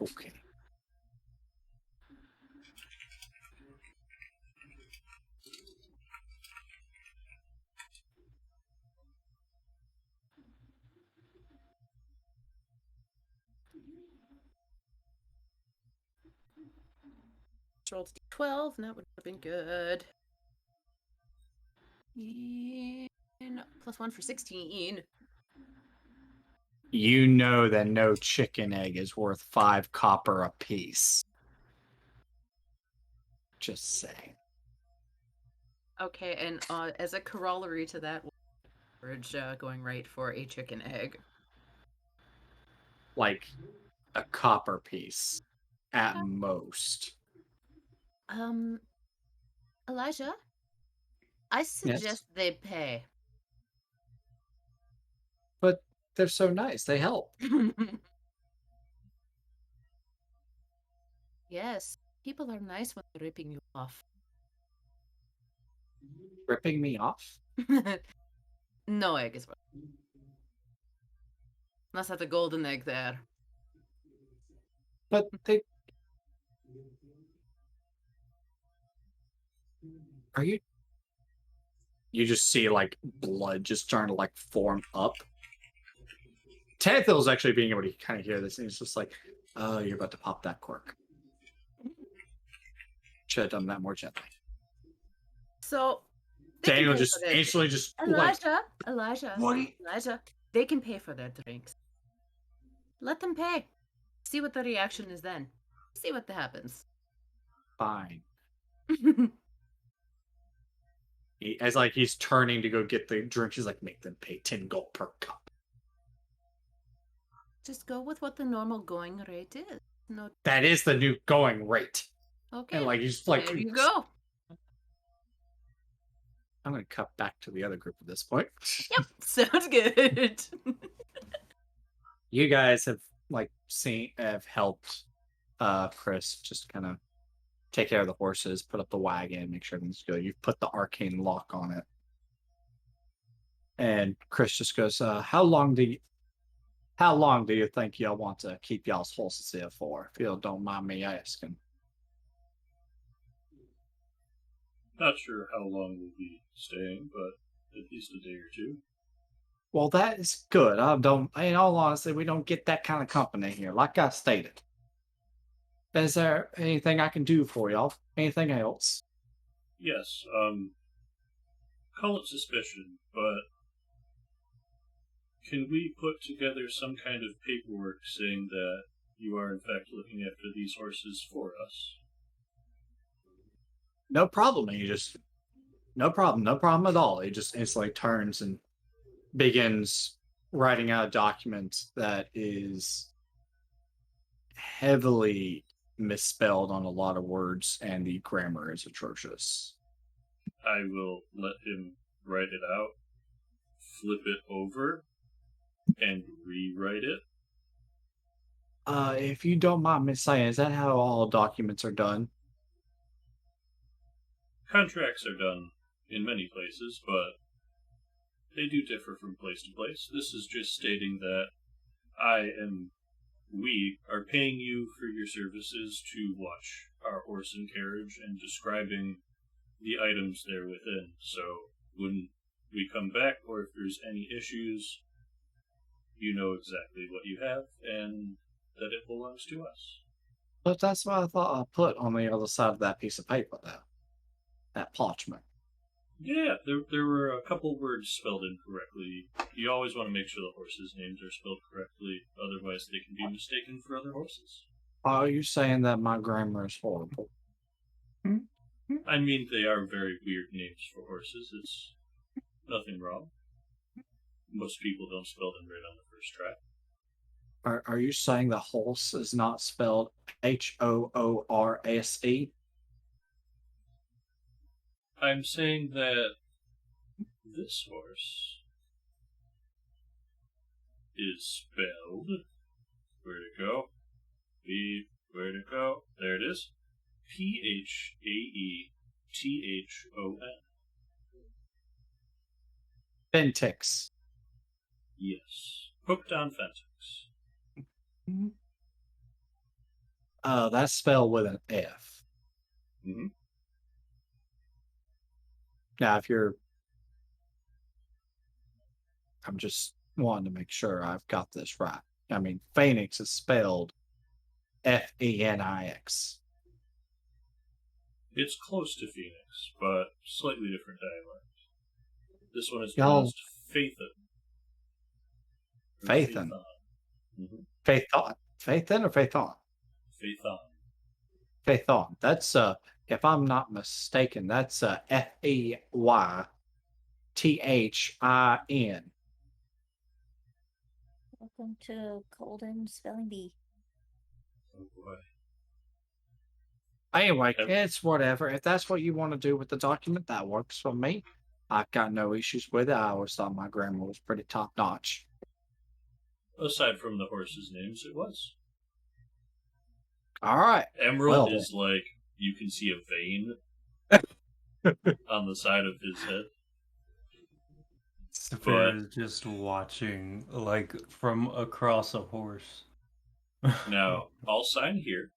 Okay. Rolled a 12, and that would have been good. And +1 for 16. You know that no chicken egg is worth 5 copper apiece. Just saying. Okay, and as a corollary to that, average going right for a chicken egg. Like a copper piece at most. Elijah, I suggest they pay. But they're so nice. They help. Yes, people are nice when they're ripping you off. Ripping me off? No egg is worth. Unless that's a golden egg there. But they... Are you... You just see, like, blood just starting to, like, form up. Tanthil's actually being able to kind of hear this, and he's just like, oh, you're about to pop that cork. Should have done that more gently. So, they can Daniel pay just for their- instantly just, Elijah, What? Elijah, they can pay for their drinks. Let them pay. See what the reaction is then. See what happens. Fine. As like he's turning to go get the drink, she's like, make them pay 10 gold per cup. Just go with what the normal going rate is. No, That is the new going rate. okay. And like he's like, there you go. I'm gonna cut back to the other group at this point. Yep, sounds good. You guys have have helped Chris just kind of take care of the horses, put up the wagon, make sure everything's good. You've put the arcane lock on it. And Chris just goes, how long do you think y'all want to keep y'all's horses here for? If you don't mind me asking. Not sure how long we'll be staying, but at least a day or two. Well, that is good. In all honesty, we don't get that kind of company here, like I stated. Is there anything I can do for y'all? Anything else? Yes, call it suspicion, but can we put together some kind of paperwork saying that you are in fact looking after these horses for us? No problem. No problem at all. He just instantly turns and begins writing out a document that is heavily misspelled on a lot of words, and the grammar is atrocious. I will let him write it out, flip it over, and rewrite it. If you don't mind me saying, is that how all documents are done? Contracts are done in many places, but they do differ from place to place. This is just stating that we are paying you for your services to watch our horse and carriage and describing the items there within. So when we come back, or if there's any issues, you know exactly what you have and that it belongs to us. But that's what I thought I put on the other side of that piece of paper there. That parchment. Yeah, there were a couple words spelled incorrectly. You always want to make sure the horses' names are spelled correctly, otherwise they can be mistaken for other horses. Are you saying that my grammar is horrible? I mean, they are very weird names for horses. It's nothing wrong. Most people don't spell them right on the first try. Are you saying the horse is not spelled Hoorse? I'm saying that this horse is spelled. Where'd it go? Where'd it go? There it is. Phaeton. Fentix. Yes. Hooked on Fentix. That's spelled with an F. Mm-hmm. Now, I'm just wanting to make sure I've got this right. I mean, Phoenix is spelled Fenix. It's close to Phoenix, but slightly different dialect. This one is Y'all- pronounced Phaethon. Phaethon. Mm-hmm. Phaethon. Phaethon or Phaethon? Phaethon. Phaethon. That's if I'm not mistaken, that's Feythin. Welcome to Golden Spelling Bee. Oh boy. Anyway, Yep. it's whatever. If that's what you want to do with the document, that works for me. I've got no issues with it. I always thought my grammar was pretty top notch. Aside from the horses' names, it was. All right. Emerald Well, is like, you can see a vein on the side of his head. Saphira is just watching, like, from across a horse. Now, I'll sign here,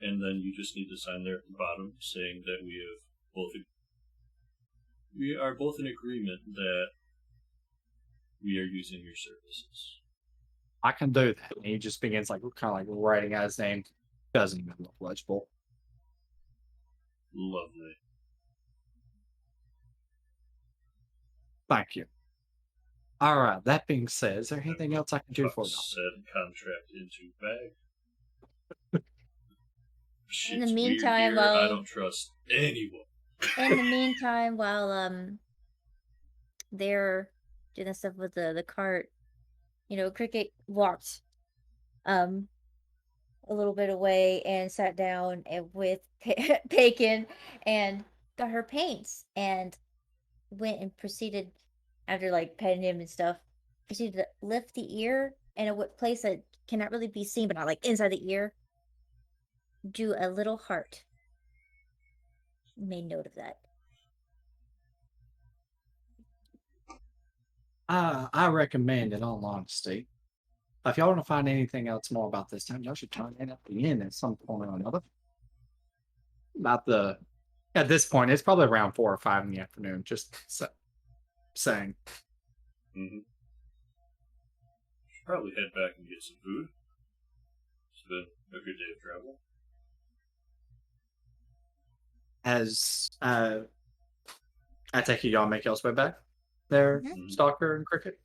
and then you just need to sign there at the bottom, saying that we are both in agreement that we are using your services. I can do that. And he just begins kind of writing out his name. Doesn't even look legible. Lovely. Thank you. All right. That being said, is there anything else I can do for you? Said contract into bag. In the Shit's weird meantime, here. I while- don't trust anyone. In the meantime, while they're doing stuff with the cart, Cricket walked um a little bit away and sat down and with Bacon and got her paints and went and proceeded, after like petting him and stuff, proceeded to lift the ear in a place that cannot really be seen, but not like inside the ear. Drew a little heart. Made note of that. I recommend, in all honesty, if y'all want to find anything else more about this time, y'all should turn in at the end at some point or another. At this point, it's probably around 4 or 5 in the afternoon. Just saying. Mm-hmm. Should probably head back and get some food. It's been a good day of travel. As I take it, y'all make y'all's way back there, Stalker and Cricket.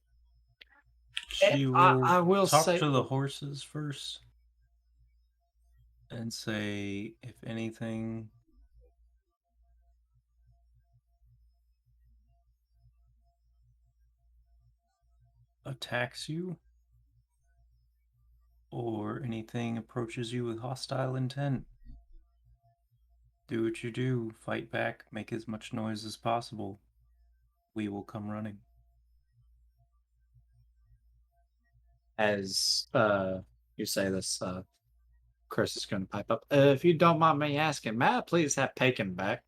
She will I will talk say to the horses first and say, if anything, attacks you or anything approaches you with hostile intent, do what you do, fight back, make as much noise as possible. We will come running. As you say this, Chris is going to pipe up. If you don't mind me asking, may I please have Bacon back?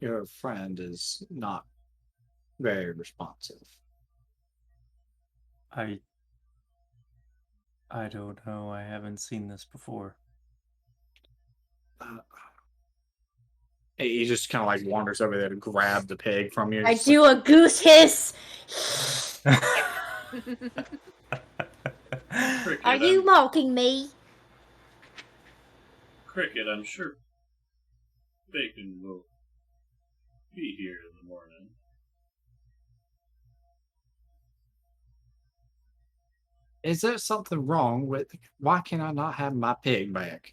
Your friend is not very responsive. I don't know. I haven't seen this before. He just kind of like wanders over there to grab the pig from you. I do a goose hiss. Cricket, Are you mocking me? Cricket, I'm sure Bacon will be here in the morning. Is there something wrong with? Why can I not have my pig back?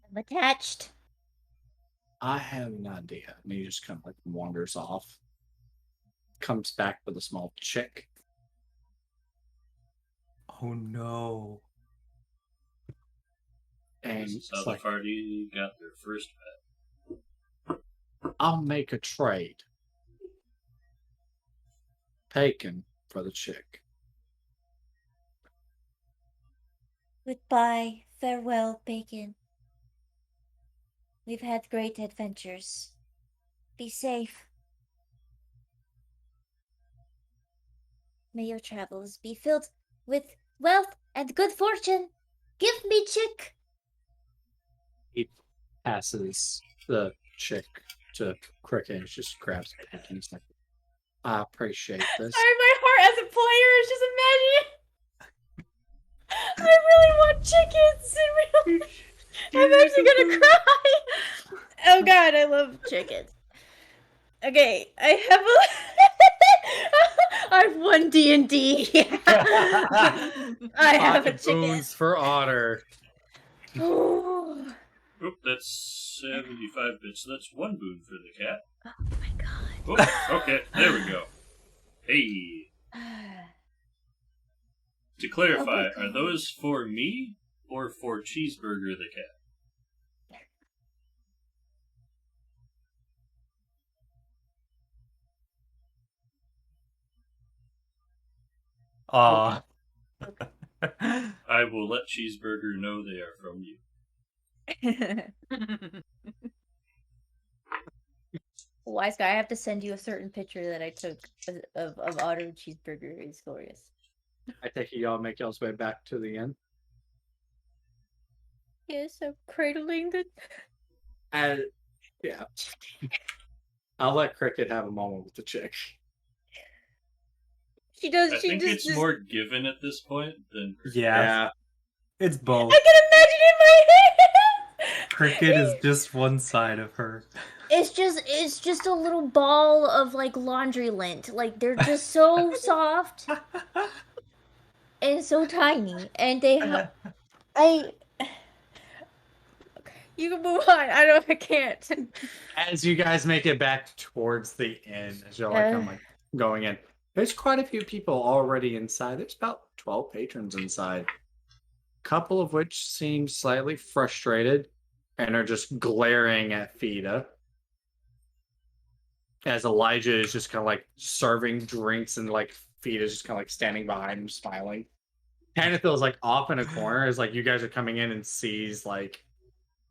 I'm attached. I have an idea. And he just kind of like wanders off. Comes back with a small chick. Oh no. And This is it's how the like, party got their first pet. I'll make a trade. Bacon for the chick. Goodbye. Farewell, Bacon. We've had great adventures. Be safe. May your travels be filled with wealth and good fortune. Give me chick. He passes the chick to Cricket and just grabs it and he's like, I appreciate this. Sorry, my heart as a player is just imagining. I really want chickens in real life. I'm actually gonna cry. Oh god, I love chickens. Okay, I have won D&D. I have a Pocket chicken. boons for honor. Oh Oop, that's 75 bits, so that's one boon for the cat. my god. Oh, okay, there we go. Hey. To clarify, Oh my are those for me or for Cheeseburger the cat? Aw. I will let Cheeseburger know they are from you. Wise guy, I have to send you a certain picture that I took of Otto Cheeseburger. It's glorious. I take it y'all make y'all's way back to the inn. Yes, I'm cradling the. And yeah. I'll let Cricket have a moment with the chick. She does. I She think just. it's more given at this point than... Yeah, it's both. I can imagine in my head. Cricket is just one side of her. It's just a little ball of like laundry lint. Like they're just so soft and so tiny, and they I. Okay. You can move on. I can't. As you guys make it back towards the inn, as you're like, I'm like going in, there's quite a few people already inside. There's about 12 patrons inside. Couple of which seem slightly frustrated and are just glaring at Fida. As Elijah is just kind of like serving drinks and like Fida's just kind of like standing behind him smiling. Kind of feels like off in a corner as like you guys are coming in and sees like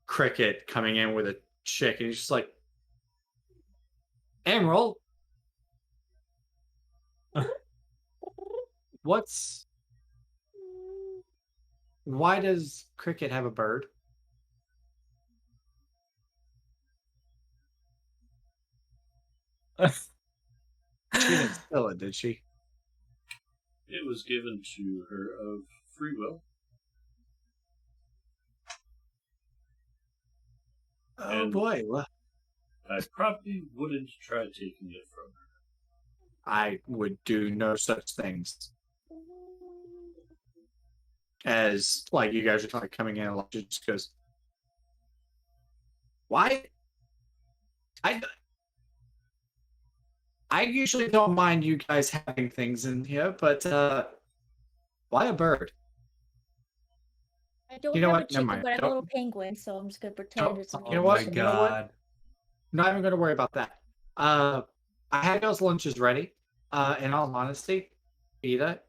Cricket coming in with a chick and he's just like, Emerald, why does Cricket have a bird? She didn't steal it, did she? It was given to her of free will. Oh And- boy, well, I probably wouldn't try taking it from her. I would do no such things. As like you guys are like coming in, Elijah just goes, "Why? I usually don't mind you guys having things in here, but why a bird? I don't You know have what? a Never chicken, mind. but I have a Don't- little penguin, so I'm just gonna pretend don't- it's a you know Oh what? my You know what? god. Not even going to worry about that. I had those lunches ready. In all honesty, Ida,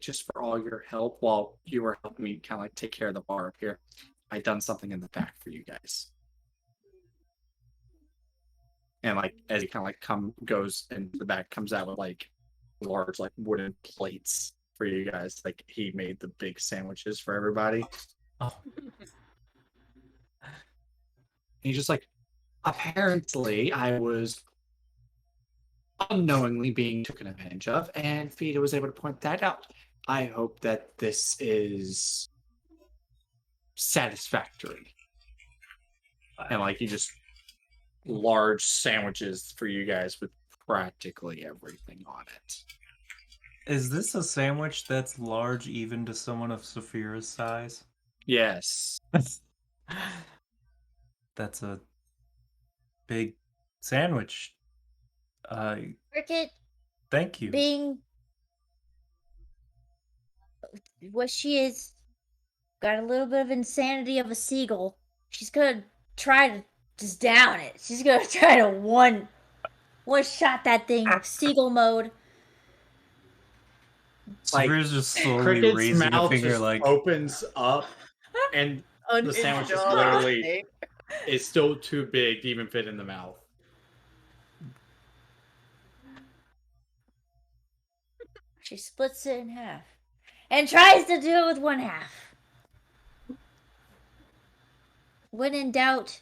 just for all your help while you were helping me kind of like take care of the bar up here, I done something in the back for you guys. And like as he kind of like goes in the back, comes out with like large like wooden plates for you guys. Like he made the big sandwiches for everybody. Oh. He's just like, apparently I was unknowingly being taken advantage of, and Fida was able to point that out. I hope that this is satisfactory. And like he just large sandwiches for you guys with practically everything on it. Is this a sandwich that's large even to someone of Saphira's size? Yes. That's a big sandwich. Cricket Thank you. being what she is, got a little bit of insanity of a seagull. She's gonna try to just down it. She's gonna try to one shot that thing, seagull mode. Like, Saphira's just slowly Cricket's raising a mouth finger just like, opens up, and the sandwich is literally is still too big to even fit in the mouth. She splits it in half and tries to do it with one half. When in doubt,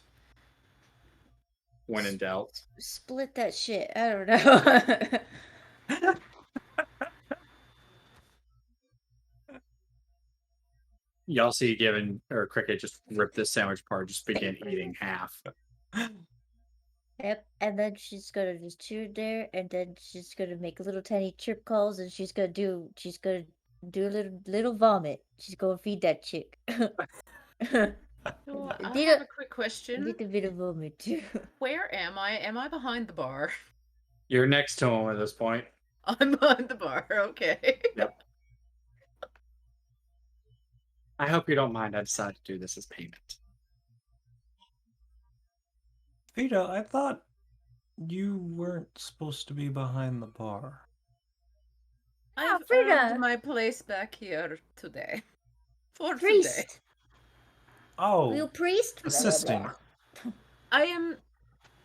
When in doubt. split that shit. I don't know. Y'all see Given or Cricket just rip this sandwich apart, just begin eating half. Yep, and then she's gonna just chew it there, and then she's gonna make little tiny chirp calls, and she's gonna do a little vomit. She's gonna feed that chick. Well, I Need have a- a quick question. Get a bit of vomit too. Where am I? Am I behind the bar? You're next to him at this point. I'm behind the bar. Okay. Yep. I hope you don't mind. I decided to do this as payment. Vita, I thought you weren't supposed to be behind the bar. I've Frida. earned my place back here today. For today. Priest, Oh, you priest? assisting. I am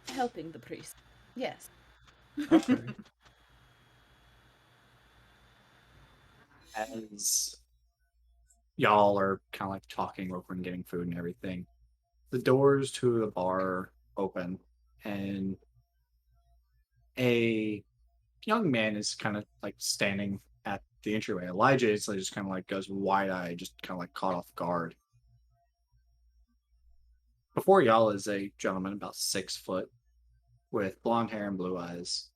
helping the priest. Yes. Okay. As y'all are kind of like talking over and getting food and everything, the doors to the bar open, and a young man is kind of like standing at the entryway. Elijah is like, just kind of like goes wide-eyed, just kind of like caught off guard. Before y'all is a gentleman about 6 foot with blonde hair and blue eyes.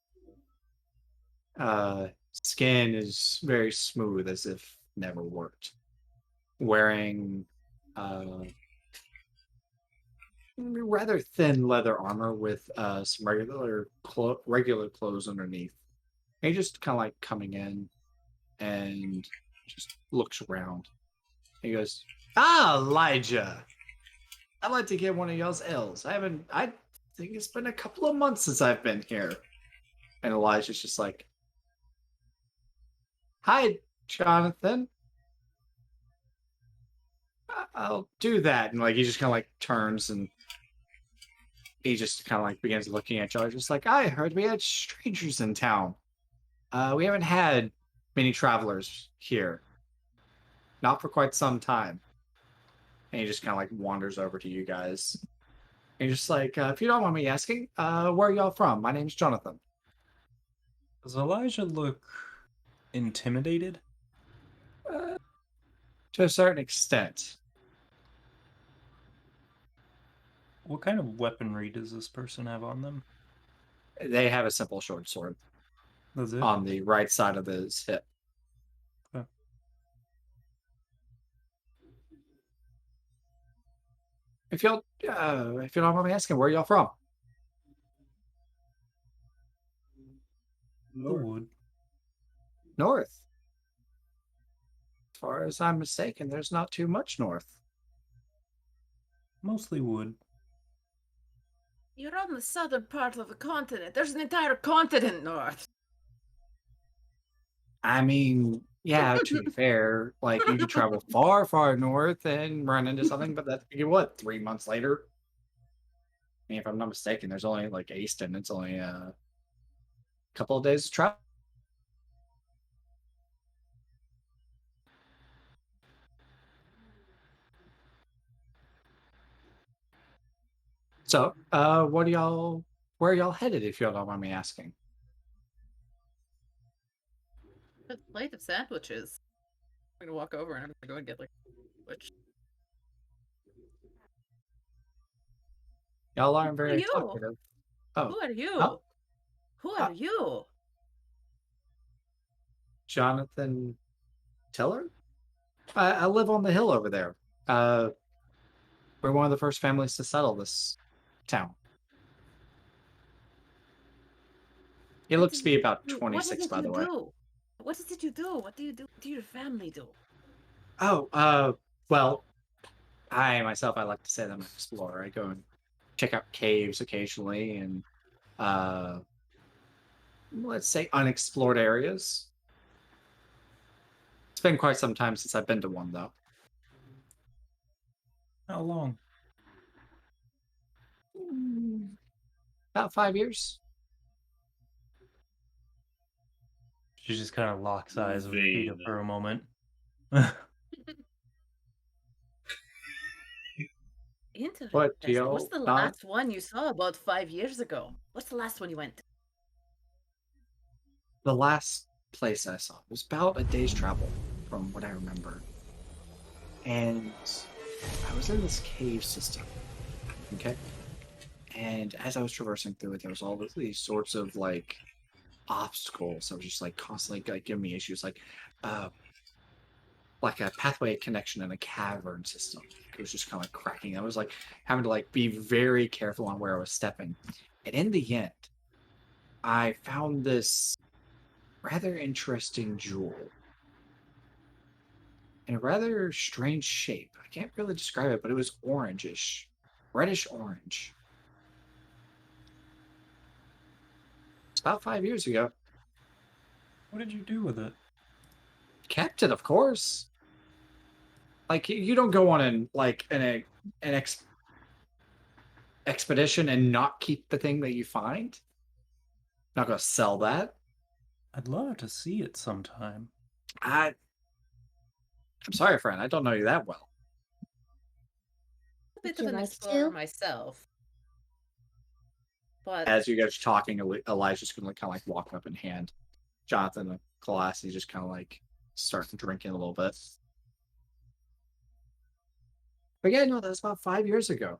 Skin is very smooth as if never worked. Wearing rather thin leather armor with some regular clothes underneath. And he just kind of like coming in and just looks around. He goes, "Ah, Elijah, I'd like to get one of y'all's L's. I think it's been a couple of months since I've been here." And Elijah's just like, "Hi, Jonathan. I'll do that." And like he just kind of like turns and he just kind of like begins looking at y'all, just like, "I heard we had strangers in town. We haven't had many travelers here, not for quite some time." And he just kind of like wanders over to you guys. And he's just like, "If you don't mind me asking, where are y'all from? My name's Jonathan." Does Elijah look intimidated? To a certain extent. What kind of weaponry does this person have on them? They have a simple short sword That's it? on the right side of his hip. Okay. If you don't mind me asking, where are y'all from? The wood. North. As far as I'm mistaken, there's not too much north. Mostly wood. You're on the southern part of the continent. There's an entire continent north. I mean, yeah, to be fair, like you could travel far, far north and run into something, but that's what, 3 months later? I mean, if I'm not mistaken, there's only like Easton. It's only a couple of days of travel. So, where are y'all headed, if you don't mind me asking? A plate of sandwiches. I'm gonna walk over and I'm gonna go and get like a sandwich. Y'all aren't Who are very you? talkative. Oh, Who are you? huh? Who are you? Jonathan Tiller? I live on the hill over there. Uh, we're one of the first families to settle this town. He looks to be about What is 26, it by the you way. do? What is it you do? What do you do? What do your family do? Oh, well, I myself, I like to say that I'm an explorer. I go and check out caves occasionally and, uh, let's say unexplored areas. It's been quite some time since I've been to one, though. How long? About 5 years. She just kind of locks eyes with Peter Vain. for a moment. Interesting. What do What's y'all the not? last one you saw about 5 years ago? What's the last one you went to? The last place I saw was about a day's travel, from what I remember. And I was in this cave system. Okay. And as I was traversing through it, there was all of these sorts of like obstacles that were just like constantly like giving me issues, uh like a pathway connection in a cavern system. It was just kind of like cracking. I was like having to like be very careful on where I was stepping. And in the end, I found this rather interesting jewel in a rather strange shape. I can't really describe it, but it was orangish, reddish orange. It's about 5 years ago. What did you do with it? Kept it, of course. Like you don't go on an expedition and not keep the thing that you find. Not gonna sell that. I'd love to see it sometime. I'm sorry, friend. I don't know you that well. A bit Would of you an like explorer to? myself. But As you guys are talking, Elijah's gonna kind of like walk up and hand Jonathan a glass. He's just kind of like starting drinking a little bit. But yeah, no, that was about 5 years ago.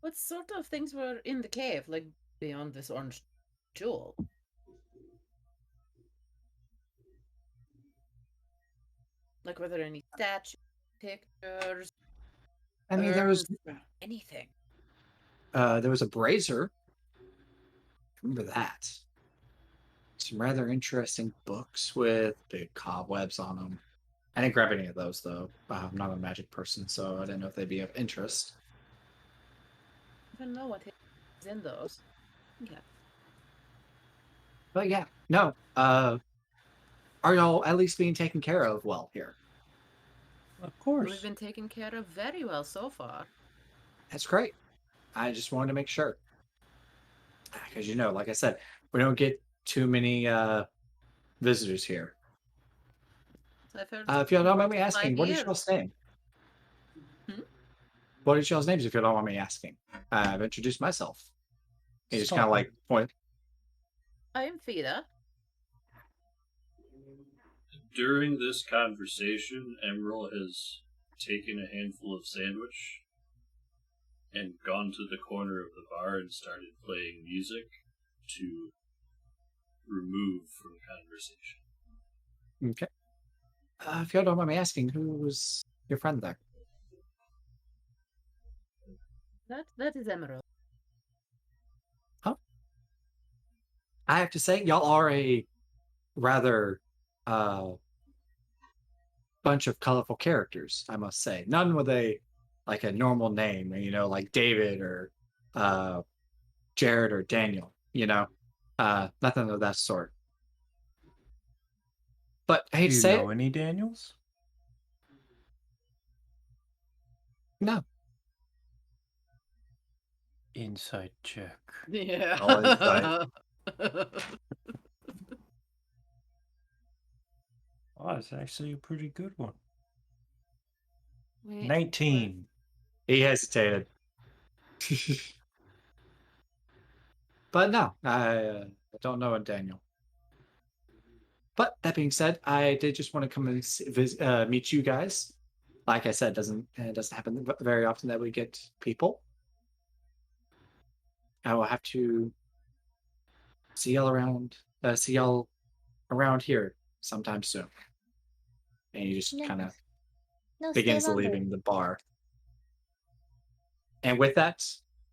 what sort of things were in the cave, like beyond this orange jewel? Like, were there any statues, pictures? I mean, there was anything. a brazier. Remember that? Some rather interesting books with big cobwebs on them. I didn't grab any of those though. I'm not a magic person, so I didn't know if they'd be of interest. I don't know what is in those. Yeah. But yeah, no. Are y'all at least being taken care of well here? Of course. We've been taken care of very well so far. That's great. I just wanted to make sure. Because, like I said, we don't get too many visitors here. So I've heard If y'all don't mind me 5 asking, what is years. y'all's name? Hmm? What is y'all's names, if you don't mind me asking? I've introduced myself. He just kind of like point. I am Fida. During this conversation, Emerald has taken a handful of sandwich and gone to the corner of the bar and started playing music to remove from conversation. Okay. If y'all don't mind me asking, who was your friend there? That is Emerald. I have to say, y'all are a rather bunch of colorful characters, I must say. None with a normal name, like David or Jared or Daniel, nothing of that sort. But I hate Do to you say know it, any Daniels? no. Inside check. Yeah. All inside. Oh, it's actually a pretty good one. Wait, 19. He hesitated. But no, I don't know a Daniel. But that being said, I did just want to come and meet you guys. Like I said, it doesn't happen very often that we get people. I will have to see y'all around here sometime soon. And he just No. kind of No, stay begins longer. leaving the bar. And with that,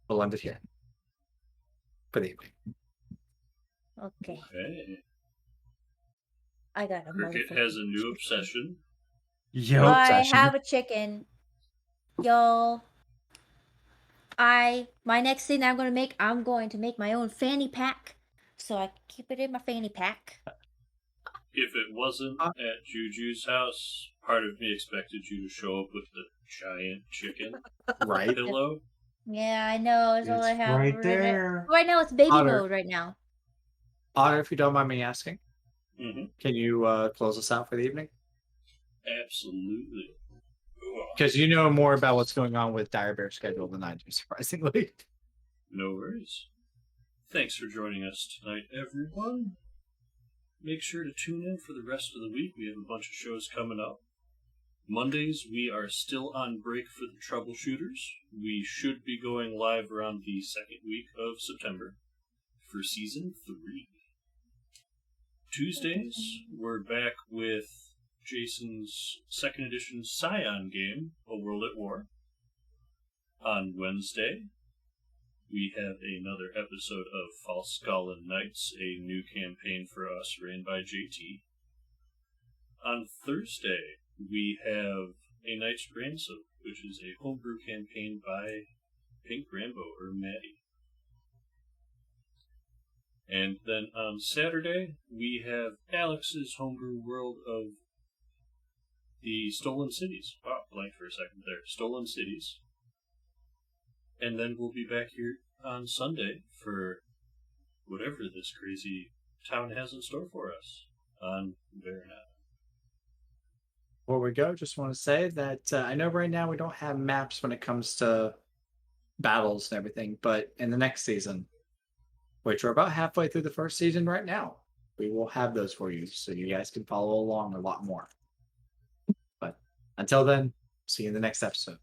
we'll end it here for the evening. Okay. Hey, I got a Cricket motherfucking has a new obsession. Yo. I obsession. have a chicken. Y'all. My next thing I'm going to make my own fanny pack. So I keep it in my fanny pack. If it wasn't at Juju's house, part of me expected you to show up with the giant chicken Right? pillow. Yeah, I know. It's all I It's have. right there. Right now, it's baby Otter. mode right now. Otter, if you don't mind me asking, Mm-hmm. can you close us out for the evening? Absolutely. Because you know more about what's going on with Dire Bear's schedule than I do, surprisingly. No worries. Thanks for joining us tonight, everyone. Make sure to tune in for the rest of the week. We have a bunch of shows coming up. Mondays, we are still on break for the Troubleshooters. We should be going live around the second week of September for Season 3. Tuesdays, we're back with Jason's second edition Scion game, A World at War. On Wednesday, we have another episode of False Skull and Knights, a new campaign for us ran by JT. On Thursday, we have A Knight's Ransom, which is a homebrew campaign by Pink Rambo, or Maddie. And then on Saturday, we have Alex's homebrew world of the Stolen Cities. Wow, blanked for a second there. Stolen Cities. And then we'll be back here on Sunday for whatever this crazy town has in store for us on Varinheim. Before we go, just want to say that I know right now we don't have maps when it comes to battles and everything, but in the next season, which we're about halfway through the first season right now, we will have those for you so you guys can follow along a lot more. But until then, see you in the next episode.